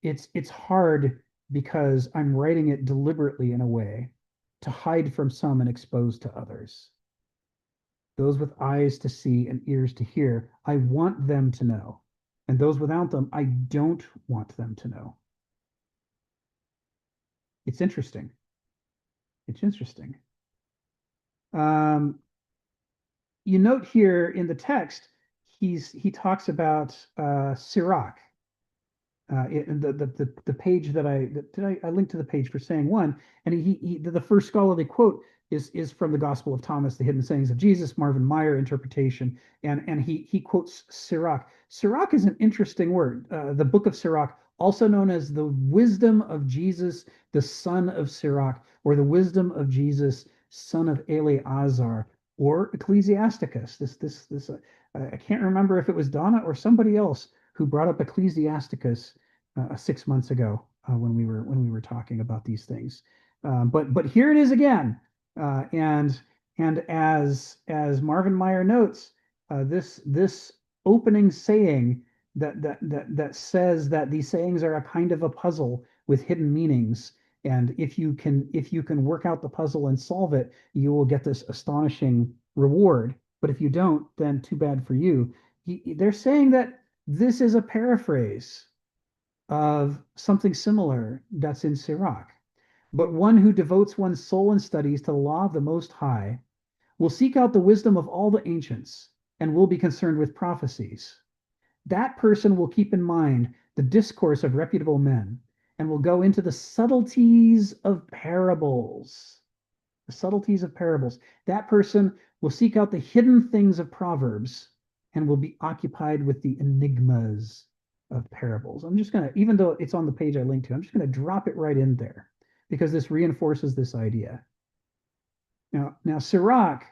it's hard because I'm writing it deliberately in a way to hide from some and expose to others. Those with eyes to see and ears to hear, I want them to know. And those without them, I don't want them to know. It's interesting. It's interesting. You note here in the text, he talks about Sirach. The page that I linked to the page for saying one, and the first scholarly quote is from the Gospel of Thomas, the Hidden Sayings of Jesus, Marvin Meyer interpretation, and he quotes Sirach. Sirach is an interesting word. The book of Sirach, also known as the wisdom of Jesus, the son of Sirach, or the wisdom of Jesus, son of Eleazar, or Ecclesiasticus. I can't remember if it was Donna or somebody else who brought up Ecclesiasticus 6 months ago when we were talking about these things. But here it is again, and as Marvin Meyer notes, this opening saying that says that these sayings are a kind of a puzzle with hidden meanings, and if you can work out the puzzle and solve it, you will get this astonishing reward. But if you don't, then too bad for you. They're saying that this is a paraphrase of something similar that's in Sirach. But one who devotes one's soul and studies to the law of the Most High will seek out the wisdom of all the ancients and will be concerned with prophecies. That person will keep in mind the discourse of reputable men and will go into the subtleties of parables. The subtleties of parables. That person will seek out the hidden things of Proverbs and will be occupied with the enigmas of parables. I'm just going to, even though it's on the page I linked to, I'm just going to drop it right in there because this reinforces this idea. Now Sirach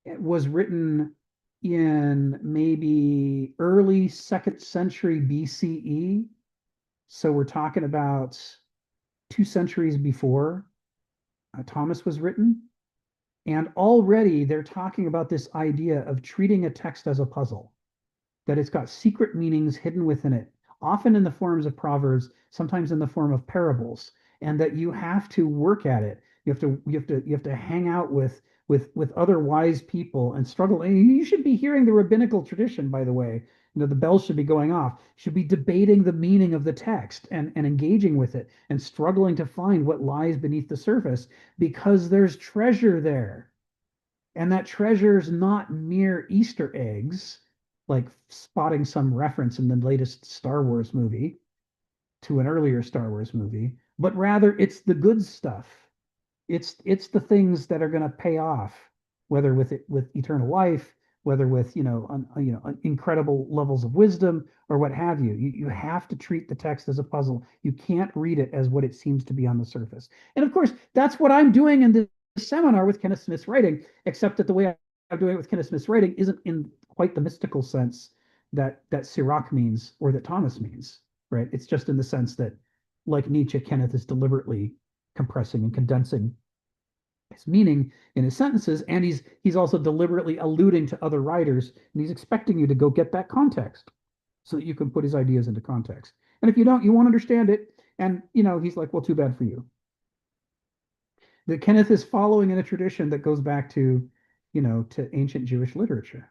was written in maybe early 2nd century BCE. So we're talking about 2 centuries before Thomas was written. And already they're talking about this idea of treating a text as a puzzle, that it's got secret meanings hidden within it, often in the forms of proverbs, sometimes in the form of parables, and that you have to work at it. You have to hang out with other wise people and struggle. And you should be hearing the rabbinical tradition, by the way. The bells should be going off. You should be debating the meaning of the text and engaging with it and struggling to find what lies beneath the surface because there's treasure there. And that treasure's not mere Easter eggs, like spotting some reference in the latest Star Wars movie to an earlier Star Wars movie, but rather it's the good stuff. It's the things that are going to pay off, whether with eternal life, whether with incredible levels of wisdom or what have you. You have to treat the text as a puzzle. You can't read it as what it seems to be on the surface. And of course, that's what I'm doing in this seminar with Kenneth Smith's writing, except that the way I'm doing it with Kenneth Smith's writing isn't in quite the mystical sense that Sirach means or that Thomas means, right? It's just in the sense that, like Nietzsche, Kenneth is deliberately compressing and condensing his meaning in his sentences, and he's also deliberately alluding to other writers, and he's expecting you to go get that context so that you can put his ideas into context. And if you don't, you won't understand it. And he's like, well, too bad for you. That Kenneth is following in a tradition that goes back to ancient Jewish literature.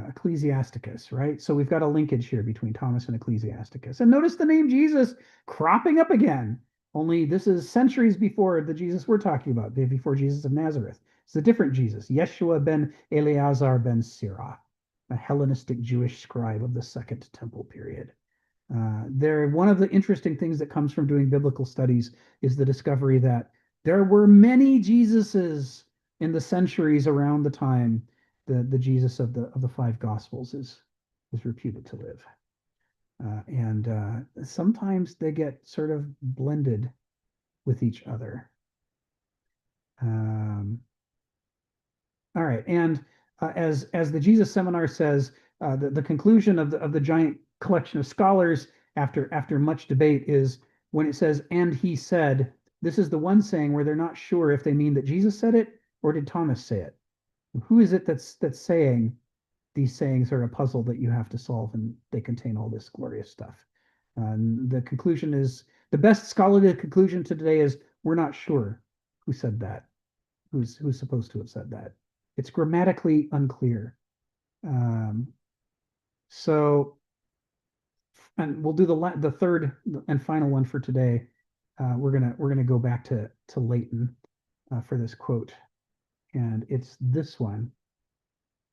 Ecclesiasticus, right? So we've got a linkage here between Thomas and Ecclesiasticus. And notice the name Jesus cropping up again. Only this is centuries before the Jesus we're talking about, before Jesus of Nazareth. It's a different Jesus, Yeshua ben Eleazar ben Sirach, a Hellenistic Jewish scribe of the Second Temple period. One of the interesting things that comes from doing biblical studies is the discovery that there were many Jesuses in the centuries around the time the Jesus of the five Gospels is reputed to live. And sometimes they get sort of blended with each other. All right, and as the Jesus Seminar says, the conclusion of the giant collection of scholars after much debate is when it says "and he said." This is the one saying where they're not sure if they mean that Jesus said it or did Thomas say it. Who is it that's saying these sayings are a puzzle that you have to solve, and they contain all this glorious stuff. The conclusion is, the best scholarly conclusion to today is, we're not sure who said that, who's supposed to have said that. It's grammatically unclear. So, and we'll do the third and final one for today. We're gonna go back to Leighton for this quote, and it's this one.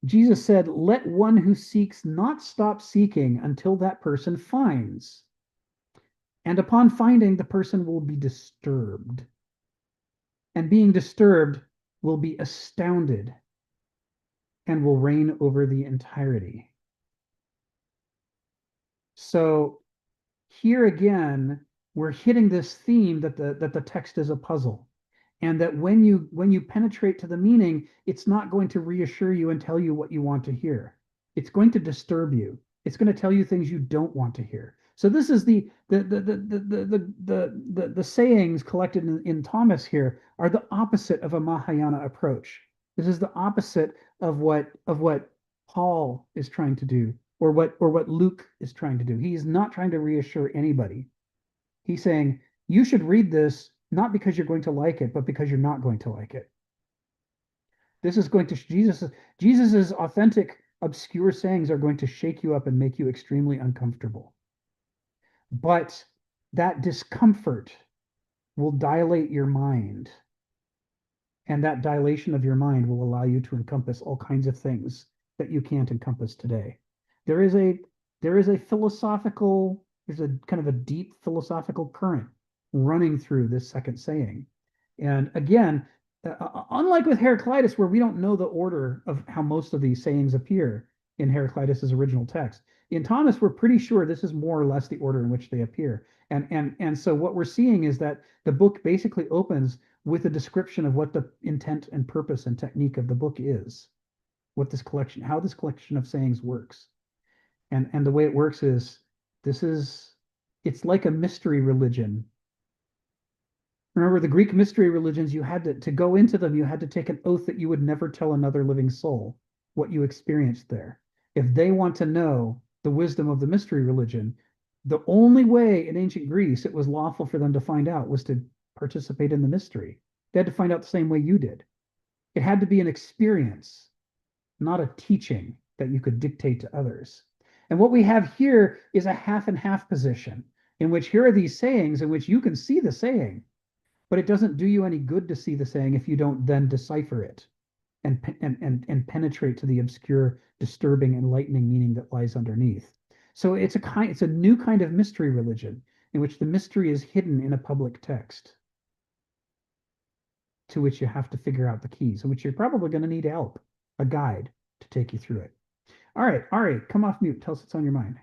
Jesus said, "Let one who seeks not stop seeking until that person finds. And upon finding, the person will be disturbed. And being disturbed, will be astounded and will reign over the entirety." So here again, we're hitting this theme that the text is a puzzle. And that when you penetrate to the meaning, it's not going to reassure you and tell you what you want to hear. It's going to disturb you. It's going to tell you things you don't want to hear. So this is the sayings collected in Thomas here are the opposite of a Mahayana approach. This is the opposite of what Paul is trying to do, or what Luke is trying to do. He's not trying to reassure anybody. He's saying, you should read this not because you're going to like it, but because you're not going to like it. This is going to Jesus's authentic, obscure sayings are going to shake you up and make you extremely uncomfortable. But that discomfort will dilate your mind. And that dilation of your mind will allow you to encompass all kinds of things that you can't encompass today. There is a philosophical, there's a kind of a deep philosophical current running through this second saying. And again, unlike with Heraclitus, where we don't know the order of how most of these sayings appear in Heraclitus's original text, in Thomas, we're pretty sure this is more or less the order in which they appear. And so what we're seeing is that the book basically opens with a description of what the intent and purpose and technique of the book is, how this collection of sayings works. And the way it works is, it's like a mystery religion. Remember the Greek mystery religions, you had to go into them, you had to take an oath that you would never tell another living soul what you experienced there. If they want to know the wisdom of the mystery religion, the only way in ancient Greece it was lawful for them to find out was to participate in the mystery. They had to find out the same way you did. It had to be an experience, not a teaching that you could dictate to others. And what we have here is a half and half position, in which here are these sayings in which you can see the saying, but it doesn't do you any good to see the saying if you don't then decipher it and penetrate to the obscure, disturbing, enlightening meaning that lies underneath. So it's a new kind of mystery religion in which the mystery is hidden in a public text, to which you have to figure out the keys, in which you're probably going to need help, a guide to take you through it. All right, Ari, come off mute. Tell us what's on your mind.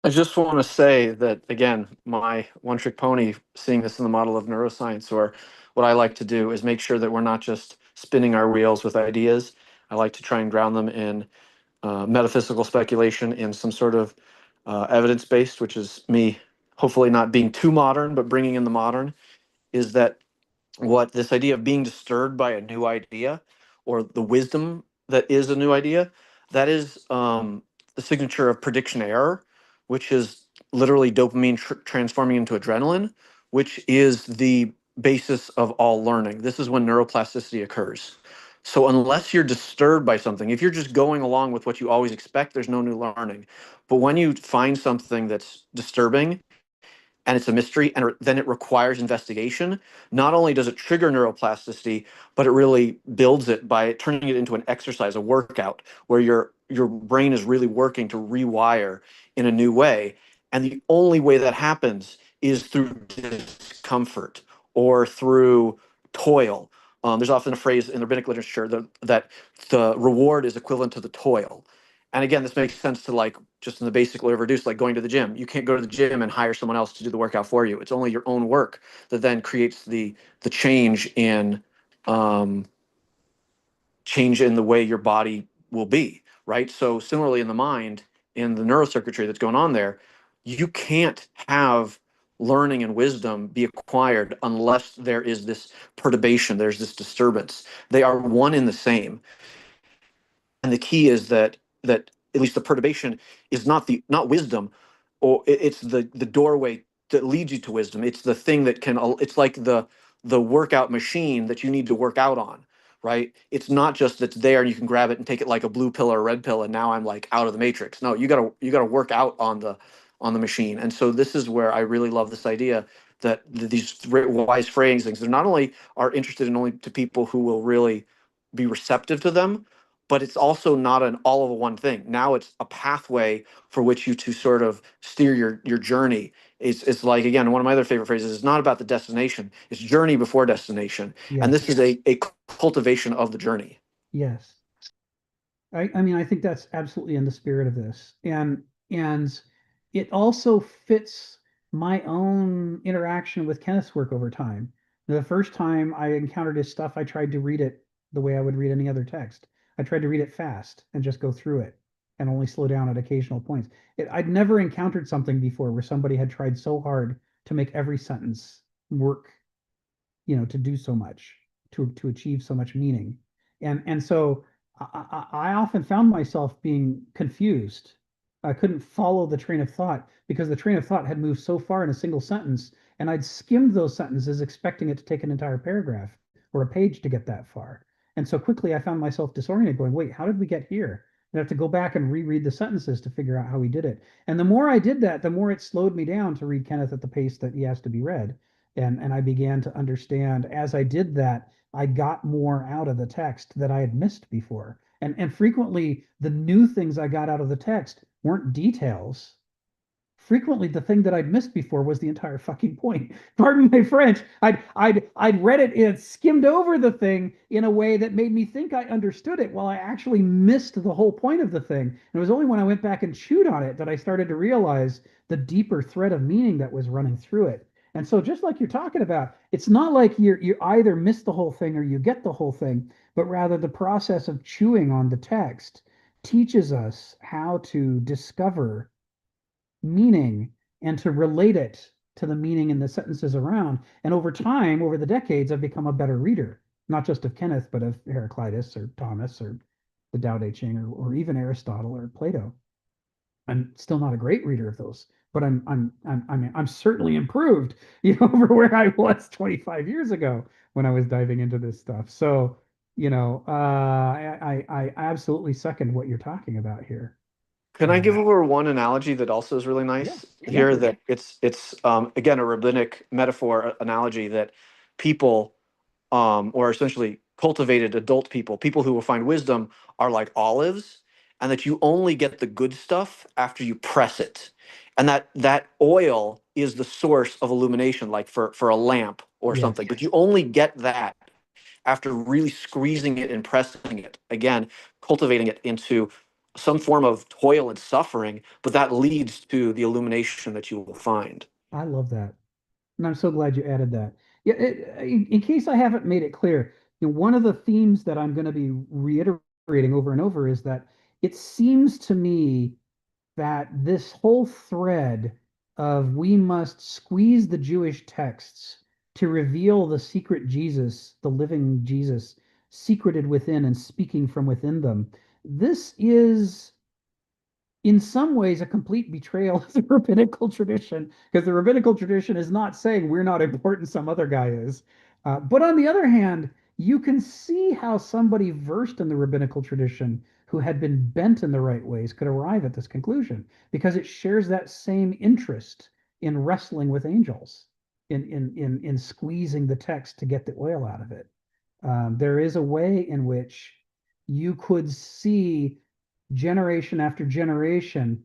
I just want to say that, again, my one-trick pony, seeing this in the model of neuroscience, or what I like to do is make sure that we're not just spinning our wheels with ideas. I like to try and ground them in metaphysical speculation, in some sort of evidence-based, which is me hopefully not being too modern, but bringing in the modern, is that what this idea of being disturbed by a new idea, or the wisdom that is a new idea, that is the signature of prediction error, which is literally dopamine transforming into adrenaline, which is the basis of all learning. This is when neuroplasticity occurs. So unless you're disturbed by something, if you're just going along with what you always expect, there's no new learning. But when you find something that's disturbing, and it's a mystery, and then it requires investigation, not only does it trigger neuroplasticity, but it really builds it by turning it into an exercise, a workout, where your brain is really working to rewire in a new way. And the only way that happens is through discomfort or through toil. There's often a phrase in the rabbinic literature that the reward is equivalent to the toil. And again, this makes sense to, like, just in the basic way of reduced, like going to the gym. You can't go to the gym and hire someone else to do the workout for you. It's only your own work that then creates the change in the way your body will be, right? So similarly in the mind, in the neurocircuitry that's going on there, you can't have learning and wisdom be acquired unless there is this perturbation, there's this disturbance. They are one in the same. And the key is that at least the perturbation is not wisdom, or it's the doorway that leads you to wisdom. It's the thing that can, it's like the workout machine that you need to work out on, right? It's not just that's there and you can grab it and take it like a blue pill or a red pill and now I'm like out of the matrix. No, you gotta work out on the machine. And so this is where I really love this idea that these wise phrasings, they're not only are interested in only to people who will really be receptive to them, but it's also not an all of a one thing. Now it's a pathway for which you to sort of steer your journey. It's like, again, one of my other favorite phrases is not about the destination, it's journey before destination. Yes. And this is a cultivation of the journey. Yes. I mean, I think that's absolutely in the spirit of this. And it also fits my own interaction with Kenneth's work over time. The first time I encountered his stuff, I tried to read it the way I would read any other text. I tried to read it fast and just go through it and only slow down at occasional points. I'd never encountered something before where somebody had tried so hard to make every sentence work, to do so much, to achieve so much meaning. And so I often found myself being confused. I couldn't follow the train of thought because the train of thought had moved so far in a single sentence, and I'd skimmed those sentences expecting it to take an entire paragraph or a page to get that far. And so quickly I found myself disoriented, going, wait, how did we get here? I have to go back and reread the sentences to figure out how he did it. And the more I did that, the more it slowed me down to read Kenneth at the pace that he has to be read. And I began to understand as I did that, I got more out of the text that I had missed before. And frequently the new things I got out of the text weren't details. Frequently the thing that I'd missed before was the entire fucking point. Pardon my French. I'd read it and skimmed over the thing in a way that made me think I understood it while I actually missed the whole point of the thing. And it was only when I went back and chewed on it that I started to realize the deeper thread of meaning that was running through it. And so just like you're talking about, it's not like you either miss the whole thing or you get the whole thing, but rather the process of chewing on the text teaches us how to discover meaning and to relate it to the meaning in the sentences around. And over time, over the decades, I've become a better reader, not just of Kenneth, but of Heraclitus or Thomas or the Tao Te Ching or even Aristotle or Plato. I'm still not a great reader of those, but I'm certainly improved, over where I was 25 years ago when I was diving into this stuff. So, I absolutely second what you're talking about here. Can I give over one analogy that also is really nice here? Yeah. That it's again a rabbinic metaphor analogy that people or essentially cultivated adult people who will find wisdom are like olives, and that you only get the good stuff after you press it, and that oil is the source of illumination, like for a lamp or Yes. something. But you only get that after really squeezing it and pressing it again, cultivating it into some form of toil and suffering, but that leads to the illumination that you will find. I love that. And I'm so glad you added that. Yeah, in case I haven't made it clear, one of the themes that I'm going to be reiterating over and over is that it seems to me that this whole thread of we must squeeze the Jewish texts to reveal the secret Jesus, the living Jesus, secreted within and speaking from within them, this is in some ways a complete betrayal of the rabbinical tradition, because the rabbinical tradition is not saying we're not important, some other guy is. But on the other hand, you can see how somebody versed in the rabbinical tradition who had been bent in the right ways could arrive at this conclusion, because it shares that same interest in wrestling with angels, in squeezing the text to get the oil out of it. There is a way in which you could see generation after generation,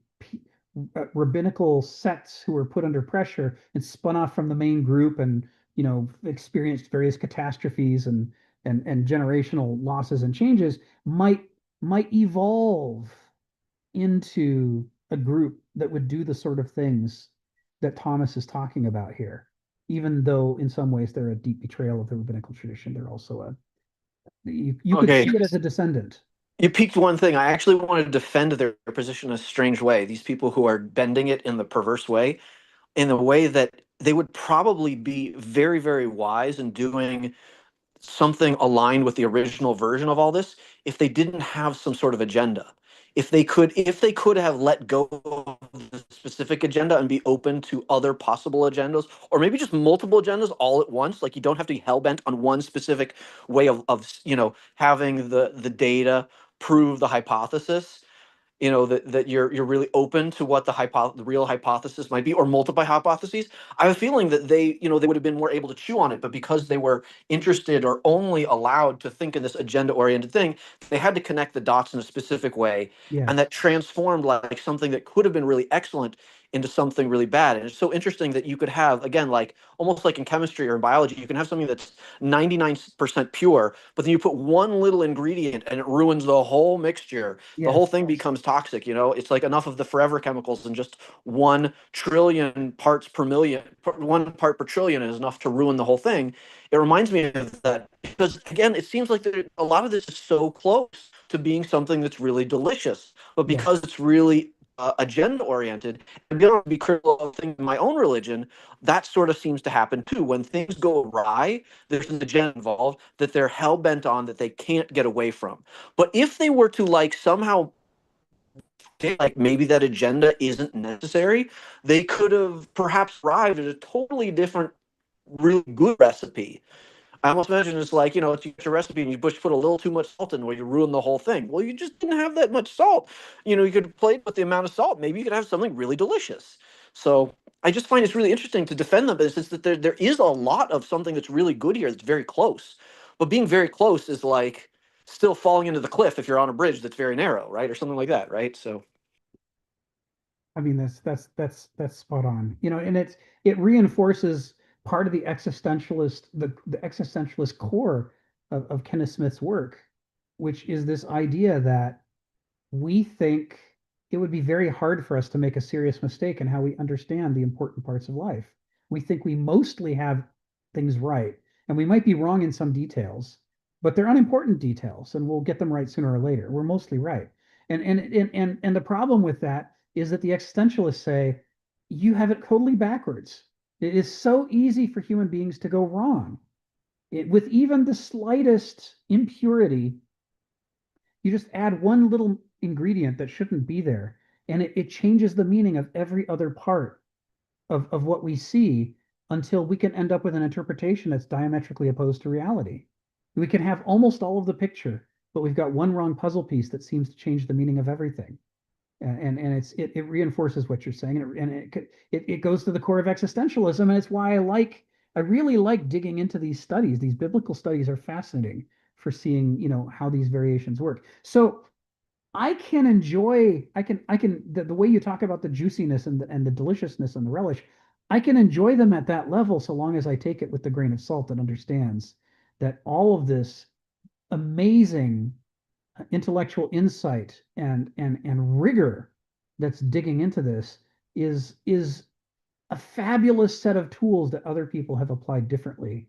rabbinical sects who were put under pressure and spun off from the main group and experienced various catastrophes and generational losses and changes might evolve into a group that would do the sort of things that Thomas is talking about here. Even though in some ways they're a deep betrayal of the rabbinical tradition, they're also you could see it as a descendant. You piqued one thing. I actually want to defend their position in a strange way. These people who are bending it in the perverse way, in a way that they would probably be very, very wise in doing something aligned with the original version of all this if they didn't have some sort of agenda. If they could have let go of the specific agenda and be open to other possible agendas, or maybe just multiple agendas all at once. Like, you don't have to be hell-bent on one specific way of having the data prove the hypothesis. That you're really open to what the real hypothesis might be, or multiple hypotheses. I have a feeling that they would have been more able to chew on it, but because they were interested or only allowed to think in this agenda oriented thing, they had to connect the dots in a specific way, Yes. and that transformed like something that could have been really excellent into something really bad. And it's so interesting that you could have, again, like almost like in chemistry or in biology, you can have something that's 99% pure, but then you put one little ingredient and it ruins the whole mixture. The whole Yes. thing becomes toxic. It's like enough of the forever chemicals, and just 1 trillion parts per million, 1 part per trillion is enough to ruin the whole thing. It reminds me of that because, again, it seems like a lot of this is so close to being something that's really delicious, but because Yes. it's really agenda oriented, and being able to be critical of things in my own religion, that sort of seems to happen too. When things go awry, there's an agenda involved that they're hell bent on, that they can't get away from. But if they were to like somehow, like, maybe that agenda isn't necessary, they could have perhaps arrived at a totally different, really good recipe. I almost imagine it's like, it's your recipe and you put a little too much salt in where you ruin the whole thing. Well, you just didn't have that much salt. You could play with the amount of salt. Maybe you could have something really delicious. So I just find it's really interesting to defend them, but it's just that there is a lot of something that's really good here that's very close. But being very close is like still falling into the cliff if you're on a bridge that's very narrow, right? Or something like that, right? So I mean, that's spot on. And it reinforces part of the existentialist core of Kenneth Smith's work, which is this idea that we think it would be very hard for us to make a serious mistake in how we understand the important parts of life. We think we mostly have things right, and we might be wrong in some details, but they're unimportant details, and we'll get them right sooner or later. We're mostly right. And the problem with that is that the existentialists say you have it totally backwards. It is so easy for human beings to go wrong. With even the slightest impurity, you just add one little ingredient that shouldn't be there, and it changes the meaning of every other part of what we see until we can end up with an interpretation that's diametrically opposed to reality. We can have almost all of the picture, but we've got one wrong puzzle piece that seems to change the meaning of everything. And it reinforces what you're saying, and it goes to the core of existentialism, and it's why I really like digging into these studies. These biblical studies are fascinating for seeing how these variations work. So the way you talk about the juiciness and the deliciousness and the relish, I can enjoy them at that level so long as I take it with the grain of salt and understands that all of this amazing intellectual insight and rigor that's digging into this is a fabulous set of tools that other people have applied differently,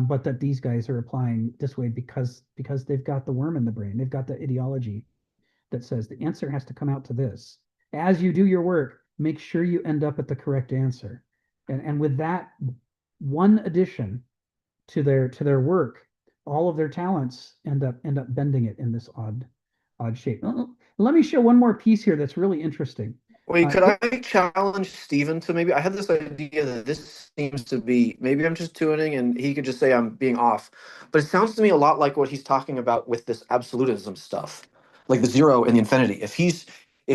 but that these guys are applying this way because they've got the worm in the brain. They've got the ideology that says the answer has to come out to this. As you do your work, make sure you end up at the correct answer. And with that one addition to their work, all of their talents end up bending it in this odd shape. Let me show one more piece here that's really interesting. wait, could I challenge Stephen to maybe? I had this idea that this seems to be, maybe I'm just tuning and he could just say I'm being off, but it sounds to me a lot like what he's talking about with this absolutism stuff, like the zero and the infinity. If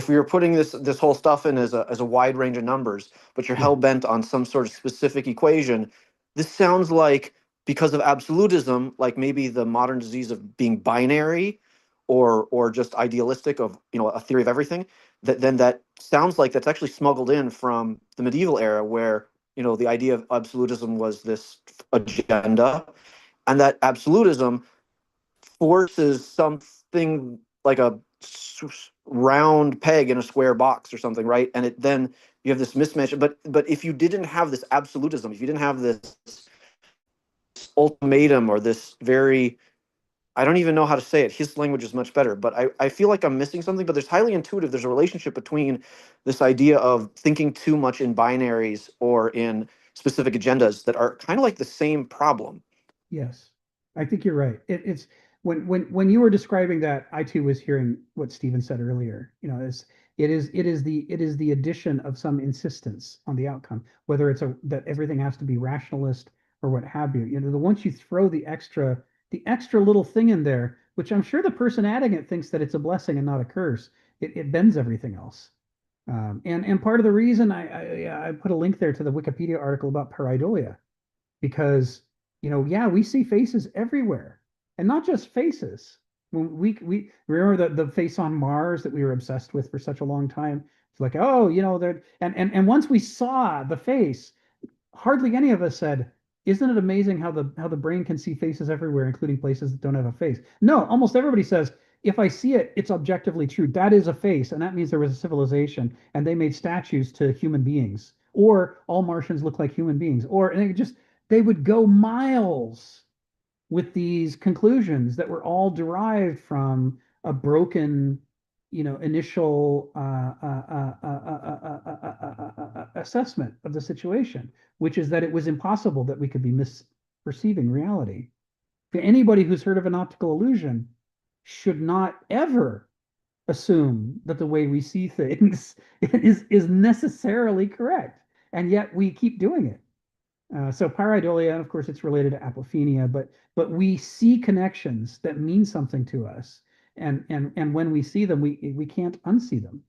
we were putting this whole stuff in as a wide range of numbers, but you're Yeah. hell bent on some sort of specific equation, this sounds like, because of absolutism, like maybe the modern disease of being binary, or just idealistic of a theory of everything, that sounds like that's actually smuggled in from the medieval era, where the idea of absolutism was this agenda, and that absolutism forces something like a round peg in a square box or something, right? And then you have this mismatch. But if you didn't have this absolutism, if you didn't have this ultimatum, or this very, I don't even know how to say it. His language is much better, but I feel like I'm missing something. But there's highly intuitive. There's a relationship between this idea of thinking too much in binaries, or in specific agendas that are kind of like the same problem. Yes, I think you're right. It's when you were describing that, I too was hearing what Stephen said earlier. You know, it is the addition of some insistence on the outcome, whether it's that everything has to be rationalist or what have you. You know, the once you throw the extra little thing in there, which I'm sure the person adding it thinks that it's a blessing and not a curse, it bends everything else. And part of the reason I put a link there to the Wikipedia article about pareidolia, because yeah, we see faces everywhere, and not just faces. When we remember the face on Mars that we were obsessed with for such a long time. It's like, oh, there, and once we saw the face, hardly any of us said, "Isn't it amazing how the brain can see faces everywhere, including places that don't have a face?" No, almost everybody says, "If I see it, it's objectively true. That is a face, and that means there was a civilization, and they made statues to human beings, or all Martians look like human beings, or," and they would go miles with these conclusions that were all derived from a broken, initial assessment of the situation, which is that it was impossible that we could be misperceiving reality. Anybody who's heard of an optical illusion should not ever assume that the way we see things is necessarily correct, and yet we keep doing it. So pareidolia, of course, it's related to apophenia, but we see connections that mean something to us, and when we see them, we can't unsee them.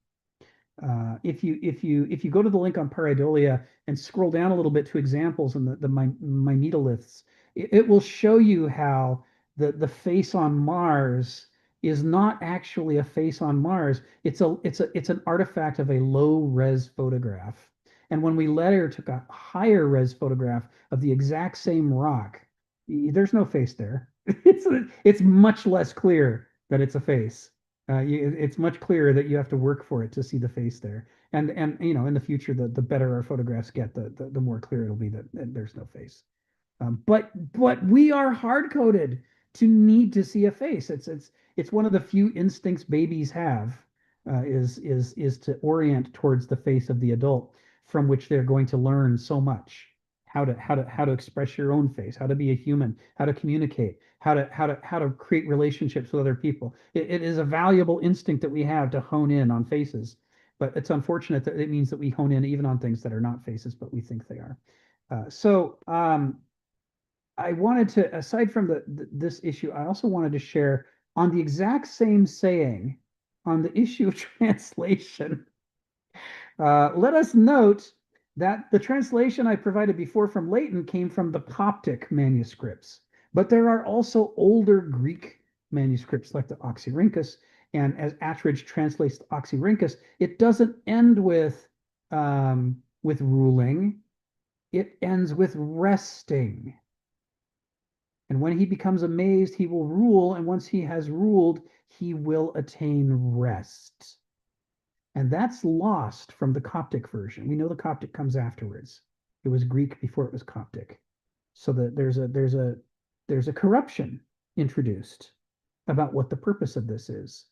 If you go to the link on pareidolia and scroll down a little bit to examples in the Mimetoliths, it will show you how the face on Mars is not actually a face on Mars. It's an artifact of a low res photograph. And when we later took a higher res photograph of the exact same rock, there's no face there. It's much less clear that it's a face. It's much clearer that you have to work for it to see the face there. And in the future, the better our photographs get, the more clear it'll be that there's no face. But we are hard coded to need to see a face. It's one of the few instincts babies have, is to orient towards the face of the adult, from which they're going to learn so much. How to express your own face, how to be a human, how to communicate, how to create relationships with other people. It is a valuable instinct that we have to hone in on faces, but it's unfortunate that it means that we hone in even on things that are not faces, but we think they are. So I wanted to, aside from this issue, I also wanted to share on the exact same saying on the issue of translation. Let us note that the translation I provided before from Leighton came from the Coptic manuscripts, but there are also older Greek manuscripts like the Oxyrhynchus, and as Attridge translates the Oxyrhynchus, it doesn't end with ruling, it ends with resting. And when he becomes amazed, he will rule, and once he has ruled, he will attain rest. And that's lost from the Coptic version. We know the Coptic comes afterwards. It was Greek before it was Coptic. So that there's a corruption introduced about what the purpose of this is.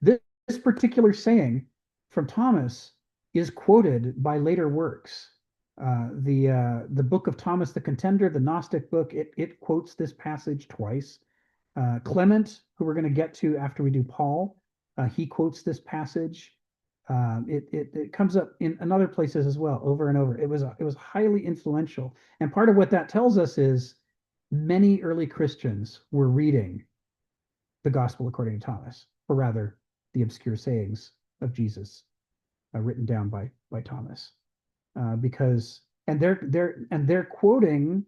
This particular saying from Thomas is quoted by later works. The book of Thomas the Contender, the Gnostic book, it quotes this passage twice. Clement, who we're going to get to after we do Paul, he quotes this passage. It comes up in other places as well, over and over. It was highly influential, and part of what that tells us is many early Christians were reading the Gospel according to Thomas, or rather, the obscure sayings of Jesus, written down by Thomas, because they're quoting.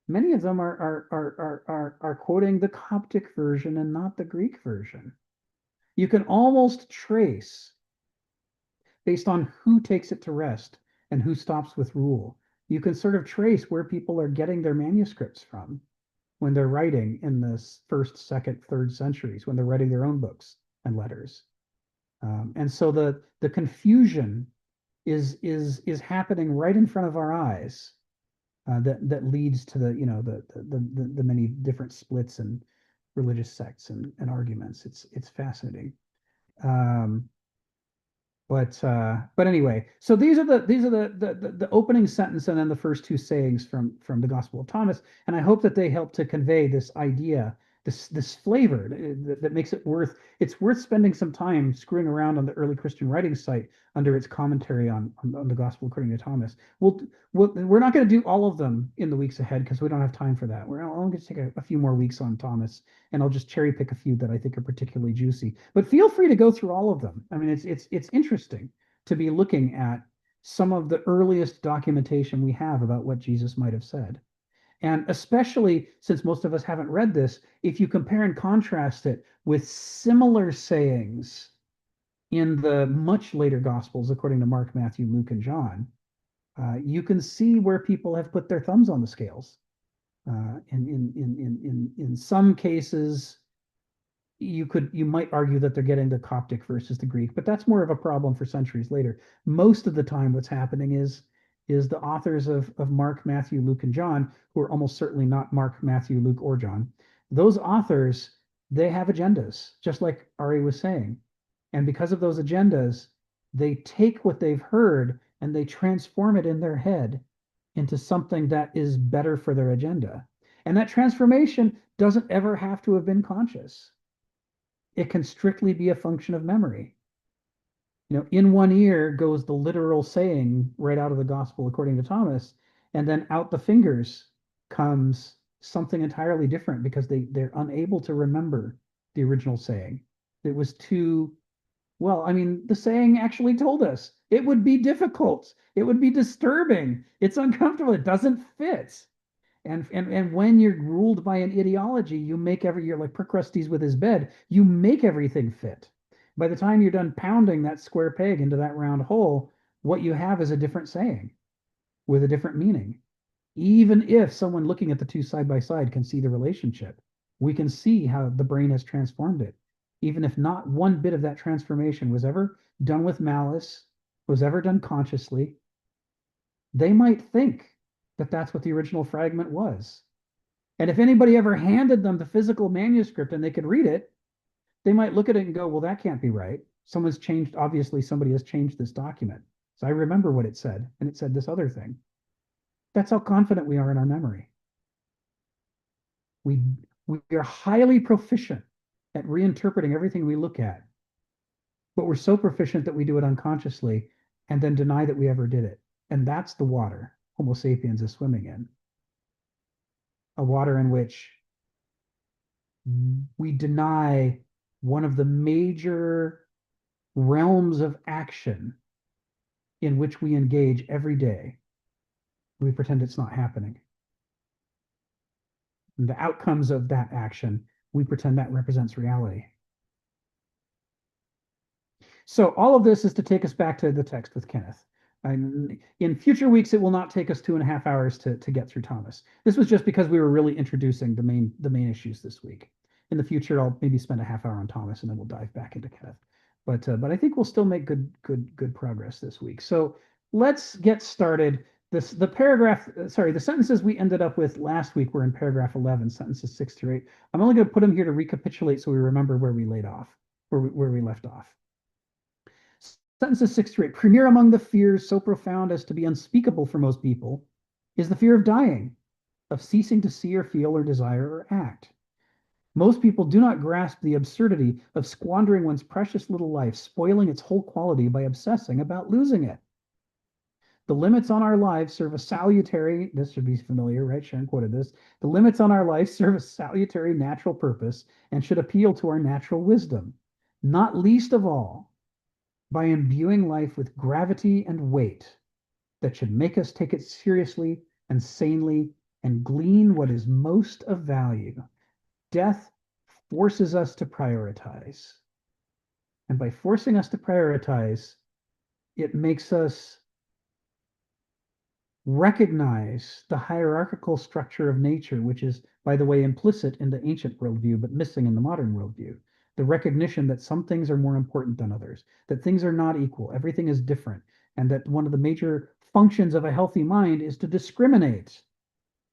Many of them are quoting the Coptic version and not the Greek version. You can almost trace, based on who takes it to rest and who stops with rule, you can sort of trace where people are getting their manuscripts from when they're writing in the first, second, third centuries, when they're writing their own books and letters. And so the confusion is happening right in front of our eyes. That leads to the many different splits and religious sects and arguments. It's fascinating. But anyway, so these are the opening sentence and then the first two sayings from the Gospel of Thomas, and I hope that they help to convey this idea, this flavor that makes it's worth spending some time screwing around on the early Christian writing site under its commentary on the Gospel according to Thomas. We're not going to do all of them in the weeks ahead because we don't have time for that. We're only going to take a few more weeks on Thomas, and I'll just cherry pick a few that I think are particularly juicy. But feel free to go through all of them. I mean, it's interesting to be looking at some of the earliest documentation we have about what Jesus might have said. And especially since most of us haven't read this, if you compare and contrast it with similar sayings in the much later Gospels, according to Mark, Matthew, Luke, and John, you can see where people have put their thumbs on the scales. In some cases, you might argue that they're getting the Coptic versus the Greek, but that's more of a problem for centuries later. Most of the time, what's happening is the authors of Mark, Matthew, Luke, and John, who are almost certainly not Mark, Matthew, Luke, or John, those authors, they have agendas, just like Ari was saying. And because of those agendas, they take what they've heard and they transform it in their head into something that is better for their agenda. And that transformation doesn't ever have to have been conscious. It can strictly be a function of memory. In one ear goes the literal saying right out of the Gospel according to Thomas, and then out the fingers comes something entirely different because they're unable to remember the original saying. It was too, well, I mean, the saying actually told us it would be difficult. It would be disturbing. It's uncomfortable. It doesn't fit. And when you're ruled by an ideology, you're like Procrustes with his bed, you make everything fit. By the time you're done pounding that square peg into that round hole, what you have is a different saying with a different meaning. Even if someone looking at the two side by side can see the relationship, we can see how the brain has transformed it. Even if not one bit of that transformation was ever done with malice, was ever done consciously, they might think that that's what the original fragment was. And if anybody ever handed them the physical manuscript and they could read it, they might look at it and go, well, that can't be right. Someone's changed, obviously somebody has changed this document. So I remember what it said, and it said this other thing. That's how confident we are in our memory. We are highly proficient at reinterpreting everything we look at, but we're so proficient that we do it unconsciously and then deny that we ever did it. And that's the water Homo sapiens is swimming in. A water in which we deny one of the major realms of action in which we engage every day. We pretend it's not happening. And the outcomes of that action, we pretend that represents reality. So all of this is to take us back to the text with Kenneth. In future weeks, it will not take us 2.5 hours to get through Thomas. This was just because we were really introducing the main issues this week. In the future, I'll maybe spend a half hour on Thomas, and then we'll dive back into Kenneth. But I think we'll still make good progress this week. So let's get started. The sentences we ended up with last week were in paragraph 11, sentences 6 through 8. I'm only going to put them here to recapitulate so we remember where we left off. Sentences 6 through 8. Premier among the fears so profound as to be unspeakable for most people is the fear of dying, of ceasing to see or feel or desire or act. Most people do not grasp the absurdity of squandering one's precious little life, spoiling its whole quality by obsessing about losing it. The limits on our lives serve a salutary, this should be familiar, right? Sharon quoted this. The limits on our lives serve a salutary natural purpose and should appeal to our natural wisdom, not least of all by imbuing life with gravity and weight that should make us take it seriously and sanely and glean what is most of value. Death forces us to prioritize. And by forcing us to prioritize, it makes us recognize the hierarchical structure of nature, which is, by the way, implicit in the ancient worldview, but missing in the modern worldview. The recognition that some things are more important than others, that things are not equal, everything is different, and that one of the major functions of a healthy mind is to discriminate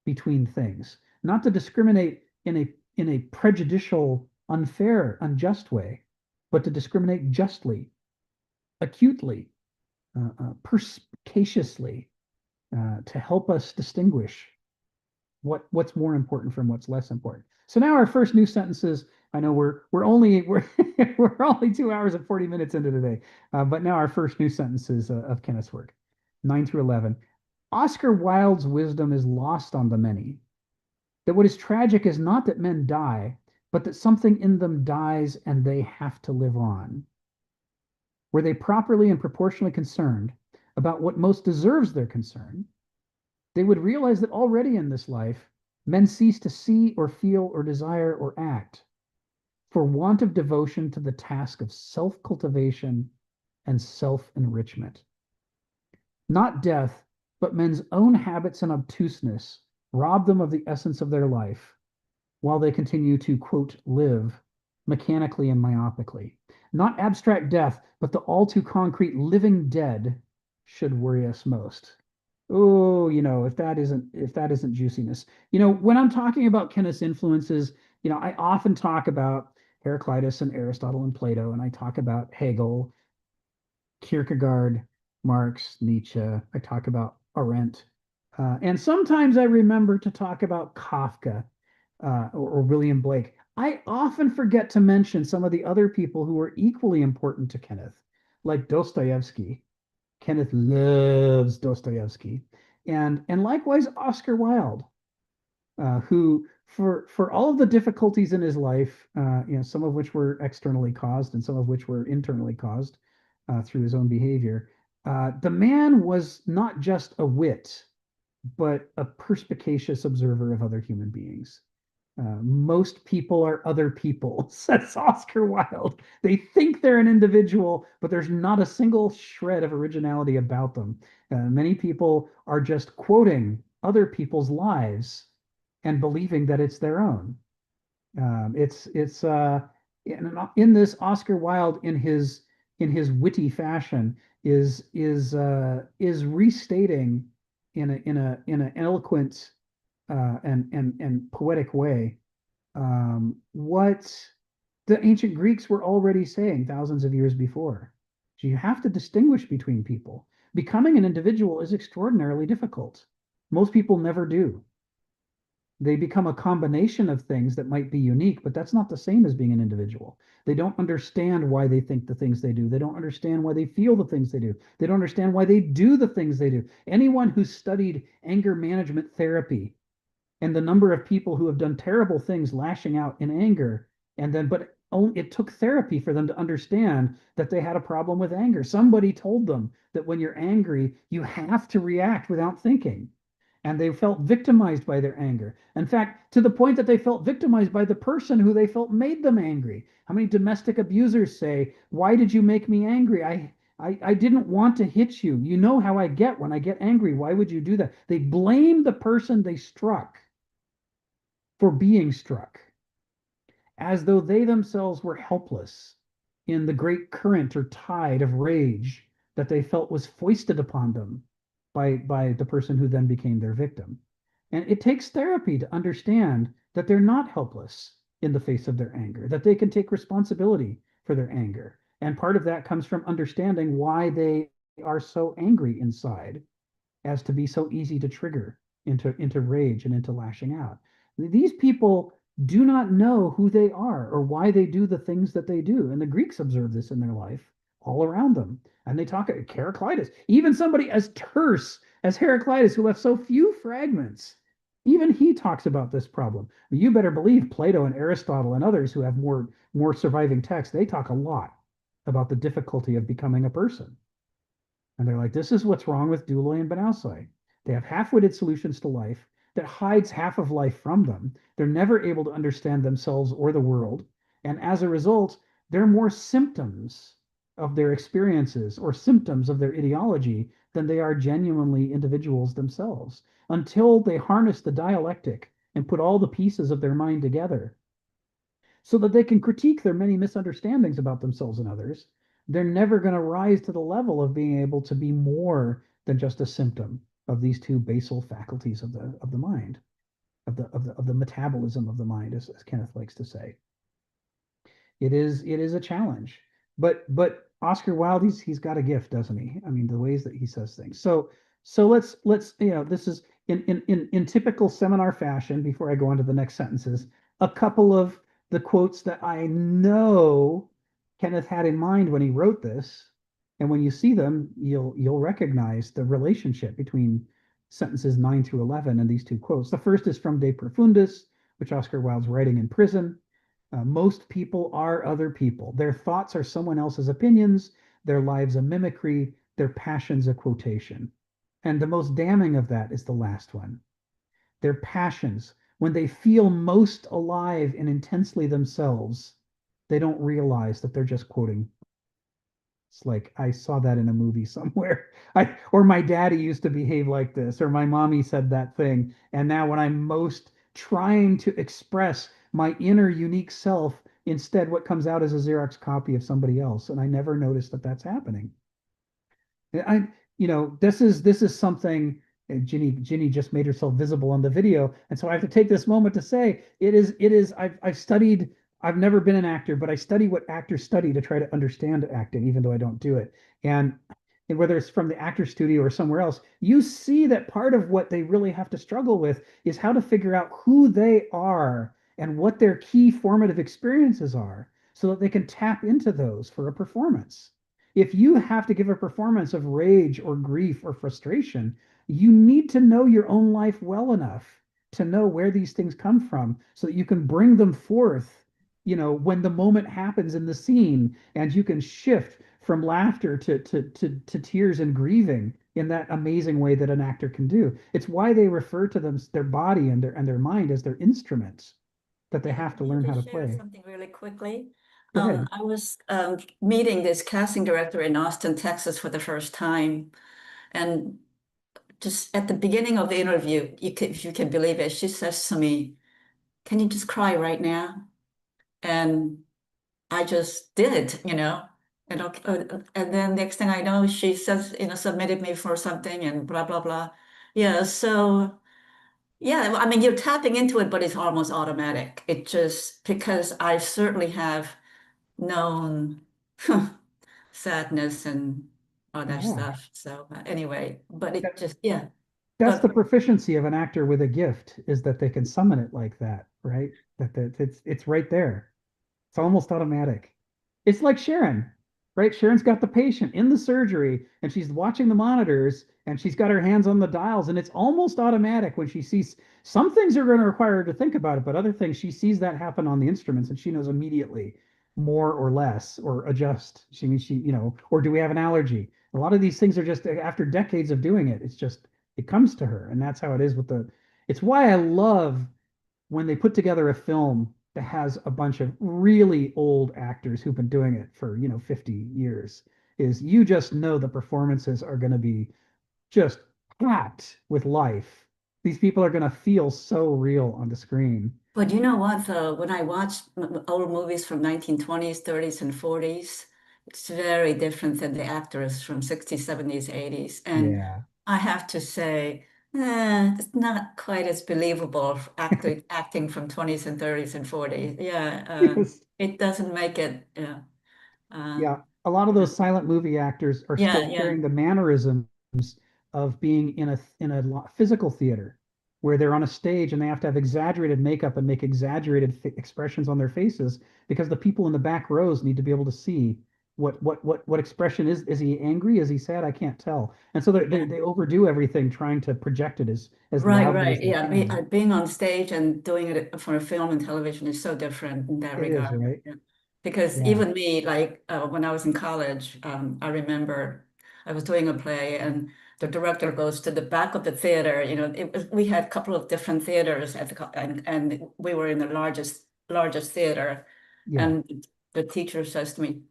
between things, not to discriminate in a prejudicial, unfair, unjust way, but to discriminate justly acutely, perspicaciously, to help us distinguish what's more important from what's less important. So now our first new sentences. I know we're only we're only 2 hours and 40 minutes into today, but now our first new sentences of Kenneth's work, 9 through 11. Oscar Wilde's wisdom is lost on the many. That what is tragic is not that men die, but that something in them dies and they have to live on. Were they properly and proportionally concerned about what most deserves their concern, they would realize that already in this life, men cease to see or feel or desire or act for want of devotion to the task of self-cultivation and self-enrichment. Not death, but men's own habits and obtuseness rob them of the essence of their life, while they continue to, quote, live mechanically and myopically. Not abstract death, but the all too concrete living dead should worry us most. Oh, if that isn't juiciness. When I'm talking about Kenneth's influences, I often talk about Heraclitus and Aristotle and Plato, and I talk about Hegel, Kierkegaard, Marx, Nietzsche. I talk about Arendt. And sometimes I remember to talk about Kafka, or William Blake. I often forget to mention some of the other people who were equally important to Kenneth, like Dostoevsky. Kenneth loves Dostoevsky, and likewise Oscar Wilde, who for all of the difficulties in his life, some of which were externally caused and some of which were internally caused through his own behavior, the man was not just a wit, but a perspicacious observer of other human beings. Most people are other people, says Oscar Wilde. They think they're an individual, but there's not a single shred of originality about them. Many people are just quoting other people's lives and believing that it's their own. It's in this, Oscar Wilde, in his witty fashion, is restating in an eloquent and poetic way what the ancient Greeks were already saying thousands of years before. So you have to distinguish between people. Becoming an individual is extraordinarily difficult. Most people never do. They become a combination of things that might be unique, but that's not the same as being an individual. They don't understand why they think the things they do. They don't understand why they feel the things they do. They don't understand why they do the things they do. Anyone who's studied anger management therapy and the number of people who have done terrible things lashing out in anger, but it took therapy for them to understand that they had a problem with anger. Somebody told them that when you're angry, you have to react without thinking. And they felt victimized by their anger. In fact, to the point that they felt victimized by the person who they felt made them angry. How many domestic abusers say, "Why did you make me angry? I didn't want to hit you. You know how I get when I get angry. Why would you do that?" They blame the person they struck for being struck, as though they themselves were helpless in the great current or tide of rage that they felt was foisted upon them by the person who then became their victim. And it takes therapy to understand that they're not helpless in the face of their anger, that they can take responsibility for their anger. And part of that comes from understanding why they are so angry inside as to be so easy to trigger into rage and into lashing out. These people do not know who they are or why they do the things that they do. And the Greeks observe this in their life all around them. And they talk about Heraclitus, even somebody as terse as Heraclitus, who left so few fragments. Even he talks about this problem. You better believe Plato and Aristotle and others who have more surviving texts, they talk a lot about the difficulty of becoming a person. And they're like, this is what's wrong with Duloi and Benousai. They have half-witted solutions to life that hides half of life from them. They're never able to understand themselves or the world. And as a result, they're more symptoms of their experiences or symptoms of their ideology than they are genuinely individuals themselves, until they harness the dialectic and put all the pieces of their mind together so that they can critique their many misunderstandings about themselves and others. They're never going to rise to the level of being able to be more than just a symptom of these two basal faculties of the mind, of the metabolism of the mind, as Kenneth likes to say. It is a challenge, but Oscar Wilde, he's got a gift, doesn't he? I mean, the ways that he says things. So let's this is in typical seminar fashion. Before I go on to the next sentences, a couple of the quotes that I know Kenneth had in mind when he wrote this, and when you see them, you'll recognize the relationship between sentences 9 through 11 and these two quotes. The first is from De Profundis, which Oscar Wilde's writing in prison. Most people are other people. Their thoughts are someone else's opinions, their lives a mimicry, their passions a quotation. And the most damning of that is the last one. Their passions, when they feel most alive and intensely themselves, they don't realize that they're just quoting. It's like I saw that in a movie somewhere. Or my daddy used to behave like this, or my mommy said that thing. And now when I'm most trying to express my inner unique self, instead what comes out is a Xerox copy of somebody else. And I never noticed that that's happening. I, this is something. Ginny just made herself visible on the video, and so I have to take this moment to say it is. I've studied. I've never been an actor, but I study what actors study to try to understand acting, even though I don't do it. And whether it's from the actor studio or somewhere else, you see that part of what they really have to struggle with is how to figure out who they are and what their key formative experiences are, so that they can tap into those for a performance. If you have to give a performance of rage or grief or frustration, you need to know your own life well enough to know where these things come from so that you can bring them forth, when the moment happens in the scene, and you can shift from laughter to tears and grieving in that amazing way that an actor can do. It's why they refer to their body and their mind as their instruments that they have to Can I learn how to just share play. something really quickly? Go ahead. I was meeting this casting director in Austin, Texas for the first time. And just at the beginning of the interview, if you can believe it, she says to me, "Can you just cry right now?" And I just did, and then next thing I know, she says, submitted me for something and blah, blah, blah. Yeah, so yeah, I mean, you're tapping into it, but it's almost automatic. It just, because I certainly have known sadness and all that Yeah. stuff. So anyway, but it just, yeah. That's But the proficiency of an actor with a gift, is that they can summon it like that, right? That it's right there. It's almost automatic. It's like Sharon, right? Sharon's got the patient in the surgery and she's watching the monitors and she's got her hands on the dials, and it's almost automatic when she sees some things are going to require her to think about it, but other things she sees that happen on the instruments and she knows immediately more or less or adjust. Or do we have an allergy? A lot of these things are just after decades of doing it. It's just it comes to her, and that's how it is with the. It's why I love when they put together a film that has a bunch of really old actors who've been doing it for 50 years. Is you just know the performances are going to be just packed with life. These people are going to feel so real on the screen. But you know what, though, when I watch old movies from 1920s, 30s, and 40s, it's very different than the actors from 60s, 70s, 80s. And Yeah. I have to say, it's not quite as believable acting from 20s and 30s and 40s. Yeah, Yes. it doesn't make it, yeah. Um, Yeah, a lot of yeah, those silent movie actors are yeah, still yeah. carrying the mannerisms of being in a physical theater where they're on a stage and they have to have exaggerated makeup and make exaggerated expressions on their faces because the people in the back rows need to be able to see what expression is he angry, is he sad, I can't tell, and so Yeah. they overdo everything trying to project it as Right, loudly as right. they Yeah, can. being on stage and doing it for a film and television is so different in that It is, regard. right? Yeah. Because Yeah, even me, like when I was in college, I remember I was doing a play and the director goes to the back of the theater. We had a couple of different theaters and we were in the largest theater. yeah, And the teacher says to me,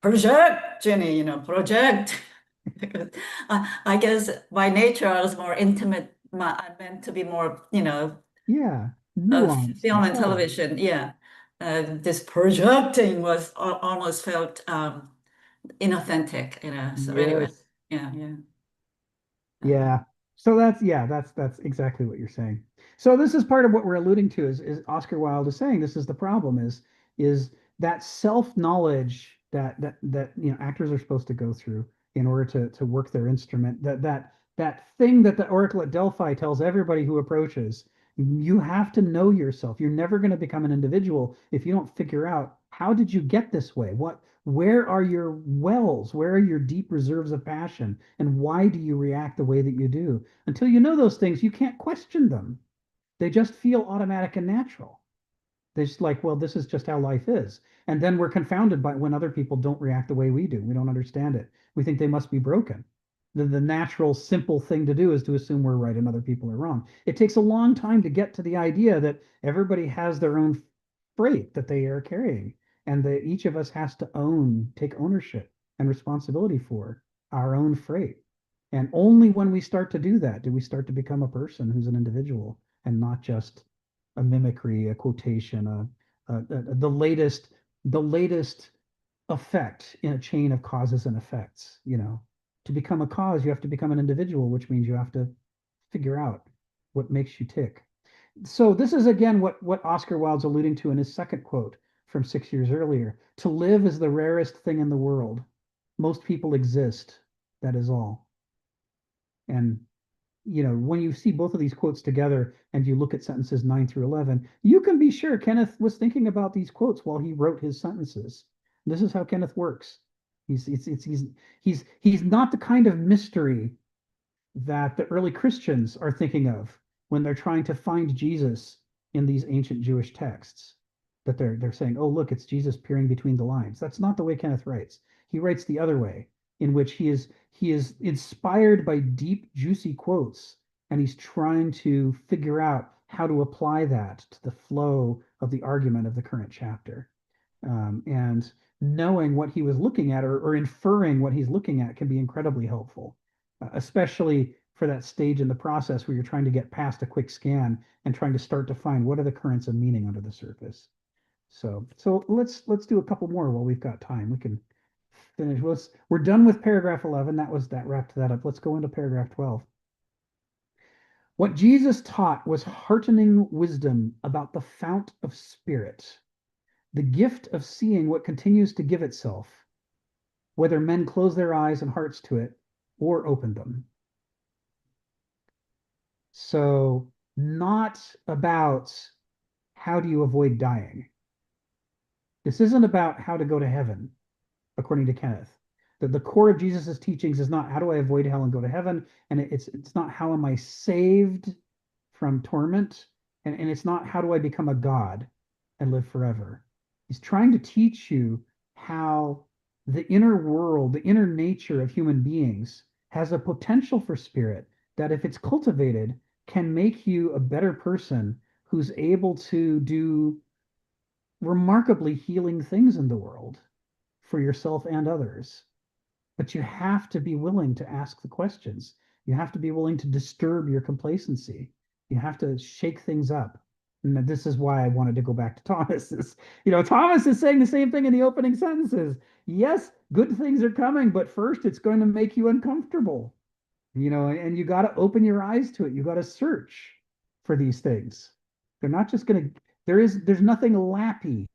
"Project, Jenny, project." Because I guess by nature I was more intimate. I meant to be more, yeah, of nuanced and film and subtle. television. Yeah, this projecting was almost felt inauthentic. So anyway, Yes. yeah, yeah. Um, Yeah. So that's exactly what you're saying. So this is part of what we're alluding to is Oscar Wilde is saying this is the problem is that self-knowledge that actors are supposed to go through in order to work their instrument. That thing that the Oracle at Delphi tells everybody who approaches. You have to know yourself. You're never going to become an individual if you don't figure out how did you get this way? Where are your wells? Where are your deep reserves of passion? And why do you react the way that you do? Until you know those things, you can't question them. They just feel automatic and natural. They're just like, well, this is just how life is. And then we're confounded by when other people don't react the way we do. We don't understand it. We think they must be broken. The natural, simple thing to do is to assume we're right and other people are wrong. It takes a long time to get to the idea that everybody has their own freight that they are carrying, and that each of us has to take ownership and responsibility for our own freight. And only when we start to do that do we start to become a person who's an individual and not just a mimicry, a quotation, the latest effect in a chain of causes and effects. To become a cause, you have to become an individual, which means you have to figure out what makes you tick. So this is again what Oscar Wilde's alluding to in his second quote from 6 years earlier. To live is the rarest thing in the world. Most people exist. That is all. And when you see both of these quotes together and you look at sentences 9 through 11, you can be sure Kenneth was thinking about these quotes while he wrote his sentences. This is how Kenneth works. He's not the kind of mystery that the early Christians are thinking of when they're trying to find Jesus in these ancient Jewish texts. That they're saying, oh, look, it's Jesus peering between the lines. That's not the way Kenneth writes. He writes the other way, in which he is inspired by deep, juicy quotes, and he's trying to figure out how to apply that to the flow of the argument of the current chapter. And knowing what he was looking at or inferring what he's looking at can be incredibly helpful, especially for that stage in the process where you're trying to get past a quick scan and trying to start to find what are the currents of meaning under the surface. So let's do a couple more while we've got time. We can finish. We're done with paragraph 11. That wrapped that up. Let's go into paragraph 12. What Jesus taught was heartening wisdom about the fount of spirit, the gift of seeing what continues to give itself, whether men close their eyes and hearts to it or open them. So not about how do you avoid dying. This isn't about how to go to heaven, according to Kenneth. The core of Jesus's teachings is not how do I avoid hell and go to heaven, and it's not how am I saved from torment, and it's not how do I become a god and live forever. He's trying to teach you how the inner world, the inner nature of human beings has a potential for spirit that, if it's cultivated, can make you a better person who's able to do remarkably healing things in the world for yourself and others. But you have to be willing to ask the questions. You have to be willing to disturb your complacency. You have to shake things up. And this is why I wanted to go back to Thomas. Thomas is saying the same thing in the opening sentences. Yes, good things are coming, but first it's going to make you uncomfortable. And you got to open your eyes to it. You got to search for these things. They're not just going to, there's nothing lappy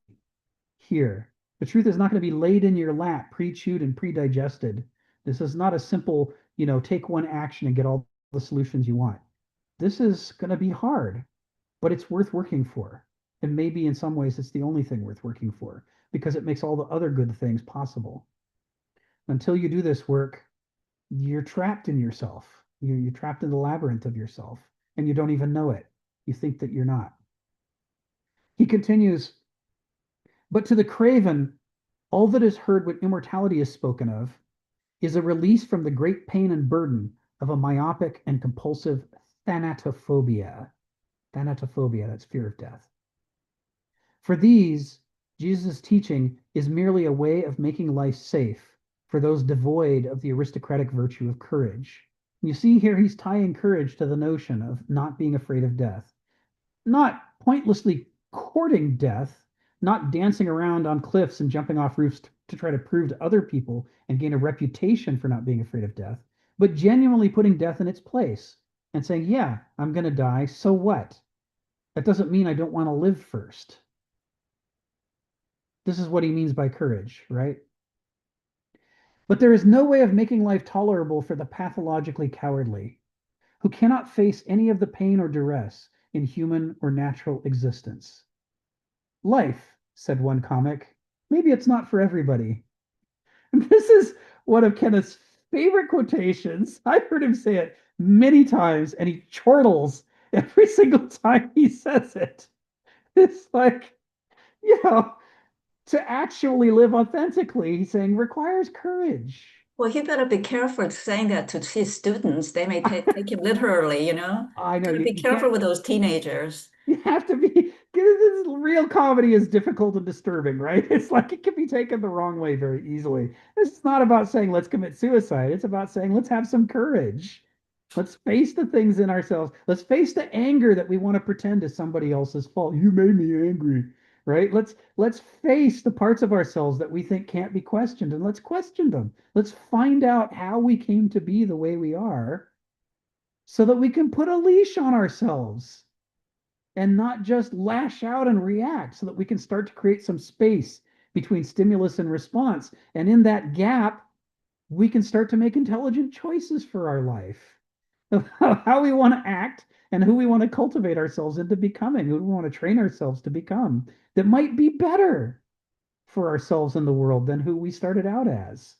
here. The truth is not going to be laid in your lap, pre-chewed and pre-digested. This is not a simple, take one action and get all the solutions you want. This is going to be hard, but it's worth working for. And maybe in some ways it's the only thing worth working for because it makes all the other good things possible. Until you do this work, you're trapped in yourself. You're trapped in the labyrinth of yourself, and you don't even know it. You think that you're not. He continues, but to the craven, all that is heard when immortality is spoken of is a release from the great pain and burden of a myopic and compulsive thanatophobia. Thanatophobia, that's fear of death. For these, Jesus' teaching is merely a way of making life safe for those devoid of the aristocratic virtue of courage. You see here, he's tying courage to the notion of not being afraid of death, not pointlessly courting death, not dancing around on cliffs and jumping off roofs to try to prove to other people and gain a reputation for not being afraid of death, but genuinely putting death in its place and saying, yeah, I'm going to die, so what? That doesn't mean I don't want to live first. This is what he means by courage, right? But there is no way of making life tolerable for the pathologically cowardly, who cannot face any of the pain or duress in human or natural existence. Life, said one comic, maybe it's not for everybody. This is one of Kenneth's favorite quotations. I've heard him say it many times, and he chortles every single time he says it. It's like, you know, to actually live authentically, he's saying requires courage. Well, he better be careful saying that to his students. They may take him literally, you know? I know Gotta be you careful can't. with those teenagers. You have to be. This real comedy is difficult and disturbing, right? It's like it can be taken the wrong way very easily. This is not about saying let's commit suicide. It's about saying let's have some courage. Let's face the things in ourselves. Let's face the anger that we want to pretend is somebody else's fault. You made me angry, right? Let's face the parts of ourselves that we think can't be questioned, and let's question them. Let's find out how we came to be the way we are, so that we can put a leash on ourselves and not just lash out and react, so that we can start to create some space between stimulus and response. And in that gap, we can start to make intelligent choices for our life of how we want to act and who we want to cultivate ourselves into becoming, who we want to train ourselves to become, that might be better for ourselves in the world than who we started out as.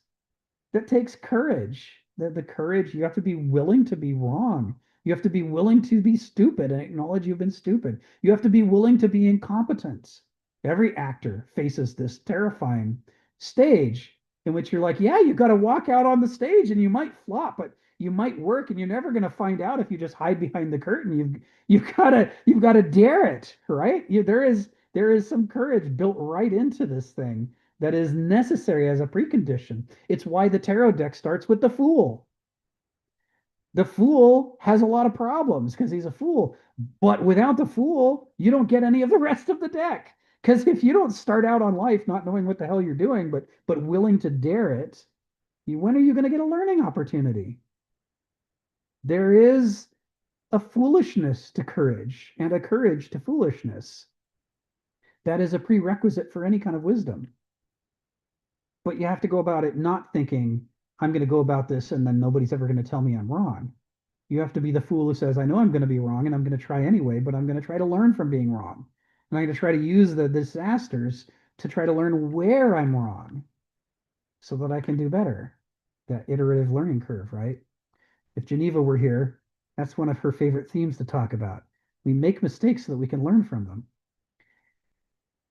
That takes courage. The courage, you have to be willing to be wrong. You have to be willing to be stupid and acknowledge you've been stupid. You have to be willing to be incompetent. Every actor faces this terrifying stage in which you're like, yeah, you got to walk out on the stage and you might flop, but you might work, and you're never going to find out if you just hide behind the curtain. You've got to dare it, right? There is some courage built right into this thing that is necessary as a precondition. It's why the tarot deck starts with the Fool. The Fool has a lot of problems because he's a fool, but without the Fool, you don't get any of the rest of the deck. Because if you don't start out on life not knowing what the hell you're doing, but willing to dare it, when are you going to get a learning opportunity? There is a foolishness to courage and a courage to foolishness. That is a prerequisite for any kind of wisdom. But you have to go about it not thinking, I'm going to go about this and then nobody's ever going to tell me I'm wrong. You have to be the fool who says, I know I'm going to be wrong and I'm going to try anyway, but I'm going to try to learn from being wrong. And I'm going to try to use the disasters to try to learn where I'm wrong so that I can do better. That iterative learning curve, right? If Geneva were here, that's one of her favorite themes to talk about. We make mistakes so that we can learn from them.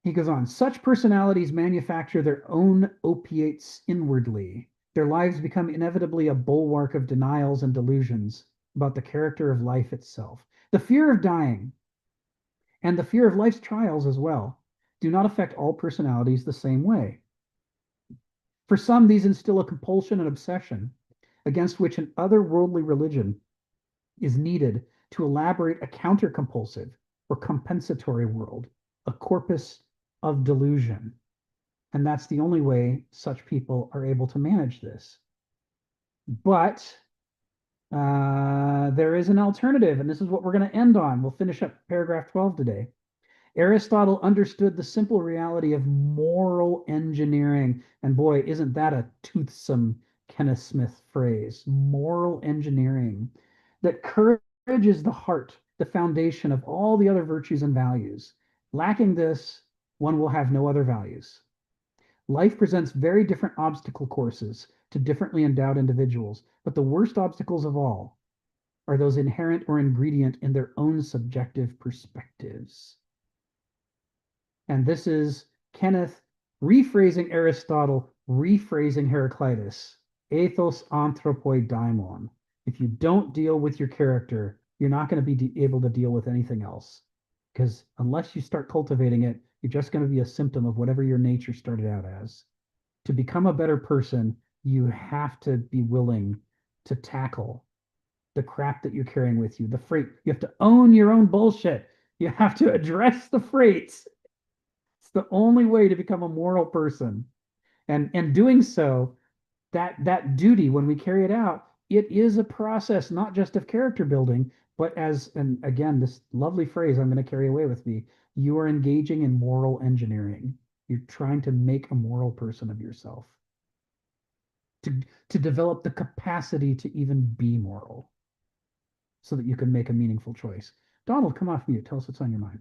He goes on, such personalities manufacture their own opiates inwardly. Their lives become inevitably a bulwark of denials and delusions about the character of life itself. The fear of dying and the fear of life's trials as well do not affect all personalities the same way. For some, these instill a compulsion and obsession against which an otherworldly religion is needed to elaborate a counter-compulsive or compensatory world, a corpus of delusion. And that's the only way such people are able to manage this. But there is an alternative, and this is what we're going to end on. We'll finish up paragraph 12 today. Aristotle understood the simple reality of moral engineering. And boy, isn't that a toothsome Kenneth Smith phrase, moral engineering. That courage is the heart, the foundation of all the other virtues and values. Lacking this, one will have no other values. Life presents very different obstacle courses to differently endowed individuals, but the worst obstacles of all are those inherent or ingredient in their own subjective perspectives. And this is Kenneth rephrasing Aristotle, rephrasing Heraclitus. Ethos anthropoi daimon. If you don't deal with your character, you're not going to be able to deal with anything else. Because unless you start cultivating it, you're just going to be a symptom of whatever your nature started out as. To become a better person, you have to be willing to tackle the crap that you're carrying with you, the freight. You have to own your own bullshit. You have to address the freights. It's the only way to become a moral person. And doing so, that duty, when we carry it out, it is a process not just of character building, but and again, this lovely phrase I'm going to carry away with me, you are engaging in moral engineering. You're trying to make a moral person of yourself. to develop the capacity to even be moral so that you can make a meaningful choice. Donald, come off mute. Tell us what's on your mind.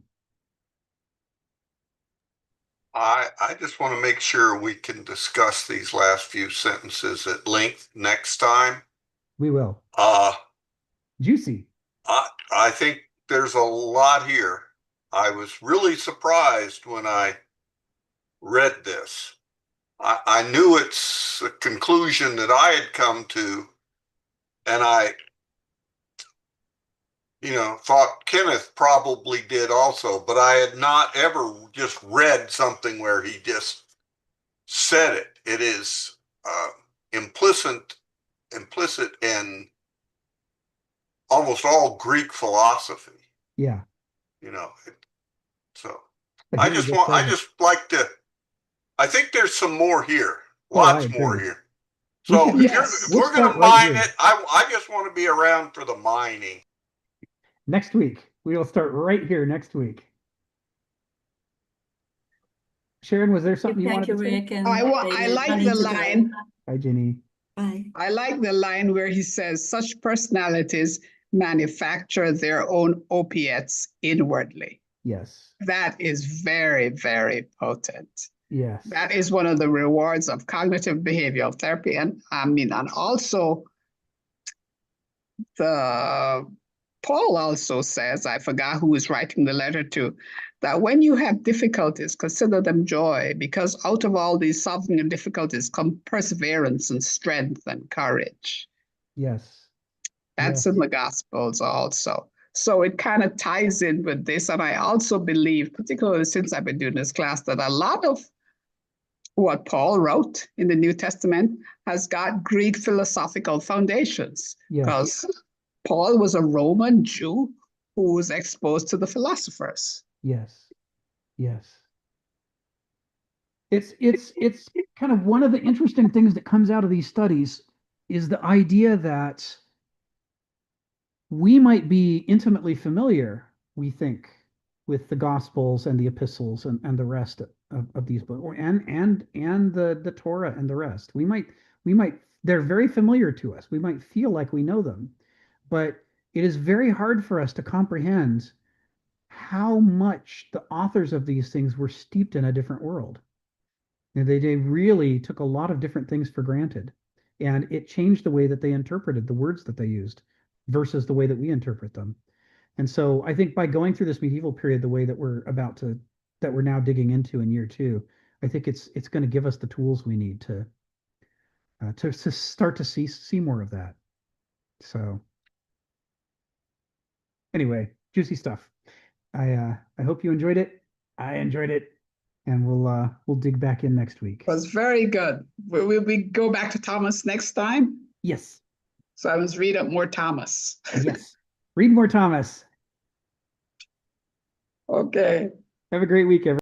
I just want to make sure we can discuss these last few sentences at length next time. We will. Juicy. I think there's a lot here. I was really surprised when I read this. I knew it's a conclusion that I had come to, and I, thought Kenneth probably did also, but I had not ever just read something where he just said it. It is implicit in almost all Greek philosophy. Yeah. So But I here just we want, go. I just like to, I think there's some more here, Oh, I lots more agree. here. We So should- Yes. if we'll we're going start to right mine here. it, I just want to be around for the mining. Next week. We will start right here next week. Sharon, was there something you Thank wanted you, to say? Rick. And I David. like need the to go. line. Hi, Jenny. Bye. I like the line where he says, such personalities manufacture their own opiates inwardly. Yes. That is very, very potent. Yes. That is one of the rewards of cognitive behavioral therapy. And also Paul also says, I forgot who is writing the letter to, that when you have difficulties, consider them joy, because out of all these solving of difficulties come perseverance and strength and courage. Yes. That's in the Gospels also. So it kind of ties in with this. And I also believe, particularly since I've been doing this class, that a lot of what Paul wrote in the New Testament has got Greek philosophical foundations. Yes. Because Paul was a Roman Jew who was exposed to the philosophers. Yes. Yes. It's kind of one of the interesting things that comes out of these studies is the idea that we might be intimately familiar, we think, with the Gospels and the epistles and the rest of these books and the Torah and the rest. We might they're very familiar to us. We might feel like we know them, but it is very hard for us to comprehend how much the authors of these things were steeped in a different world. They really took a lot of different things for granted, and it changed the way that they interpreted the words that they used versus the way that we interpret them. And so I think by going through this medieval period the way that we're now digging into in year 2, I think it's going to give us the tools we need to start to see more of that. So anyway, juicy stuff. I hope you enjoyed it. I enjoyed it, and we'll dig back in next week. It was very good. Will we go back to Thomas next time? Yes. So I must read up more Thomas. Yes. Read more Thomas. Okay. Have a great week, everyone.